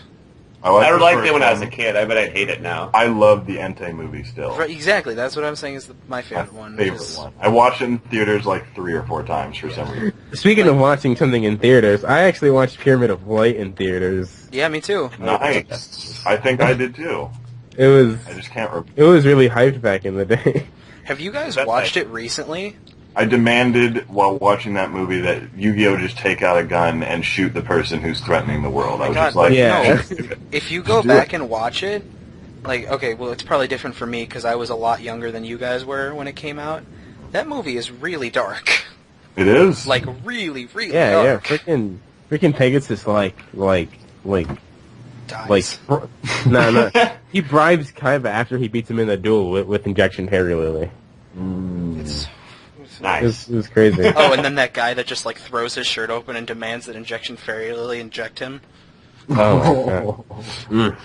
I the liked first it when I was a one. kid. I bet I'd hate it now. I love the Entei movie still. Right, exactly, that's what I'm saying is my My favorite one. favorite is- one. I watched it in theaters like 3 or 4 times for some reason. Speaking of watching something in theaters, I actually watched Pyramid of Light in theaters. Yeah, me too. Nice. I think I did too. It was I just can't remember. it was really hyped back in the day. Have you guys That's watched nice. it recently? I demanded while watching that movie that Yu-Gi-Oh just take out a gun and shoot the person who's threatening the world. I was God, just like, yeah. no. If you go Do back it. and watch it, like, okay, well, it's probably different for me because I was a lot younger than you guys were when it came out. That movie is really dark. It is. Like, really, really Yeah, dark. freaking Pegasus Dies. no. He bribes Kaiba after he beats him in the duel with Injection Fairy Lily. It's... Nice. It was crazy. Oh, and then that guy that just, like, throws his shirt open and demands that Injection Fairy Lily inject him. Oh my god. Mm.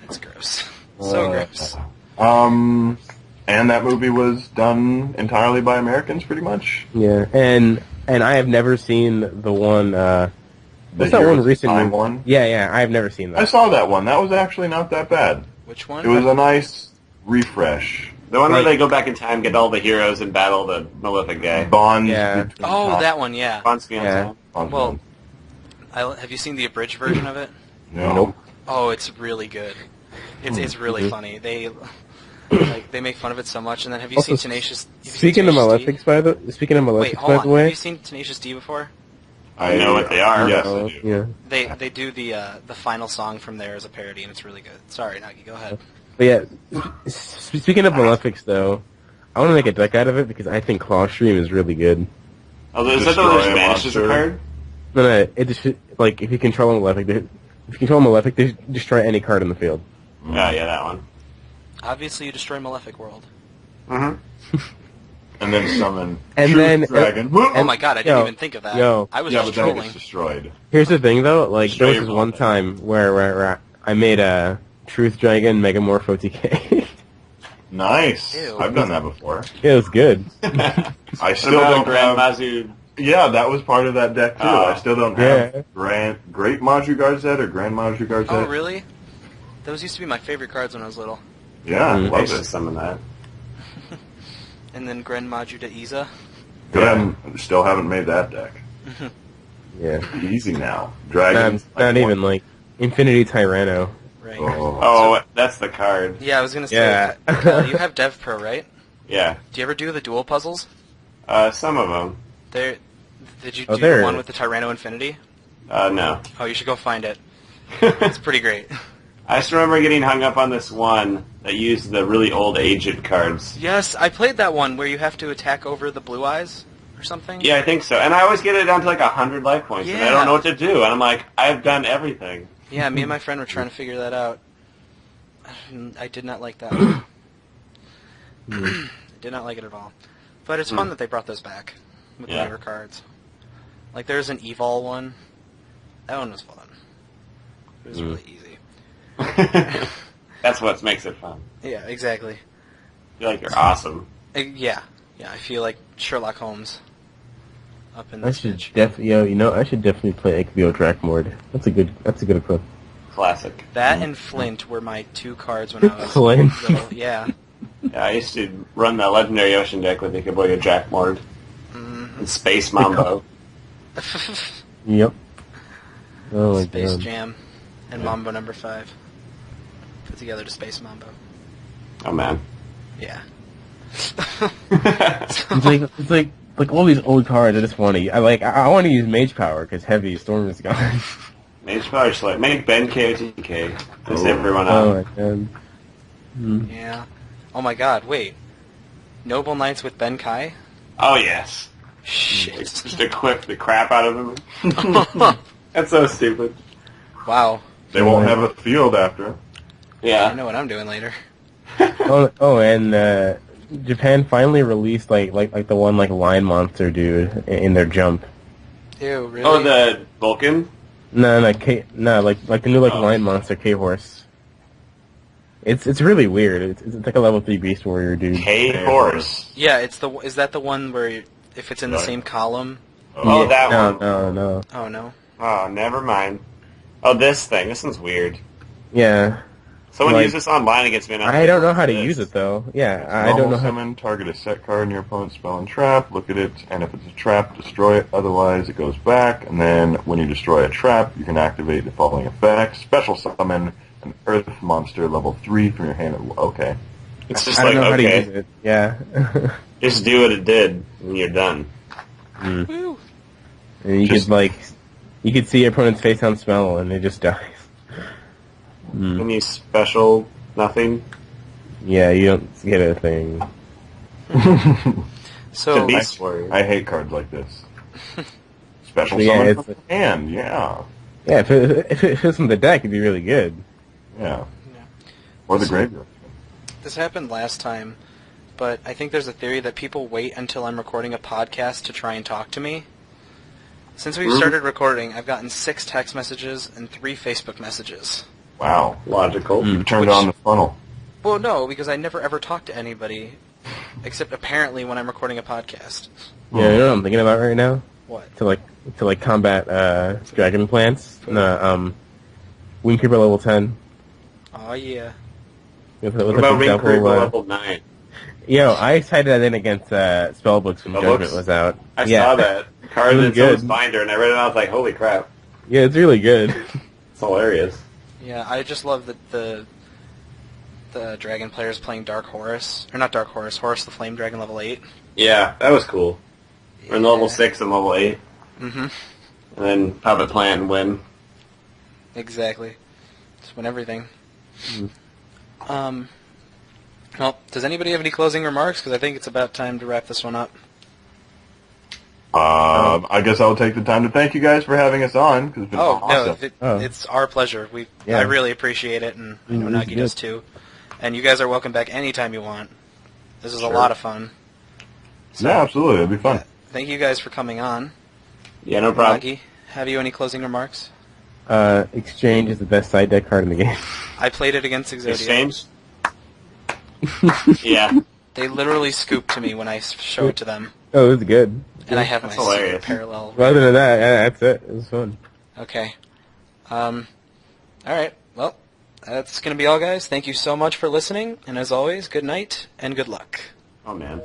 That's gross. So gross. And that movie was done entirely by Americans, pretty much. Yeah, and I have never seen the one. The What's that one Heroes of recent Time movie? one. Yeah, I have never seen I that. saw that one. That was actually not that bad. Which one? It was a nice refresh. The one where they go back in time, get all the heroes, and battle the Malefic guy. Bonds. Yeah. between Oh, Tom- that one, yeah. Bonds Beyond Yeah. Time. Bonds Well, Bonds. have you seen the abridged version of it? No. Nope. Oh, it's really good. It's Hmm. really funny. They make fun of it so much. And then have you Also, seen Tenacious? have you seen Speaking of Tenacious D? Malefics, by the Wait, hold on. by the way, Have you seen Tenacious D before? I know what they are. Yes, I do. yeah. They do the final song from there as a parody, and it's really good. Sorry, Nagi, go ahead. But yeah, speaking of Malefics, though, I want to make a deck out of it because I think Clawstream is really good. Oh, is that the Destroy one that a vanishes a monster. card? No, it just like if you control a Malefic, they destroy any card in the field. Yeah, that one. Obviously, you destroy Malefic World. Mm-hmm. And then summon And Truth then- Dragon. Oh my god, I didn't Yo, even think of that. yo. I was Yeah, just but then it trolling. gets destroyed. Here's the thing, though. Like there was Straight this one Malefic. time where I made a Truth Dragon Megamorph OTK. Nice. Ew. I've done that before. It was good. I still What about don't Grand have... Mazu? Yeah, that was part of that deck, too. Oh. I still don't Yeah. have Great Maju Garzette or Grand Maju Garzette. Oh, really? Those used to be my favorite cards when I was little. Yeah, Mm. I love used to it. summon that. And then Gren Maju de Iza. Yeah. Still haven't made that deck. Yeah. Easy now. Dragons. Not even like Infinity Tyranno. Right. Oh. Oh, that's the card. Yeah, I was gonna say. Yeah. You have Dev Pro, right? Yeah. Do you ever do the dual puzzles? Some of them. Did you Oh, do there the it one is. with the Tyranno Infinity? No. Oh, you should go find it. It's pretty great. I just remember getting hung up on this one that used the really old Aged cards. Yes, I played that one where you have to attack over the blue eyes or something. Yeah, I think so. And I always get it down to like 100 life points, and I Yeah. don't know what to do. And I'm like, I've done everything. Yeah, me and my friend were trying to figure that out. I did not like that one. I did not like it at all. But it's fun that they brought those back with Yeah. the newer cards. Like there's an Evol one. That one was fun. It was really easy. That's what makes it fun. Yeah, exactly. I feel like you're awesome. Yeah, I feel like Sherlock Holmes. up in I this should bitch. I should definitely play XBO Drac Mord. That's a good equip. Classic. That and Flint were my 2 cards when I was Flint. little. Yeah. Yeah, I used to run the Legendary Ocean deck with Ikaboya Jack Mord and Space Mambo. Yep. Oh my Space god. Jam and Mambo number 5. Put together to Space Mambo. Oh man. Yeah. It's like all these old cards. I just want to. I want to use Mage Power because Heavy Storm is gone. Mage Power Select. Make Ben KOTK. Piss everyone Oh out. my god. Yeah. Oh my god, wait. Noble Knights with Ben Kai? Oh yes. Shit. Just equip the crap out of him. That's so stupid. Wow. They won't have a field after. I Yeah. know what I'm doing later. And Japan finally released like the one like lion monster dude in their jump. Ew, really? Oh, the Vulcan? No, like the new lion monster K Horse. It's really weird. It's like a level 3 Beast Warrior dude. K-Horse. Yeah, is that the one where if it's in the same column? Oh, Yeah, that one. No. Oh no. Oh, never mind. Oh, this thing. This one's weird. Yeah. Someone Like- used this online against me. And I don't know how to this. use it though. Yeah, I Normal don't know how. summon, target a set card in your opponent's spell and trap, look at it, and if it's a trap, destroy it. Otherwise, it goes back, and then when you destroy a trap, you can activate the following effects. Special summon an earth monster level 3 from your hand. Okay. It's just I don't like, know how to okay, use it. Yeah. just do what it did, and you're done. Woo. And you could see your opponent's face on spell, and it just dies. Any special nothing? Yeah, you don't get a thing. So To Beast Warrior. I hate cards like this. Special Yeah, summon it's- from the hand, yeah. Yeah, if it was from the deck, it'd be really good. Yeah. Yeah. Or the graveyard. this happened last time, but I think there's a theory that people wait until I'm recording a podcast to try and talk to me. Since we started recording, I've gotten 6 text messages and 3 Facebook messages. Wow. Logical. You turned Which- on the funnel. Well, no, because I never ever talk to anybody, except apparently when I'm recording a podcast. Yeah, you know what I'm thinking about right now? What? To combat dragon plants. Wing Creeper level 10. Oh yeah. With What like about a Ring double, Creeper level 9? Yo, I cited that in against Spellbooks when Spellbooks? Judgment was out. I yeah. saw that. Card It was in someone's good. binder, and I read it and I was like, holy crap. Yeah, it's really good. It's hilarious. Yeah, I just love that the dragon players playing Dark Horus, or not Dark Horus, Horus the Flame Dragon level 8. Yeah, that was cool. We're in level 6 and level 8. Mm-hmm. And then Puppet Plant and win. Exactly. Just win everything. Well, does anybody have any closing remarks? Because I think it's about time to wrap this one up. I guess I'll take the time to thank you guys for having us on, because it's been awesome. It's our pleasure. Yeah. I really appreciate it, and I know It was Nagi does too. And you guys are welcome back anytime you want. This is a lot of fun. So, Yeah, absolutely. It'll be fun. thank you guys for coming on. Yeah, no problem. Nagi, have you any closing remarks? Exchange is the best side deck card in the game. I played it against Exodia. Exchange? Yeah. They literally scooped to me when I showed it to them, Oh, it was good. and I have That's my secret hilarious. parallel. Well, other than that, that's it. It was fun. Okay. All right. Well, that's going to be all, guys. Thank you so much for listening, and as always, good night and good luck. Oh, man.